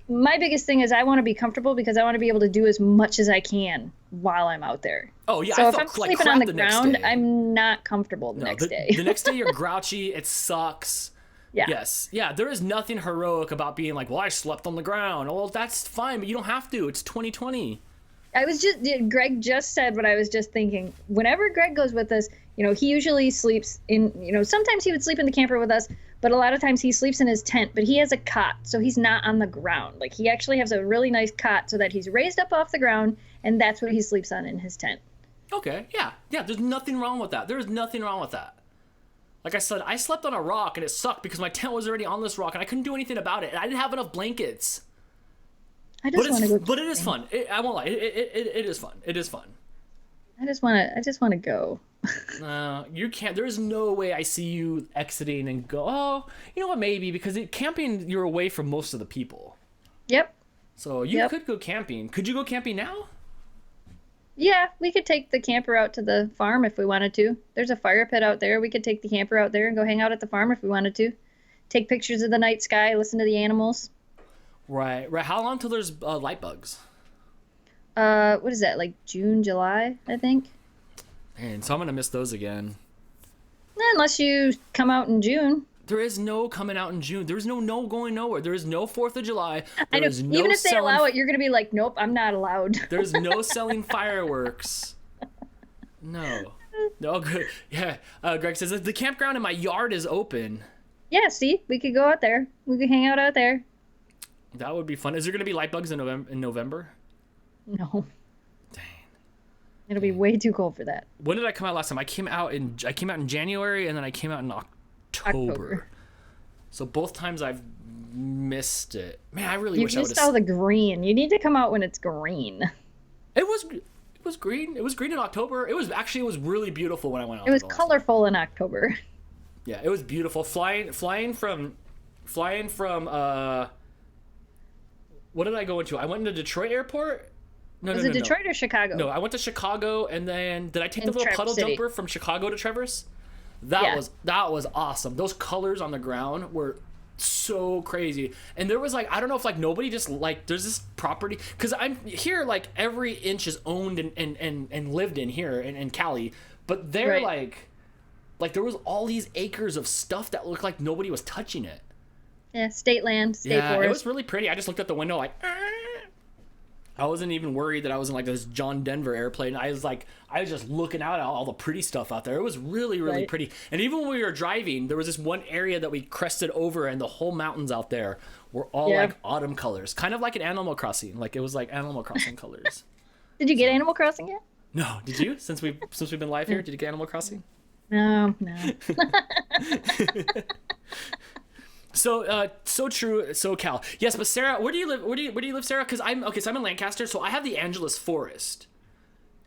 my biggest thing is I want to be comfortable because I want to be able to do as much as I can while I'm out there. Oh yeah. So if I'm sleeping on the ground, I'm not comfortable the next day. The next day you're grouchy. It sucks. Yeah. Yes. Yeah. There is nothing heroic about being like, well, I slept on the ground. Well, that's fine, but you don't have to. It's 2020. Greg just said what I was just thinking. Whenever Greg goes with us, he usually sleeps in, sometimes he would sleep in the camper with us, but a lot of times he sleeps in his tent, but he has a cot, so he's not on the ground. Like, he actually has a really nice cot so that he's raised up off the ground, and that's what he sleeps on in his tent. Okay, yeah, there's nothing wrong with that. There's nothing wrong with that. Like I said, I slept on a rock, and it sucked because my tent was already on this rock, and I couldn't do anything about it, and I didn't have enough blankets. But it is fun. I won't lie. It is fun. It is fun. I just want to go. You can't. There's no way I see you exiting and go, oh, you know what, maybe, because camping, you're away from most of the people. Yep. So you could go camping. Could you go camping now? Yeah, we could take the camper out to the farm if we wanted to. There's a fire pit out there. We could take the camper out there and go hang out at the farm if we wanted to. Take pictures of the night sky, listen to the animals. Right. How long till there's light bugs? What is that, like June, July, I think? Man, so I'm going to miss those again. Unless you come out in June. There is no coming out in June. There's no going nowhere. There is no 4th of July. I know. Even if they allow it, you're going to be like, nope, I'm not allowed. There's no selling fireworks. No, good. Yeah, Greg says, the campground in my yard is open. Yeah, see? We could go out there. We could hang out there. That would be fun. Is there going to be light bugs in November? No. Dang. It'll be way too cold for that. When did I come out last time? I came out in January, and then I came out in October. So both times I've missed it. Man, I really wish I would have. You missed all the green. You need to come out when it's green. It was green. It was green in October. It was really beautiful when I went out. It was colorful in October. Yeah, it was beautiful. Flying from what did I go into? I went into Detroit Airport. Was it Detroit or Chicago? No, I went to Chicago, and then did I take the little puddle jumper from Chicago to Traverse? That was awesome. Those colors on the ground were so crazy. And there was, like, I don't know if, like, nobody just, like, there's this property, because I'm here, like, every inch is owned and lived in here in Cali, but they're like there was all these acres of stuff that looked like nobody was touching it. Yeah, state land, state forest. It was really pretty. I just looked at the window like, I wasn't even worried that I was in like this John Denver airplane. I was just looking out at all the pretty stuff out there. It was really, really pretty. And even when we were driving, there was this one area that we crested over, and the whole mountains out there were all like autumn colors, kind of like an Animal Crossing. Like, it was like Animal Crossing colors. Did you get Animal Crossing yet? No. Did you? Since we've been live here, did you get Animal Crossing? No. So true, SoCal. Yes, but Sarah, where do you live? Where do you live, Sarah? Because I'm in Lancaster, so I have the Angeles Forest.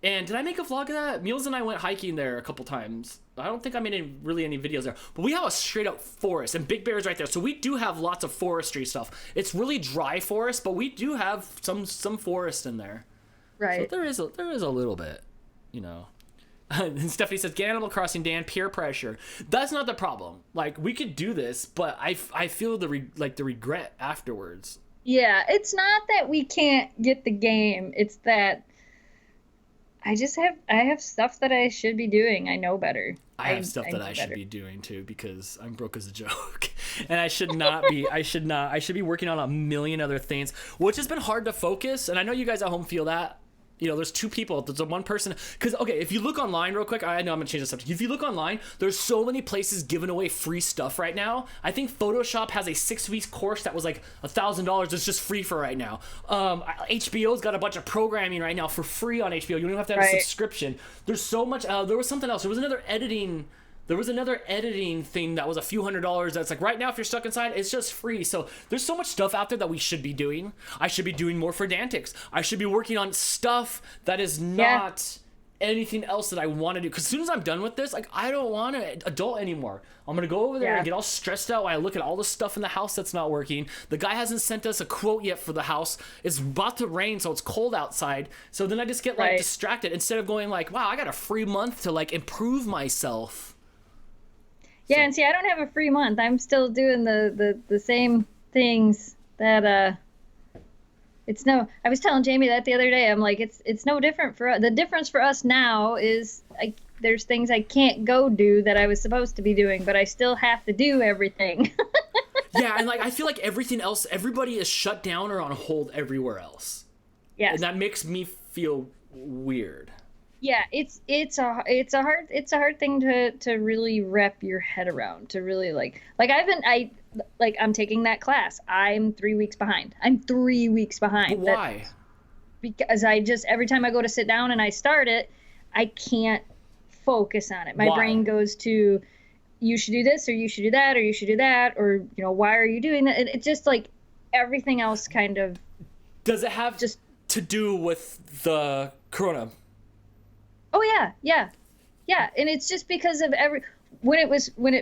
And did I make a vlog of that? Meals and I went hiking there a couple times. I don't think I made any videos there, but we have a straight up forest, and Big Bear's right there, so we do have lots of forestry stuff. It's really dry forest, but we do have some forest in there. Right. So there is a little bit, you know. And Stephanie says, get Animal Crossing, Dan, peer pressure. That's not the problem. Like, we could do this, but I feel the regret afterwards. Yeah, it's not that we can't get the game. It's that I have stuff that I should be doing. I know better. I have stuff that I should be doing too, because I'm broke as a joke. And I should not be. I should be working on a million other things, which has been hard to focus. And I know you guys at home feel that. You know, there's two people. There's one person. Because, okay, if you look online real quick, I know I'm going to change the subject. If you look online, there's so many places giving away free stuff right now. I think Photoshop has a 6-week course that was like $1,000. It's just free for right now. HBO's got a bunch of programming right now for free on HBO. You don't even have to have a subscription. There's so much. There was something else. There was another editing thing that was a few $100s that's like, right now, if you're stuck inside, it's just free. So there's so much stuff out there that we should be doing. I should be doing more for Dantix. I should be working on stuff that is not anything else that I want to do. Because as soon as I'm done with this, like, I don't want to adult anymore. I'm going to go over there and get all stressed out while I look at all the stuff in the house that's not working. The guy hasn't sent us a quote yet for the house. It's about to rain, so it's cold outside. So then I just get like distracted instead of going like, wow, I got a free month to like improve myself. Yeah, and see, I don't have a free month. I'm still doing the same things that I was telling Jamie that the other day. I'm like, it's no different for us. The difference for us now is there's things I can't go do that I was supposed to be doing, but I still have to do everything. Yeah, and like I feel like everything else, everybody is shut down or on hold everywhere else. Yes. And that makes me feel weird. Yeah, it's a hard thing to really wrap your head around, to really I'm taking that class. I'm 3 weeks behind. But why? Because every time I go to sit down and I start it, I can't focus on it. My brain goes to, you should do this, or you should do that, or you should do that, or why are you doing that? And it's just like everything else kind of. Does it have just to do with the corona? Oh yeah. And it's just because of when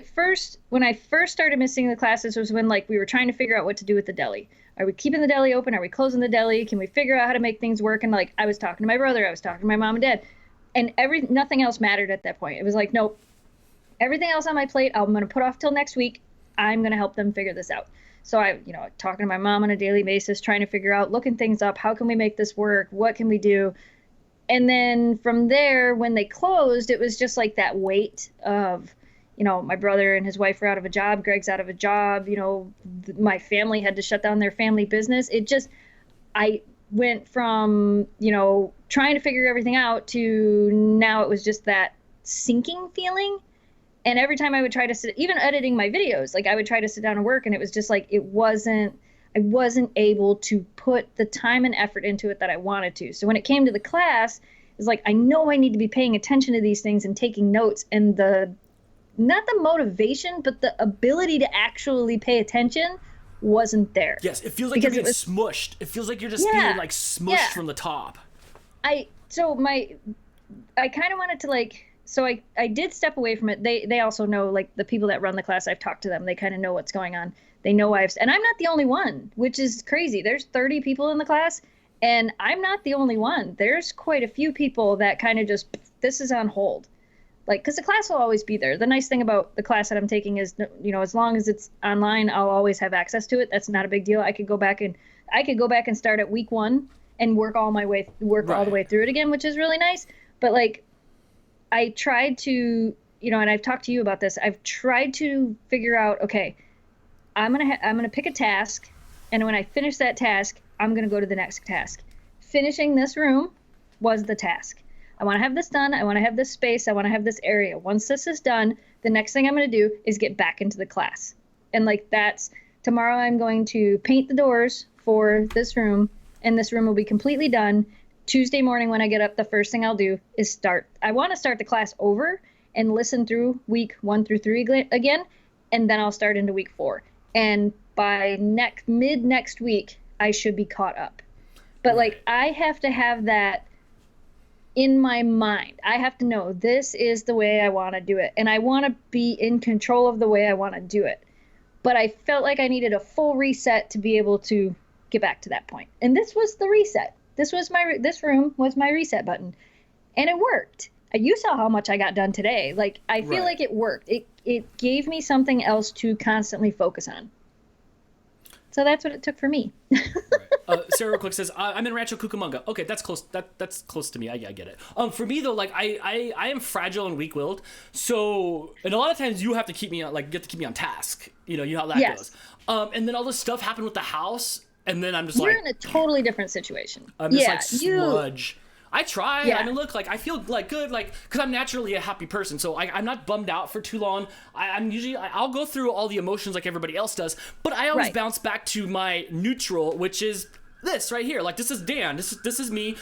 I first started missing the classes was when like we were trying to figure out what to do with the deli. Are we keeping the deli open? Are we closing the deli? Can we figure out how to make things work? And like I was talking to my brother, I was talking to my mom and dad, and nothing else mattered at that point. It was like, nope, everything else on my plate, I'm going to put off till next week. I'm going to help them figure this out. So I, talking to my mom on a daily basis, trying to figure out, looking things up. How can we make this work? What can we do? And then from there, when they closed, it was just like that weight of, my brother and his wife are out of a job. Greg's out of a job. My family had to shut down their family business. I went from, trying to figure everything out to now it was just that sinking feeling. And every time I would try to even editing my videos, like I would try to sit down and work, and it was just like, I wasn't able to put the time and effort into it that I wanted to. So when it came to the class, it was like, I know I need to be paying attention to these things and taking notes, and not the motivation, but the ability to actually pay attention wasn't there. Yes, it feels like you're getting smushed. It feels like you're just being like smushed from the top. I kind of wanted to so I did step away from it. They also know, like the people that run the class, I've talked to them. They kind of know what's going on. They know and I'm not the only one, which is crazy. There's 30 people in the class, and I'm not the only one. There's quite a few people that kind of just, this is on hold. Like, because the class will always be there. The nice thing about the class that I'm taking is, as long as it's online, I'll always have access to it. That's not a big deal. I could go back and start at week 1 and work all the way through it again, which is really nice. But like, I tried to, and I've talked to you about this. I've tried to figure out, okay, I'm gonna pick a task, and when I finish that task, I'm gonna go to the next task. Finishing this room was the task. I want to have this done. I want to have this space. I want to have this area. Once this is done, the next thing I'm going to do is get back into the class. And like tomorrow I'm going to paint the doors for this room, and this room will be completely done. Tuesday morning when I get up, the first thing I'll do is I want to start the class over and listen through week 1 through 3 again, and then I'll start into week 4. And by mid next week, I should be caught up. But like, I have to have that in my mind. I have to know this is the way I want to do it, and I want to be in control of the way I want to do it. But I felt like I needed a full reset to be able to get back to that point. And this was the reset. This room was my reset button, and it worked. You saw how much I got done today. Like, I feel like it worked. It gave me something else to constantly focus on. So that's what it took for me. Sarah real quick says, I'm in Rancho Cucamonga. Okay, that's close. That's close to me. I get it. For me though, like I am fragile and weak-willed. So, and a lot of times you have to keep me on, like, get to keep me on task. You know how that goes. And then all this stuff happened with the house, and then I'm just You're in a totally different situation. I'm just sludge. I try. Yeah. I mean, look, like I feel like good, like, because I'm naturally a happy person, so I'm not bummed out for too long. I'll go through all the emotions like everybody else does, but I always bounce back to my neutral, which is this right here. Like, this is Dan. This is me.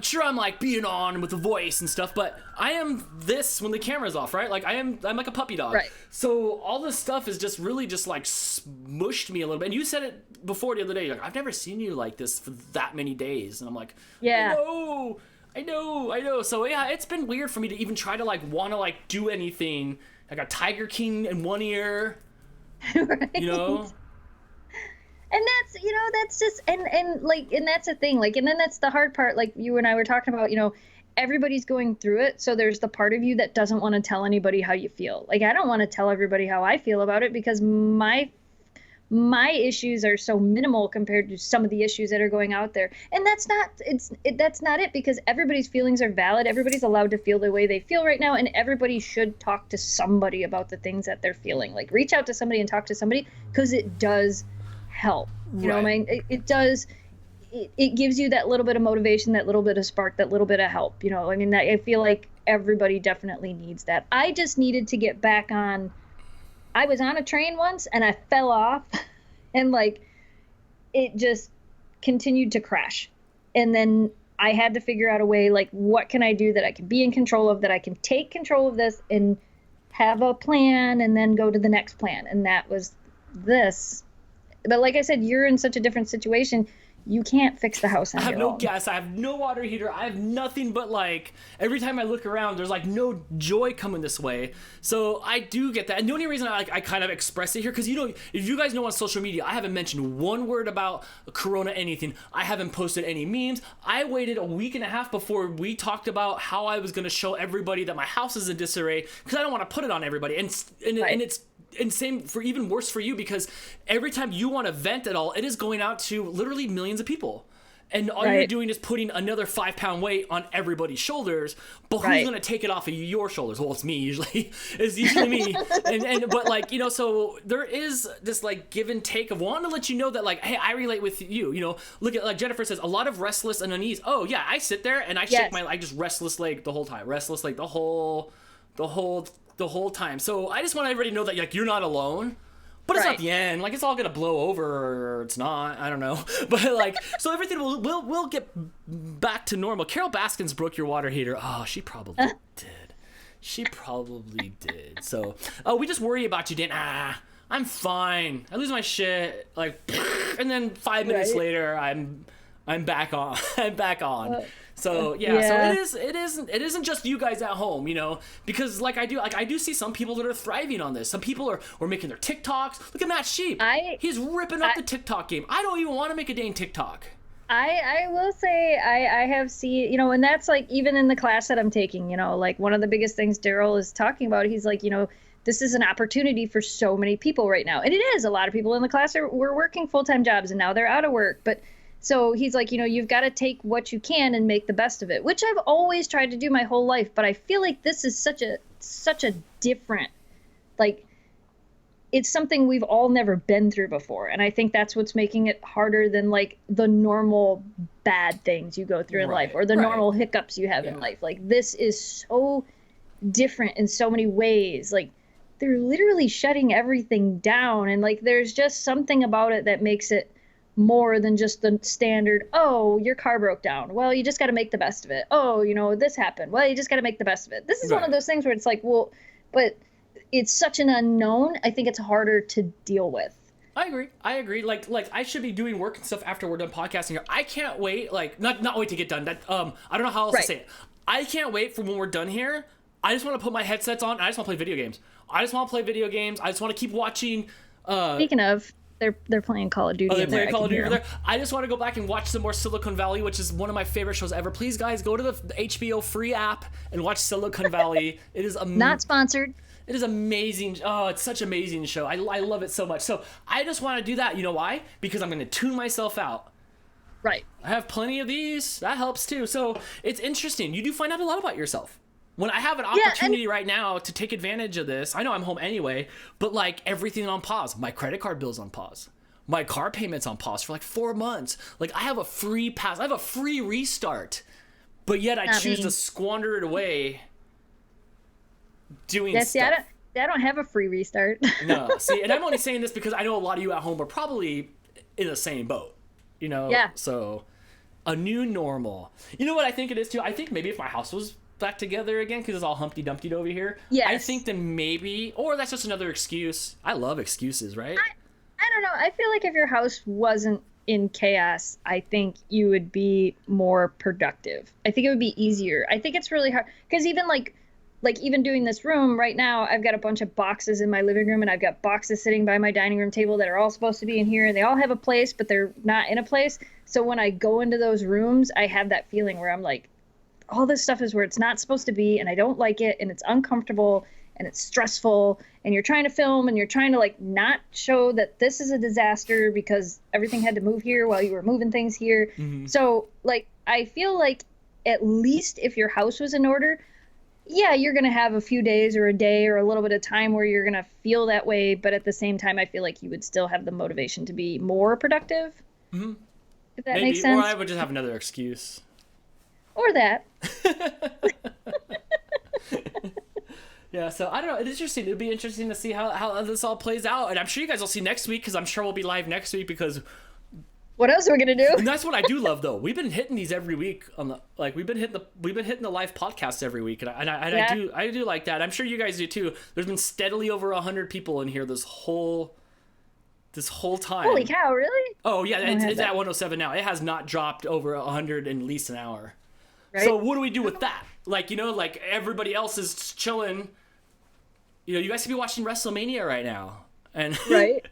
Sure, I'm like being on with the voice and stuff, but I am this when the camera's off, right? Like I'm like a puppy dog. Right. So all this stuff is just really just like smushed me a little bit. And you said it before the other day. You're like, I've never seen you like this for that many days. And I'm like, yeah. I know. So yeah, it's been weird for me to even try to like want to like do anything. I got Tiger King in one ear. Right. And that's just, and that's the thing, like, and then that's the hard part, like you and I were talking about, everybody's going through it. So there's the part of you that doesn't want to tell anybody how you feel. Like, I don't want to tell everybody how I feel about it, because my issues are so minimal compared to some of the issues that are going out there. And that's not it, because everybody's feelings are valid. Everybody's allowed to feel the way they feel right now. And everybody should talk to somebody about the things that they're feeling. Like, reach out to somebody and talk to somebody, because it does help. You know what I mean? It does. it gives you that little bit of motivation, that little bit of spark, that little bit of help. I mean, I feel like everybody definitely needs that. I just needed to get back on. I was on a train once and I fell off and like it just continued to crash. And then I had to figure out a way, like, what can I do that I can be in control of, that I can take control of this and have a plan and then go to the next plan. And that was this. But like I said, you're in such a different situation. You can't fix the house on your own. I have no gas. I have no water heater. I have nothing but, like, every time I look around, there's, like, no joy coming this way. So I do get that. And the only reason I kind of express it here, because, if you guys know on social media, I haven't mentioned one word about Corona anything. I haven't posted any memes. I waited a week and a half before we talked about how I was going to show everybody that my house is in disarray, because I don't want to put it on everybody. And it's... And same for, even worse for you, because every time you want to vent at all, it is going out to literally millions of people. And all you're doing is putting another 5-pound weight on everybody's shoulders. But who's going to take it off of your shoulders? Well, it's me usually. It's usually me. But like, so there is this like give and take of wanting to let you know that like, hey, I relate with you. Look at, like Jennifer says, a lot of restless and unease. Oh yeah, I sit there and I shake I just restless leg the whole time. Restless leg the whole time. So I just want everybody to know that like you're not alone. But it's not the end. Like, it's all gonna blow over, or it's not. I don't know. But like, so everything will get back to normal. Carol Baskins broke your water heater. Oh, she probably did. She probably did. So, we just worry about you, Dan. I'm fine. I lose my shit, like, and then 5 minutes later, I'm back on. I'm back on. So so it isn't just you guys at home, because like I do see some people that are thriving on this. Some people are making their TikToks. Look at Matt Sheep. He's ripping up the TikTok game. I don't even want to make a dang TikTok. I will say I have seen, and that's like even in the class that I'm taking, like one of the biggest things Daryl is talking about, he's like, this is an opportunity for so many people right now. And it is. A lot of people in the class were working full-time jobs and now they're out of work. But so he's like, you've got to take what you can and make the best of it, which I've always tried to do my whole life. But I feel like this is such a different, like, it's something we've all never been through before. And I think that's what's making it harder than like the normal bad things you go through in life or the normal hiccups you have in life. Like, this is so different in so many ways. Like, they're literally shutting everything down. And like, there's just something about it that makes it more than just the standard, oh, your car broke down. Well, you just got to make the best of it. Oh, this happened. Well, you just got to make the best of it. This is one of those things where it's like, well, but it's such an unknown. I think it's harder to deal with. I agree. Like I should be doing work and stuff after we're done podcasting here. I can't wait. Like not wait to get done. That I don't know how else to say it. I can't wait for when we're done here. I just want to put my headsets on. And I just want to play video games. I just want to keep watching. Speaking of. They're playing Call of Duty. Oh, they're playing Call of Duty over there. I just want to go back and watch some more Silicon Valley, which is one of my favorite shows ever. Please, guys, go to the HBO free app and watch Silicon Valley. It is not sponsored. It is amazing. Oh, it's such an amazing show. I love it so much. So I just want to do that. You know why? Because I'm going to tune myself out. Right. I have plenty of these. That helps too. So it's interesting. You do find out a lot about yourself. When I have an opportunity right now to take advantage of this, I know I'm home anyway, but like everything on pause. My credit card bill's on pause. My car payment's on pause for like 4 months. Like I have a free pass. I have a free restart, but yet I choose to squander it away doing stuff. See, I don't have a free restart. No, see, and I'm only saying this because I know a lot of you at home are probably in the same boat, Yeah. So a new normal. You know what I think it is too? I think maybe if my house was back together again because it's all Humpty Dumpty over here. Yes. I think then maybe, or that's just another excuse. I love excuses, right? I don't know. I feel like if your house wasn't in chaos, I think you would be more productive. I think it would be easier. I think it's really hard because even like even doing this room right now, I've got a bunch of boxes in my living room and I've got boxes sitting by my dining room table that are all supposed to be in here and they all have a place, but they're not in a place. So when I go into those rooms, I have that feeling where I'm like, all this stuff is where it's not supposed to be and I don't like it and it's uncomfortable and it's stressful and you're trying to film and you're trying to like not show that this is a disaster because everything had to move here while you were moving things here. Mm-hmm. So like I feel like at least if your house was in order, yeah, you're going to have a few days or a day or a little bit of time where you're going to feel that way, but at the same time I feel like you would still have the motivation to be more productive. Mm-hmm. If that Maybe, makes sense. or I would just have another excuse. Or that. Yeah, so I don't know. It's interesting. It'll be interesting to see how this all plays out, and I'm sure you guys will see next week because I'm sure we'll be live next week because. What else are we gonna do? And that's what I do love though. We've been hitting these every week on the we've been hitting the live podcasts every week, and I do like that. I'm sure you guys do too. There's been steadily over 100 people in here this whole time. Holy cow! Really? Oh yeah, it's at 107 now. It has not dropped over 100 in at least an hour. Right? So what do we do with that? Like, like everybody else is chilling. You guys could be watching WrestleMania right now, and right.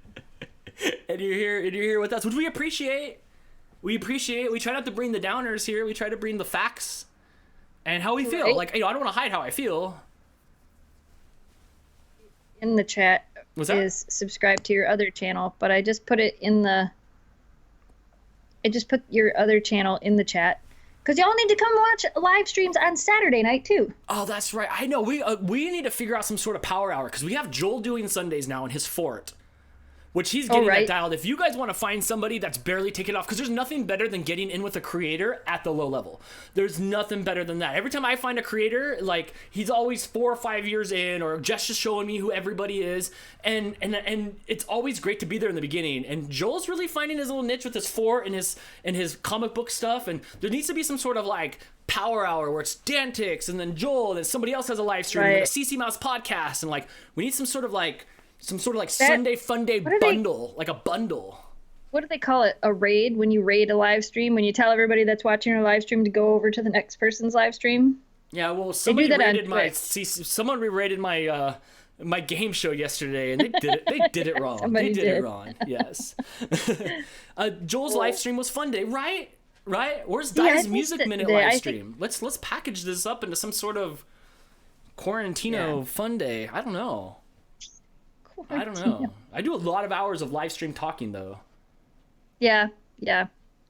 and you're here with us, which we appreciate. We try not to bring the downers here. We try to bring the facts and how we feel. Right. Like, I don't want to hide how I feel. In the chat is subscribe to your other channel, but I just put it in the. I just put your other channel in the chat. Because y'all need to come watch live streams on Saturday night, too. Oh, that's right. I know. We need to figure out some sort of power hour. Because we have Joel doing Sundays now in his fort. Which he's getting that dialed. If you guys want to find somebody that's barely taken off, because there's nothing better than getting in with a creator at the low level. There's nothing better than that. Every time I find a creator, like, he's always 4 or 5 years in, or Jess just showing me who everybody is, and it's always great to be there in the beginning. And Joel's really finding his little niche with his fort and his comic book stuff, and there needs to be some sort of, like, power hour where it's Dantix, and then Joel, and then somebody else has a live stream, and a CCMouse podcast, and, like, we need some sort of Sunday fun day bundle, like a bundle. What do they call it? A raid? When you raid a live stream? When you tell everybody that's watching your live stream to go over to the next person's live stream? Yeah, well, somebody rated someone re-rated my my game show yesterday, and they did it wrong. They did it wrong. Yes. Joel's live stream was Fun Day, right? Where's Di's Music Minute live stream? Let's package this up into some sort of Quarantino Fun Day. I don't know. I do a lot of hours of live stream talking though. Yeah.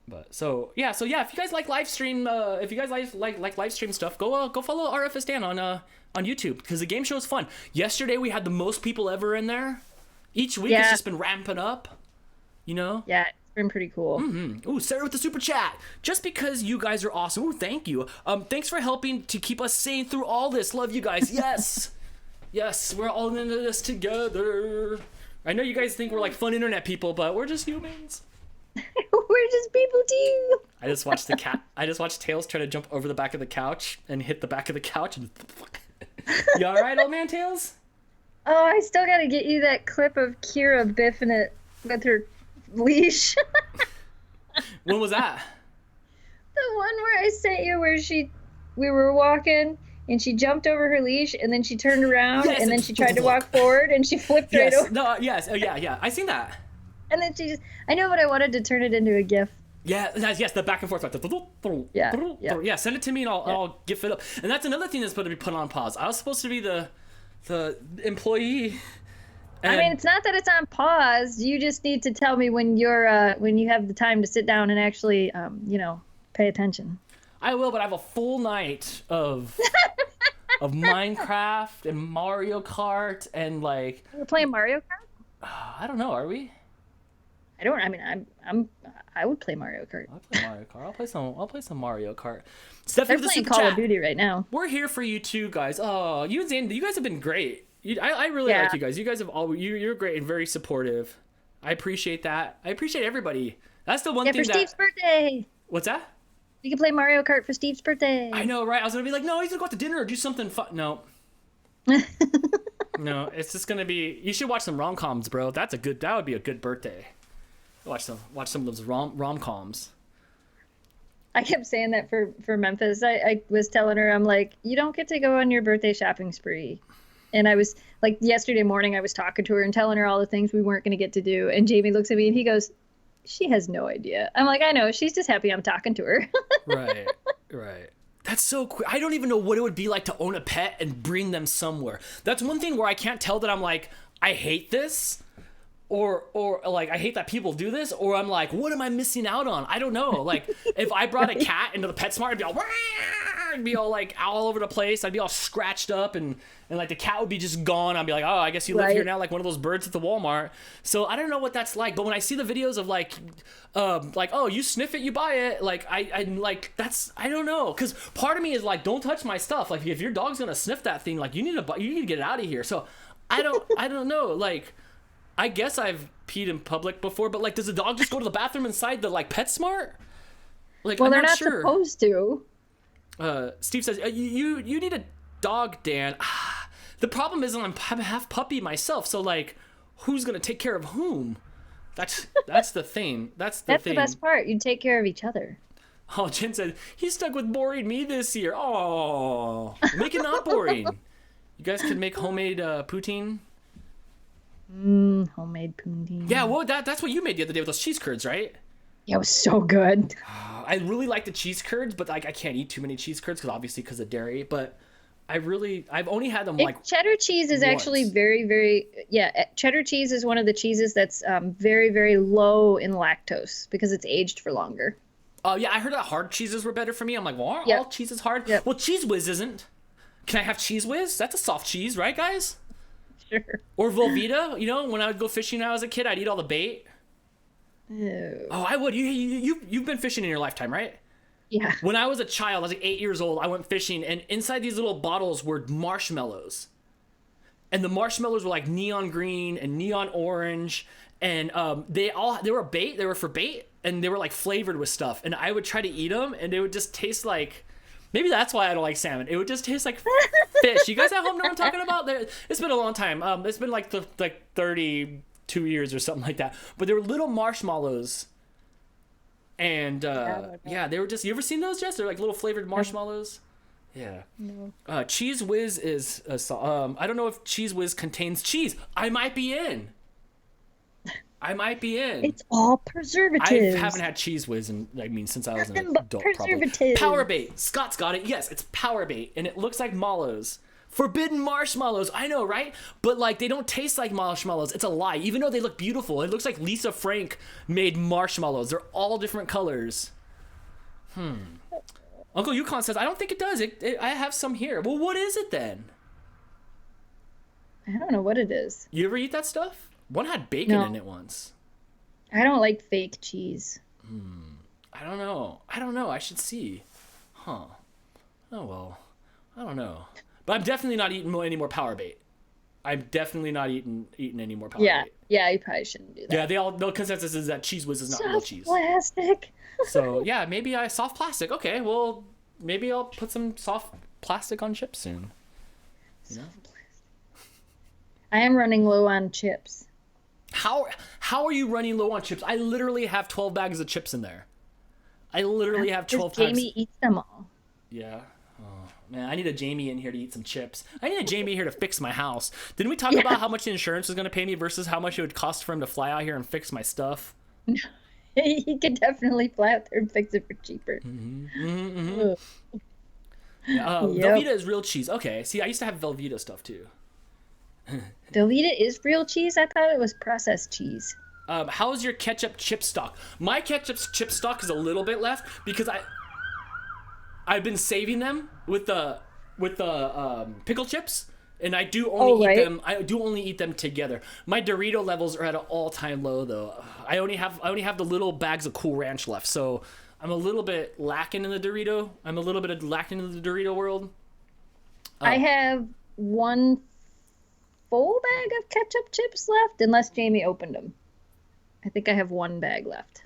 But so yeah. If you guys like live stream, if you guys like live stream stuff, go follow RFS Dan on YouTube because the game show is fun. Yesterday we had the most people ever in there. Each week it's just been ramping up. Yeah, it's been pretty cool. Mm-hmm. Ooh, Sarah with the super chat. Just because you guys are awesome. Ooh, thank you. Thanks for helping to keep us sane through all this. Love you guys. Yes. Yes, we're all into this together. I know you guys think we're like fun internet people, but we're just humans. We're just people too. I just watched Tails try to jump over the back of the couch and hit the back of the couch. And you all right, old man Tails? Oh, I still gotta get you that clip of Kira biffing it with her leash. When was that? The one where I sent you where we were walking. And she jumped over her leash, and then she turned around, and then she tried to walk forward, and she flipped right over. No, yes, yeah, I seen that. And then I know, but I wanted to turn it into a GIF. Yeah, yes, the back and forth. Yeah, send it to me, and I'll GIF it up. And that's another thing that's supposed to be put on pause. I was supposed to be the employee. I mean, it's not that it's on pause. You just need to tell me when you have the time to sit down and actually, pay attention. I will, but I have a full night of Minecraft and Mario Kart and like. We're playing Mario Kart? I don't know. Are we? I would play Mario Kart. I'll play Mario Kart. I'll play some Mario Kart. They're playing Call of Duty right now. We're here for you too, guys. Oh, you and Zane, you guys have been great. I really like you guys. You guys have you're great and very supportive. I appreciate that. I appreciate everybody. That's the one thing for Steve's birthday. What's that? We can play Mario Kart for Steve's birthday. I know, right? I was going to be like, no, he's going to go out to dinner or do something fun. No. No, it's just going to be... You should watch some rom-coms, bro. That would be a good birthday. Watch some of those rom-coms. I kept saying that for Memphis. I was telling her, I'm like, you don't get to go on your birthday shopping spree. And I was, like, yesterday morning, I was talking to her and telling her all the things we weren't going to get to do. And Jamie looks at me and he goes... She has no idea. I'm like, I know. She's just happy I'm talking to her. Right. That's so cool. I don't even know what it would be like to own a pet and bring them somewhere. That's one thing where I can't tell that I'm like, I hate this, or like I hate that people do this, or I'm like, what am I missing out on? I don't know. Like if I brought a cat into the PetSmart, I'd be like, I'd be all like all over the place. I'd be all scratched up, and like the cat would be just gone. I'd be like, oh, I guess you live here now, like one of those birds at the Walmart. So I don't know what that's like. But when I see the videos of like oh, you sniff it, you buy it. Like I like that's I don't know, because part of me is like, don't touch my stuff. Like if your dog's gonna sniff that thing, like you need to get it out of here. So I don't know. Like I guess I've peed in public before, but like, does the dog just go to the bathroom inside the like PetSmart? Like, well, I'm they're not sure. supposed to. Steve says, you need a dog, Dan. The problem is I'm half puppy myself, so like, who's gonna take care of whom? That's the thing. That's the best part. You take care of each other. Oh, Jen said, he's stuck with boring me this year. Oh, make it not boring. You guys could make homemade poutine. Homemade poutine. Yeah, well, that's what you made the other day with those cheese curds, right? Yeah, it was so good. I really like the cheese curds, but like I can't eat too many cheese curds because of dairy. But I've only had them like cheddar cheese is once. Actually very, very cheddar cheese is one of the cheeses that's very, very low in lactose because it's aged for longer. Oh yeah, I heard that hard cheeses were better for me. I'm like, well, aren't all cheeses hard? Yep. Well, Cheese Whiz isn't. Can I have Cheese Whiz? That's a soft cheese, right, guys? Sure. Or Velveeta. You know, when I would go fishing when I was a kid, I'd eat all the bait. Ew. Oh, I would. You've been fishing in your lifetime, right? Yeah. When I was a child, I was like 8 years old, I went fishing, and inside these little bottles were marshmallows. And the marshmallows were like neon green and neon orange, and they were bait. They were for bait, and they were like flavored with stuff. And I would try to eat them, and they would just taste like. Maybe that's why I don't like salmon. It would just taste like fish. You guys at home know what I'm talking about? It's been a long time. It's been like 32 years or something like that. But they were little marshmallows. And yeah, they were just. You ever seen those, Jess? They're like little flavored marshmallows. Yeah. No. Cheese Whiz is. I don't know if Cheese Whiz contains cheese. I might be in. It's all preservatives. I haven't had Cheese Whiz since I was an Nothing but adult. Probably. preservatives. Power bait. Scott's got it. Yes, it's power bait, and it looks like mallows. Forbidden marshmallows. I know, right? But like, they don't taste like marshmallows. It's a lie. Even though they look beautiful, it looks like Lisa Frank made marshmallows. They're all different colors. Uncle Yukon says, I don't think it does. I have some here. Well, what is it then? I don't know what it is. You ever eat that stuff? One had bacon in it once. I don't like fake cheese. I don't know. I should see. Huh. Oh, well. I don't know. But I'm definitely not eating any more power bait. I'm definitely not eating any more power bait. Yeah, you probably shouldn't do that. Yeah, the consensus is that Cheese Whiz is not real cheese. Plastic. So, yeah, maybe soft plastic. Okay, well, maybe I'll put some soft plastic on chips soon. You know? Soft plastic. I am running low on chips. How are you running low on chips? I literally have 12 bags of chips in there. I literally have 12 bags. Jamie eats them all. Yeah. Oh, man, I need a Jamie in here to eat some chips. I need a Jamie here to fix my house. Didn't we talk about how much the insurance was going to pay me versus how much it would cost for him to fly out here and fix my stuff? He could definitely fly out there and fix it for cheaper. Velveeta is real cheese. Okay. See, I used to have Velveeta stuff too. Velveeta is real cheese? I thought it was processed cheese. How's your ketchup chip stock? My ketchup chip stock is a little bit left because I've been saving them with the pickle chips, and I do only eat them. I do only eat them together. My Dorito levels are at an all-time low though. I only have the little bags of Cool Ranch left, so I'm a little bit lacking in the Dorito. I'm a little bit lacking in the Dorito world. I have one full bag of ketchup chips left, unless Jamie opened them. I think I have one bag left.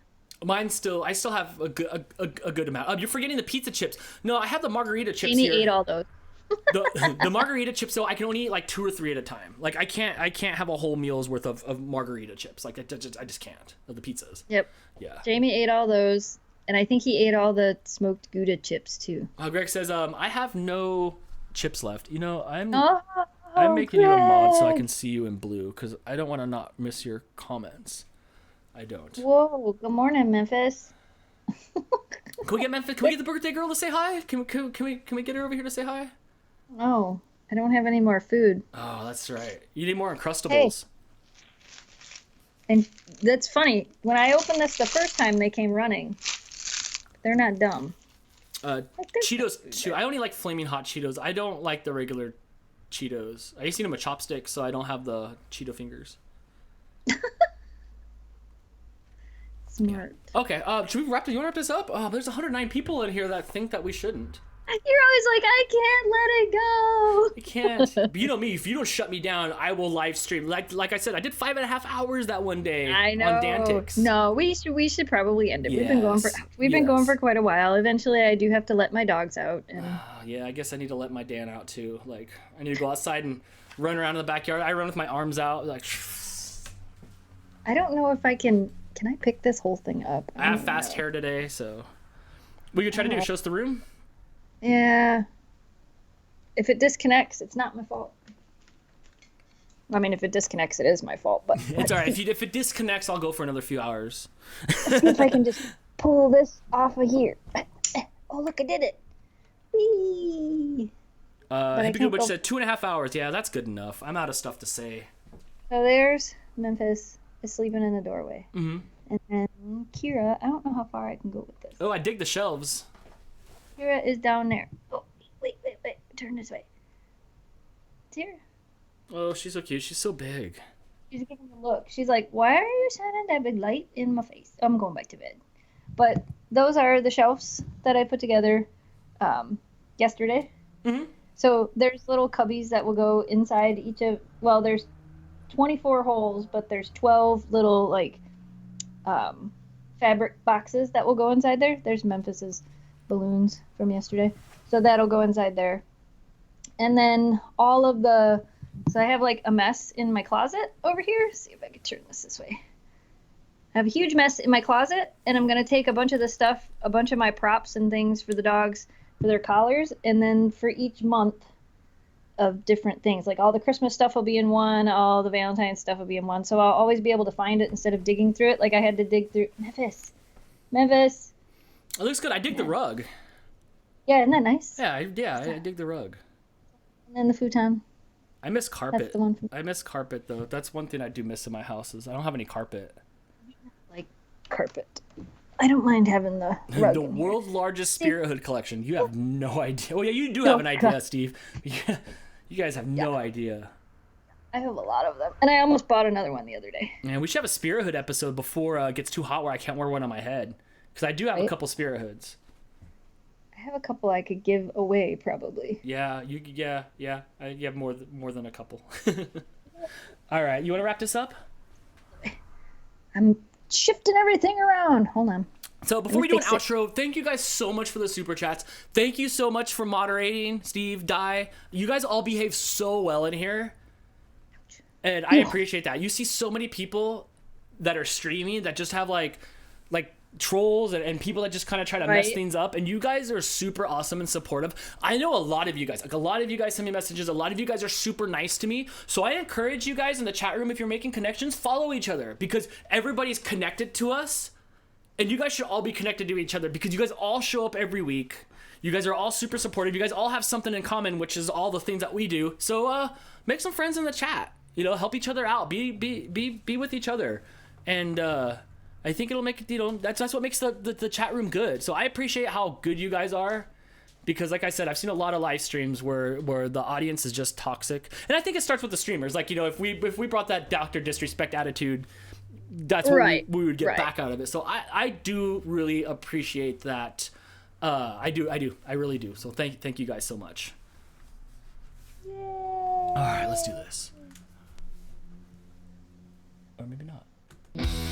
I still have a good amount. You're forgetting the pizza chips. No, I have the margarita chips Jamie here. ate all those. the margarita chips, though, I can only eat like 2 or 3 at a time. Like I can't have a whole meal's worth of margarita chips. Like I just can't of the pizzas. Yep. Yeah. Jamie ate all those, and I think he ate all the smoked Gouda chips too. Greg says, I have no chips left. You know, I'm making Greg. you a mod so I can see you in blue because I don't want to not miss your comments. I don't. Whoa! Good morning, Memphis. Can we get Memphis? Can we get the birthday girl to say hi? Can we get her over here to say hi? No, I don't have any more food. Oh, that's right. You need more Uncrustables. Hey. And that's funny. When I opened this the first time, they came running. They're not dumb. Cheetos too. I only like flaming hot Cheetos. I don't like the regular Cheetos. I used to eat them with chopsticks, so I don't have the Cheeto fingers. Smart. Okay, should we wrap? You want to wrap this up? Oh, there's 109 people in here that think that we shouldn't. You're always like, I can't let it go. I can't. But you know me. If you don't shut me down, I will live stream. Like I said, I did 5.5 hours that one day. I know. On Dantix. No, we should probably end it. Yes. We've been going for quite a while. Eventually, I do have to let my dogs out. And yeah, I guess I need to let my Dan out too. Like, I need to go outside and run around in the backyard. I run with my arms out, like. I don't know if I can. Can I pick this whole thing up? I have fast hair today, so. What are you trying to do? Show us the room? Yeah. If it disconnects, it's not my fault. I mean, if it disconnects, it is my fault. But it's all right. If it disconnects, I'll go for another few hours. Let's see if I can just pull this off of here. Oh, look, I did it. Whee! Hippie Good Witch said 2.5 hours. Yeah, that's good enough. I'm out of stuff to say. So there's Memphis is sleeping in the doorway. Mm-hmm. And then Kira, I don't know how far I can go with this. Oh, I dig the shelves. Kira is down there. Oh, wait. Turn this way. It's here. Oh, she's so cute. She's so big. She's giving a look. She's like, why are you shining that big light in my face? I'm going back to bed. But those are the shelves that I put together yesterday. Mm-hmm. So there's little cubbies that will go inside each of, well, there's 24 holes, but there's 12 little, like, fabric boxes that will go inside there. There's Memphis's balloons from yesterday. So that'll go inside there. And then all of the, so I have, like, a mess in my closet over here. Let's see if I can turn this way. I have a huge mess in my closet, and I'm going to take a bunch of the stuff, a bunch of my props and things for the dogs, for their collars, and then for each month of different things. Like all the Christmas stuff will be in one, all the Valentine's stuff will be in one. So I'll always be able to find it instead of digging through it. Like I had to dig through Memphis. It looks good. I dig the rug. Yeah, isn't that nice? Yeah, I dig the rug. And then the futon. I miss carpet. That's the one from... I miss carpet though. That's one thing I do miss in my house is I don't have any carpet. Like carpet. I don't mind having the rug. The world's largest Spirit Hood collection. You have no idea. Oh yeah, you do have an idea, Steve. You guys have no idea. I have a lot of them, and I almost bought another one the other day. Man, we should have a Spirit Hood episode before it gets too hot where I can't wear one on my head. Because I do have a couple Spirit Hoods. I have a couple I could give away, probably. Yeah, you have more than a couple. All right, you want to wrap this up? I'm shifting everything around. Hold on. So before we do an outro, thank you guys so much for the super chats. Thank you so much for moderating, Steve, Di. You guys all behave so well in here. And I appreciate that. You see so many people that are streaming that just have like trolls and people that just kind of try to mess things up, and you guys are super awesome and supportive. I know a lot of you guys, send me messages. A lot of you guys are super nice to me. So I encourage you guys in the chat room, if you're making connections, follow each other because everybody's connected to us. And you guys should all be connected to each other because you guys all show up every week. You guys are all super supportive. You guys all have something in common, which is all the things that we do. So make some friends in the chat. You know, help each other out. Be with each other. And I think it'll make, that's what makes the chat room good. So I appreciate how good you guys are. Because like I said, I've seen a lot of live streams where the audience is just toxic. And I think it starts with the streamers. Like, you know, if we brought that Dr. Disrespect attitude, that's what we would get back out of it. So I do really appreciate that. I really do. So thank you guys so much. Yay. All right, let's do this. Or maybe not.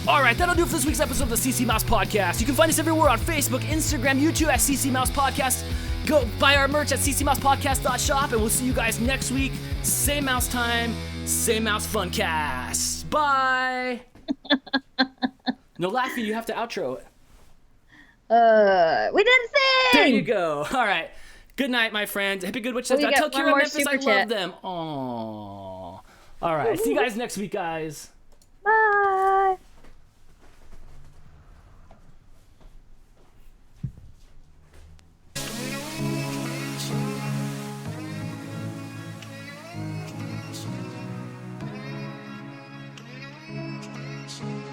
All right, that'll do it for this week's episode of the CCMouse Podcast. You can find us everywhere on Facebook, Instagram, YouTube at CCMouse Podcast. Go buy our merch at ccmousepodcast.shop, and we'll see you guys next week. Same mouse time, same mouse funcast. Bye. No laughing, you have to outro it. We didn't sing! There you go. All right. Good night, my friends. Hippie Good Witch says, tell Kira Memphis I love them. Aww. All right. See you guys next week, guys. Bye. Thank you.